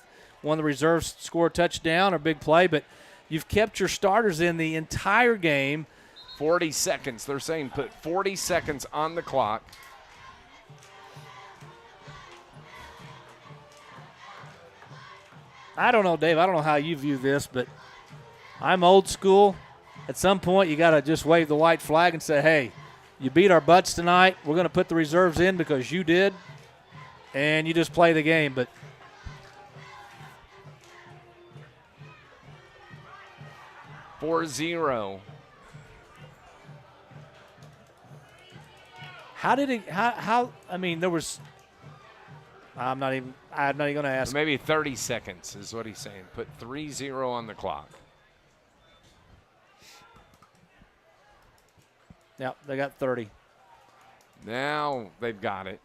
one of the reserves score a touchdown or big play, but you've kept your starters in the entire game. 40 seconds. They're saying put 40 seconds on the clock. I don't know, Dave. I don't know how you view this, but I'm old school. At some point, you got to just wave the white flag and say, hey, you beat our butts tonight. We're going to put the reserves in because you did, and you just play the game. But (4-0). How did it? How? I mean, there was. I'm not even going to ask. Maybe 30 seconds is what he's saying. Put 3-0 on the clock. Yep, they got 30. Now they've got it.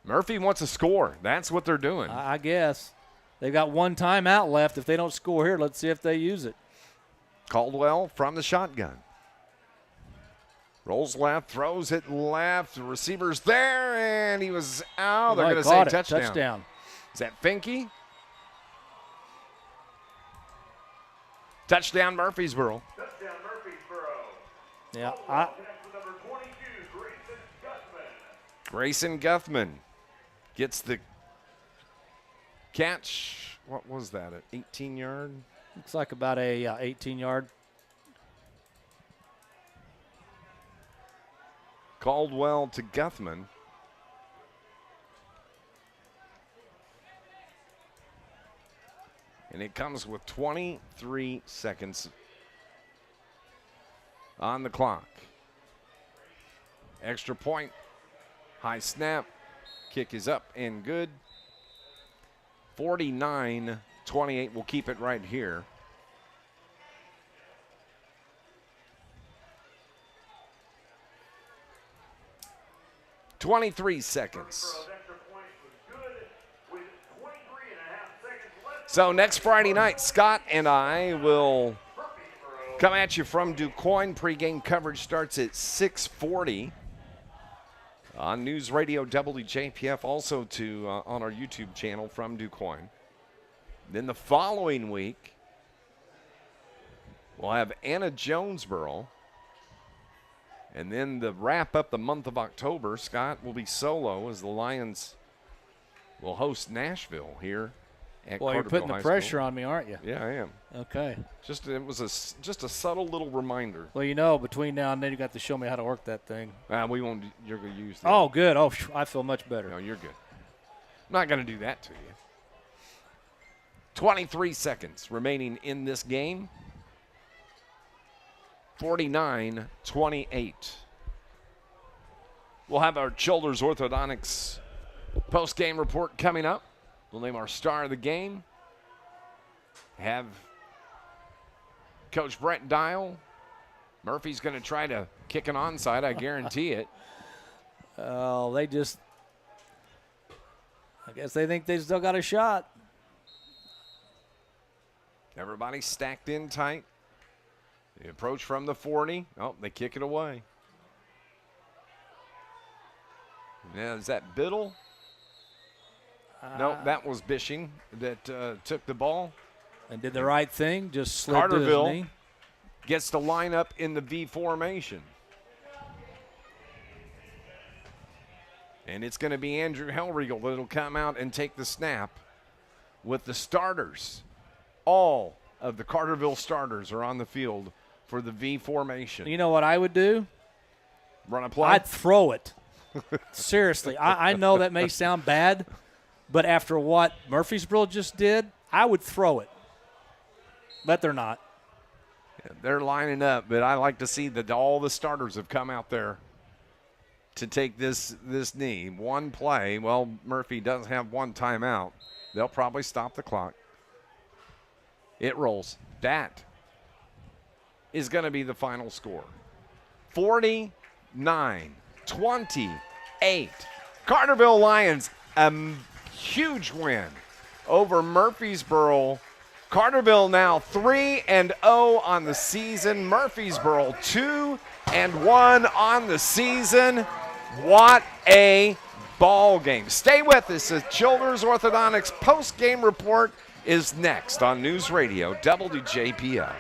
Murphy wants a score. That's what they're doing. I guess. They've got one timeout left. If they don't score here, let's see if they use it. Caldwell from the shotgun. Rolls left, throws it left. The receiver's there, and he was out. They're going to say touchdown. Is that Finke? Touchdown, Murphysboro. Touchdown, Murphysboro. Yeah. Number 22, Grayson Guthman gets the catch. What was that, an 18-yard? Looks like about a 18-yard. Caldwell to Guthman. And it comes with 23 seconds on the clock. Extra point. High snap. Kick is up and good. 49-28. We'll keep it right here. (23 seconds). So next Friday night, Scott and I will come at you from DuQuoin. Pregame coverage starts at 6:40 on NewsRadio WJPF, also on our YouTube channel from DuQuoin. Then the following week, we'll have Anna-Jonesboro. And then to wrap up the month of October, Scott will be solo as the Lions will host Nashville here at Well, you're putting the pressure on me, aren't you? Yeah, I am. Okay. It was just a subtle little reminder. Well, between now and then you got to show me how to work that thing. We won't. You're going to use that. Oh, good. Oh, I feel much better. No, you're good. I'm not going to do that to you. 23 seconds remaining in this game. 49-28. We'll have our Childers Orthodontics post-game report coming up. We'll name our star of the game. Have Coach Brett Dial. Murphy's going to try to kick an onside, I guarantee it. Oh, I guess they think they still got a shot. Everybody stacked in tight. The approach from the 40. Oh, they kick it away. Now, is that Biddle? No, that was Bishing that took the ball. And did the right thing, just slid to his knee. Gets to line up in the V formation. And it's going to be Andrew Hellriegel that'll come out and take the snap with the starters. All of the Carterville starters are on the field for the V formation. You know what I would do? Run a play? I'd throw it. Seriously. I know that may sound bad, but after what Murphysboro just did, I would throw it. But they're not. They're lining up, but I like to see that all the starters have come out there to take this knee. One play. Well, Murphy does have one timeout. They'll probably stop the clock. It rolls. That is going to be the final score. 49-28. Carterville Lions, a huge win over Murphysboro. Carterville now 3-0 on the season. Murphysboro 2-1 on the season. What a ball game. Stay with us. The Childers Orthodontics post-game report is next on News Radio WJPF.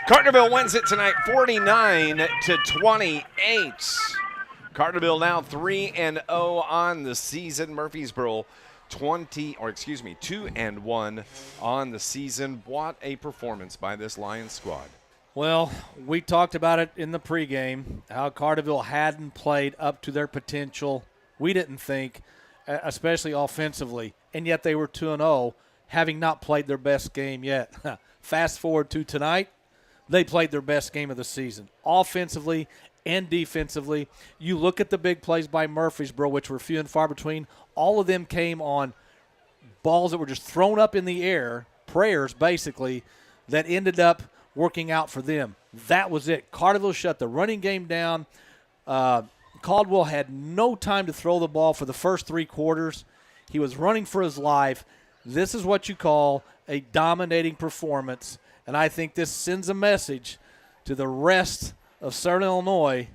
Carterville wins it tonight 49-28. Carterville now 3-0 on the season. Murphysboro 2-1 on the season. What a performance by this Lions squad. Well, we talked about it in the pregame, how Carterville hadn't played up to their potential. We didn't think, especially offensively, and yet they were 2-0, having not played their best game yet. Fast forward to tonight, they played their best game of the season, offensively and defensively. You look at the big plays by Murphysboro, which were few and far between. All of them came on balls that were just thrown up in the air, prayers basically, that ended up working out for them. That was it. Carterville shut the running game down. Caldwell had no time to throw the ball for the first 3 quarters. He was running for his life. This is what you call a dominating performance, and I think this sends a message to the rest of Southern Illinois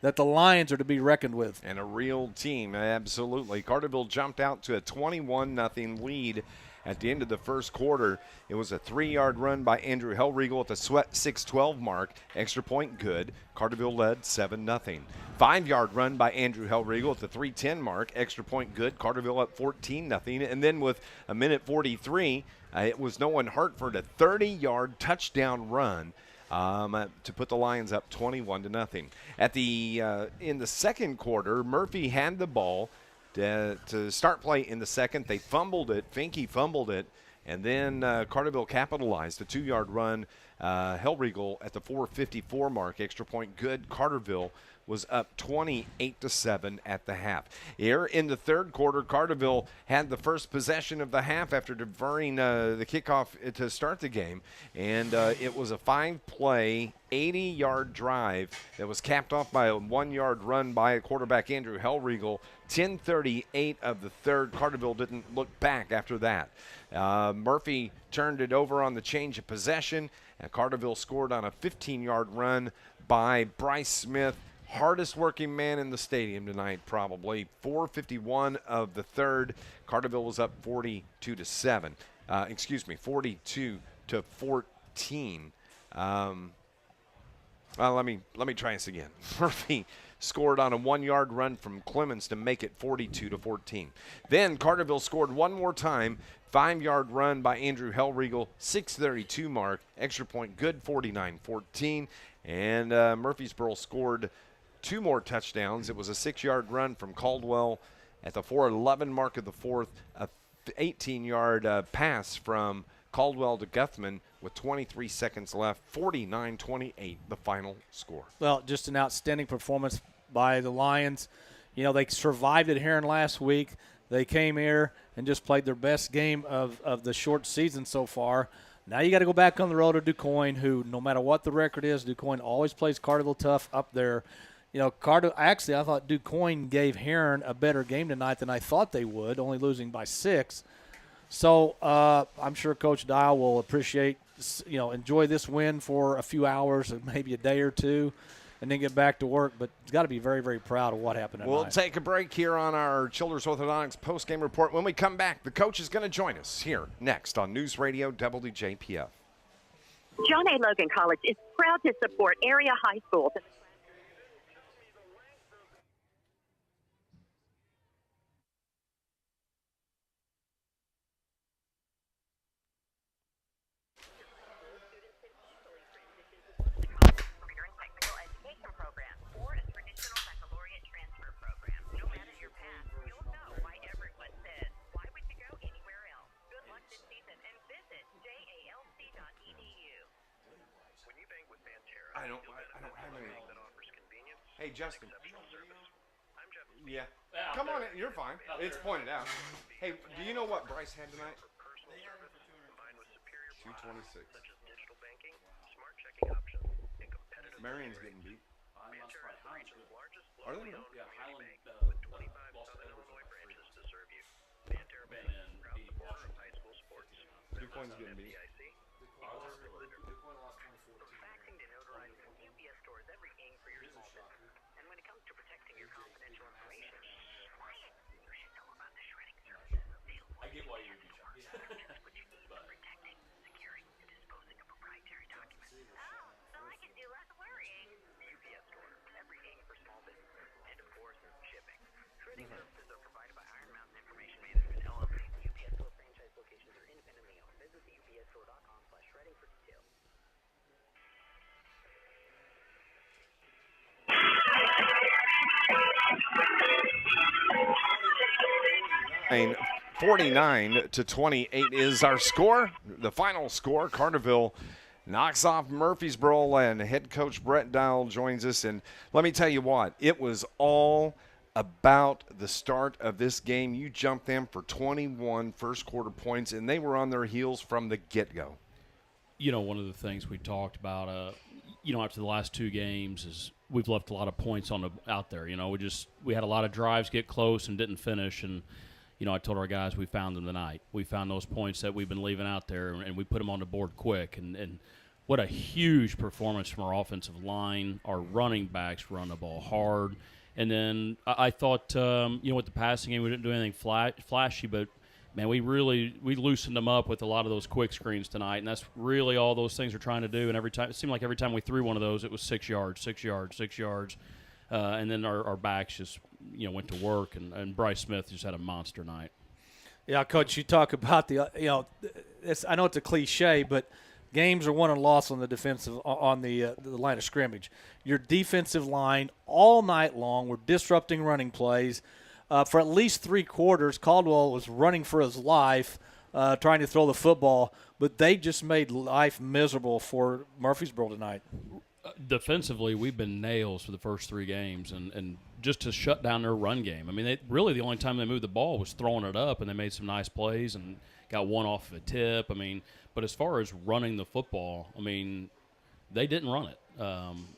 that the Lions are to be reckoned with. And a real team, absolutely. Carterville jumped out to a 21-0 lead at the end of the first quarter. It was a 3-yard run by Andrew Hellriegel at the 6:12 mark. Extra point good. Carterville led 7-0. 5-yard run by Andrew Hellriegel at the 3:10 mark. Extra point good. Carterville up 14-0. And then with a minute 43, it was Nolan Hartford, a 30-yard touchdown run to put the Lions up 21-0. At the in the second quarter, Murphy had the ball to start play in the second. They fumbled it. Finke fumbled it. And then Carterville capitalized. A 2-yard run. Hellriegel at the 4:54 mark. Extra point good. Carterville was up 28-7 at the half. Here in the third quarter, Carterville had the first possession of the half after diverting the kickoff to start the game. And it was a 5-play, 80-yard drive that was capped off by a 1-yard run by quarterback Andrew Hellriegel. 10:38 of the third. Carterville didn't look back after that. Murphy turned it over on the change of possession, and Carterville scored on a 15-yard run by Bryce Smith. Hardest working man in the stadium tonight, probably. 4:51 of the third. Carterville was up 42-7. 42-14. Well, let me try this again. Murphy scored on a 1-yard run from Clemens to make it 42-14. Then Carterville scored one more time, 5-yard run by Andrew Hellriegel, 6:32 mark, extra point good, 49-14. And Murphysboro scored 2 more touchdowns. It was a 6-yard run from Caldwell at the 4:11 mark of the fourth, a 18-yard pass from Caldwell to Guthman with 23 seconds left, 49-28, the final score. Well, just an outstanding performance by the Lions. You know, they survived at Herrin last week. They came here and just played their best game of the short season so far. Now you got to go back on the road to DuQuoin, who, no matter what the record is, DuQuoin always plays Carterville tough up there. You know, I thought DuQuoin gave Herrin a better game tonight than I thought they would, only losing by 6. So I'm sure Coach Dial will enjoy this win for a few hours, maybe a day or two, and then get back to work. But he's got to be very, very proud of what happened tonight. We'll take a break here on our Children's Orthodontics post-game report. When we come back, the coach is going to join us here next on NewsRadio WJPF. John A. Logan College is proud to support area high schools. I don't have any. Hey, Justin. Yeah. Come on in. You're fine. It's pointed out. Hey, do you know what Bryce had tonight? 226. Marion's getting beat. Are they? Yeah, Highland lost DuQuoin's getting beat. I get why you would be charged. Protecting, securing, and disposing of proprietary documents. Oh, so I can do less worrying. UPS Store, everything for small business, and of course, shipping. Shredding services are provided by Iron Mountain Information Management LLC. UPS Store franchise locations are independently owned. Visit the UPSStore.com/shredding for details. 49-28 is our score. The final score, Carterville knocks off Murphysboro, and head coach Brett Dial joins us. And let me tell you what, it was all about the start of this game. You jumped them for 21 first-quarter points, and they were on their heels from the get-go. You know, one of the things we talked about, after the last 2 games is we've left a lot of points out there. You know, we had a lot of drives get close and didn't finish, and I told our guys we found them tonight. We found those points that we've been leaving out there, and we put them on the board quick. And what a huge performance from our offensive line. Our running backs run the ball hard. And then I thought, with the passing game, we didn't do anything flashy, but, man, we loosened them up with a lot of those quick screens tonight, and that's really all those things we're trying to do. And it seemed like every time we threw one of those, it was 6 yards, 6 yards, 6 yards. And then our backs just, went to work, and Bryce Smith just had a monster night. Yeah, Coach, you talk about I know it's a cliche, but games are won and lost on the the line of scrimmage. Your defensive line all night long were disrupting running plays. For at least 3 quarters, Caldwell was running for his life, trying to throw the football, but they just made life miserable for Murphysboro tonight. Defensively, we've been nails for the first 3 games, and just to shut down their run game. I mean, the only time they moved the ball was throwing it up, and they made some nice plays and got one off of a tip. I mean, but as far as running the football, I mean, they didn't run it.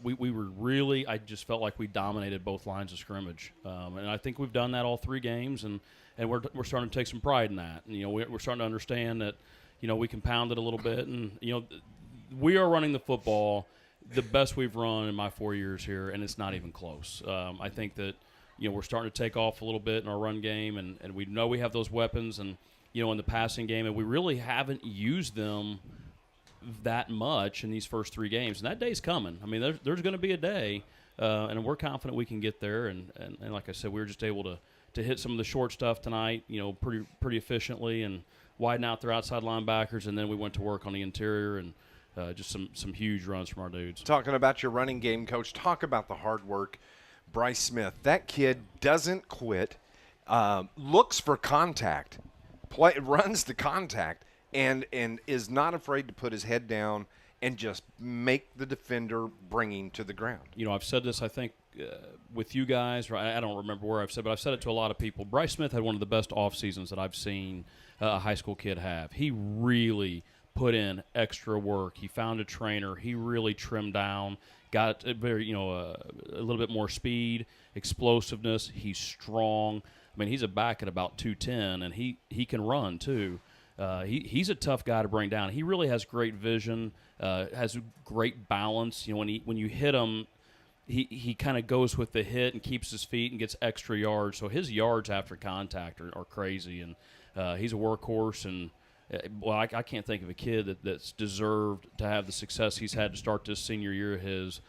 We were really – I just felt like we dominated both lines of scrimmage. And I think we've done that all 3 games, and we're starting to take some pride in that. And, we're starting to understand that, we can pound it a little bit. And, we are running the football the best we've run in my 4 years here, and it's not even close. I think that, we're starting to take off a little bit in our run game, and we know we have those weapons and, in the passing game, and we really haven't used them that much in these first 3 games, and that day's coming. I mean, there's going to be a day, and we're confident we can get there. And like I said, we were just able to hit some of the short stuff tonight, pretty efficiently, and widen out their outside linebackers, and then we went to work on the interior and just some huge runs from our dudes. Talking about your running game, Coach, talk about the hard work. Bryce Smith, that kid doesn't quit, looks for contact, runs to contact, and is not afraid to put his head down and just make the defender bringing to the ground. I've said this, I think, with you guys, or I don't remember where I've said, but I've said it to a lot of people. Bryce Smith had one of the best off seasons that I've seen a high school kid have. He really put in extra work. He found a trainer. He really trimmed down, got a little bit more speed, explosiveness. He's strong. I mean, he's a back at about 210, and he can run too. He's a tough guy to bring down. He really has great vision, has great balance. When you hit him, he kind of goes with the hit and keeps his feet and gets extra yards. So his yards after contact are crazy, and he's a workhorse. And I can't think of a kid that's deserved to have the success he's had to start this senior year of his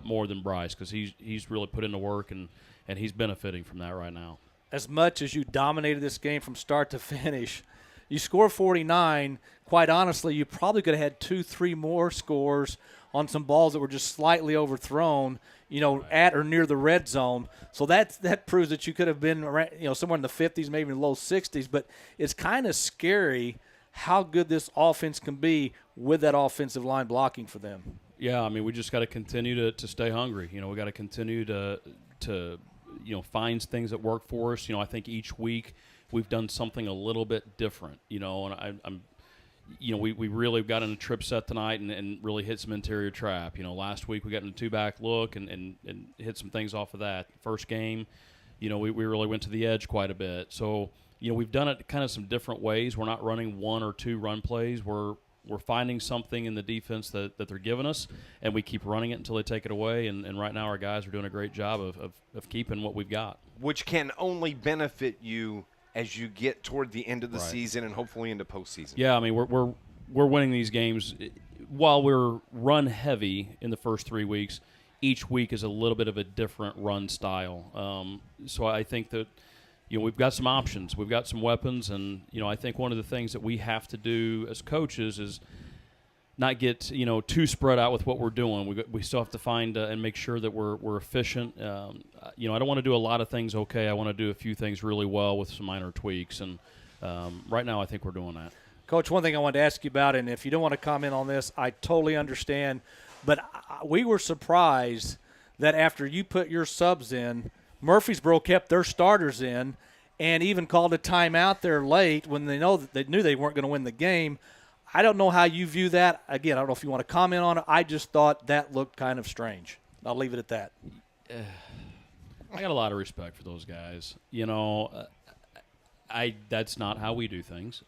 more than Bryce, because he's really put in the work, and he's benefiting from that right now. As much as you dominated this game from start to finish, you score 49. Quite honestly, you probably could have had 2-3 more scores on some balls that were just slightly overthrown, at or near the red zone. So that proves that you could have been around, somewhere in the 50s, maybe in the low 60s. But it's kind of scary how good this offense can be with that offensive line blocking for them. Yeah, I mean, we just got to continue to stay hungry. We got to continue to find things that work for us. I think each week we've done something a little bit different. And we really got in a trip set tonight and really hit some interior trap. Last week we got in a 2-back look and hit some things off of that. First game, we really went to the edge quite a bit. So, we've done it kind of some different ways. We're not running 1 or 2 run plays. We're finding something in the defense that they're giving us, and we keep running it until they take it away. And right now our guys are doing a great job of keeping what we've got. Which can only benefit you as you get toward the end of the season and hopefully into postseason. Yeah, I mean, we're winning these games. While we're run heavy in the first 3 weeks, each week is a little bit of a different run style. So I think that we've got some options. We've got some weapons, and I think one of the things that we have to do as coaches is not get too spread out with what we're doing. We still have to find and make sure that we're efficient. I don't want to do a lot of things okay. I want to do a few things really well with some minor tweaks, and right now I think we're doing that. Coach, one thing I wanted to ask you about, and if you don't want to comment on this, I totally understand, but we were surprised that after you put your subs in, Murphysboro kept their starters in and even called a timeout there late when they knew they weren't going to win the game. I don't know how you view that. Again, I don't know if you want to comment on it. I just thought that looked kind of strange. I'll leave it at that. I got a lot of respect for those guys. That's not how we do things.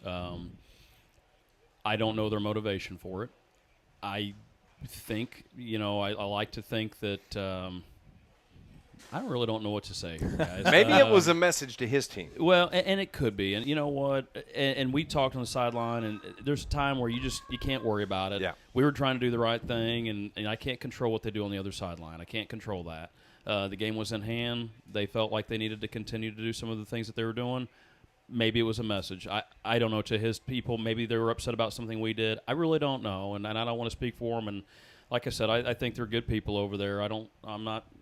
I don't know their motivation for it. I think, I like to think that I really don't know what to say here, guys. Maybe it was a message to his team. Well, and it could be. And you know what? And we talked on the sideline, and there's a time where you can't worry about it. Yeah. We were trying to do the right thing, and I can't control what they do on the other sideline. I can't control that. The game was in hand. They felt like they needed to continue to do some of the things that they were doing. Maybe it was a message. I don't know, to his people. Maybe they were upset about something we did. I really don't know, and I don't want to speak for them. And like I said, I think they're good people over there. I'm not –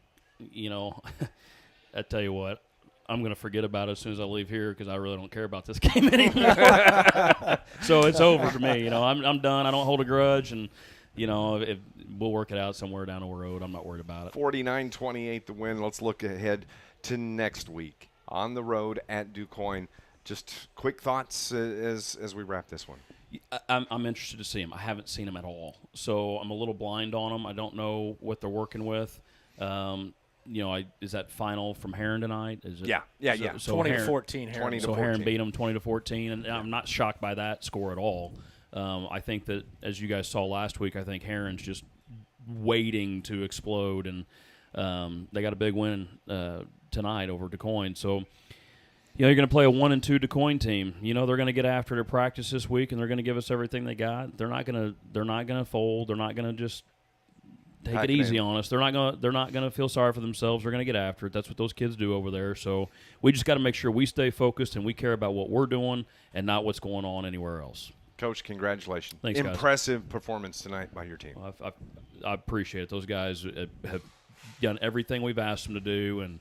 I tell you what, I'm going to forget about it as soon as I leave here because I really don't care about this game anymore. So it's over for me. I'm done. I don't hold a grudge, and we'll work it out somewhere down the road. I'm not worried about it. 49-28 the win. Let's look ahead to next week on the road at DuQuoin. Just quick thoughts as we wrap this one. I'm interested to see them. I haven't seen them at all, so I'm a little blind on them. I don't know what they're working with. Is that final from Herrin tonight? Is it, yeah. So 20-14 Herrin. So Herrin beat them 20-14, and I'm not shocked by that score at all. I think that, as you guys saw last week, I think Herrin's just waiting to explode, and they got a big win tonight over DuQuoin. So, you're going to play a 1 and 2 DeCoin team. They're going to get after their practice this week, and they're going to give us everything they got. They're not going to fold. They're not going to just take it easy on us. They're not going to feel sorry for themselves. They're going to get after it. That's what those kids do over there. So we just got to make sure we stay focused and we care about what we're doing and not what's going on anywhere else. Coach, congratulations. Thanks, guys. Impressive performance tonight by your team. I appreciate it. Those guys have done everything we've asked them to do, and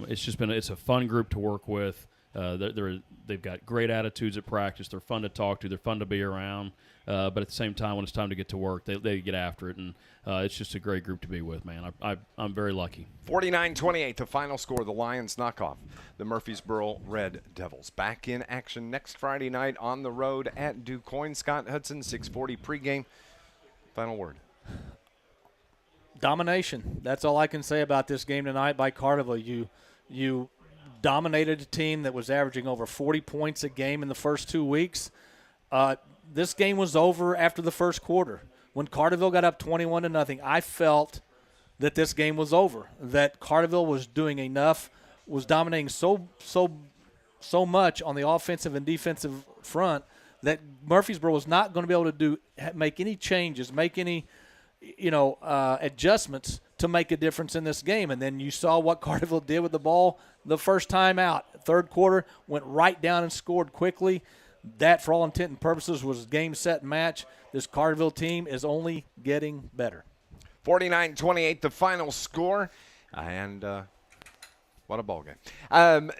it's a fun group to work with. They've got great attitudes at practice. They're fun to talk to. They're fun to be around. But at the same time, when it's time to get to work, they get after it, and it's just a great group to be with, man. I'm very lucky. 49-28, the final score. The Lions knock off the Murphysboro Red Devils. Back in action next Friday night on the road at DuQuoin. Scott Hudson, 6:40 pregame. Final word. Domination. That's all I can say about this game tonight by Carterville. You dominated a team that was averaging over 40 points a game in the first 2 weeks. This game was over after the first quarter. When Carterville got up 21-0, I felt that this game was over, that Carterville was doing enough, was dominating so much on the offensive and defensive front that Murphysboro was not going to be able to make any changes, make any adjustments to make a difference in this game. And then you saw what Carterville did with the ball the first time out. Third quarter, went right down and scored quickly. That, for all intent and purposes, was game, set, match. This Carterville team is only getting better. 49-28, the final score. And what a ball game.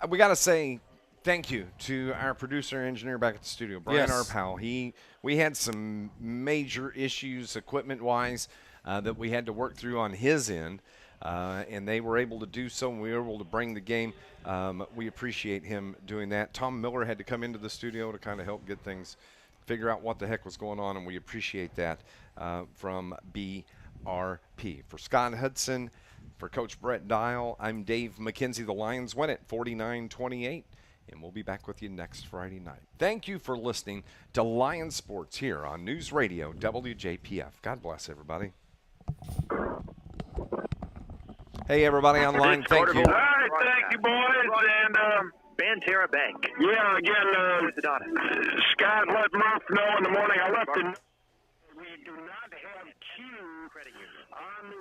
We got to say thank you to our producer and engineer back at the studio, Brian Arpal. We had some major issues equipment-wise that we had to work through on his end, and they were able to do so, and we were able to bring the game. We appreciate him doing that. Tom Miller had to come into the studio to kind of help get things, figure out what the heck was going on, and we appreciate that from BRP. For Scott Hudson, for Coach Brett Dial, I'm Dave McKenzie. The Lions win it 49-28. And we'll be back with you next Friday night. Thank you for listening to Lion Sports here on News Radio WJPF. God bless everybody. Hey, everybody online. Thank you. All right, thank you, boys. And Banterra Bank. yeah, again, Scott let Murph know in the morning. I left it. We do not have Q on this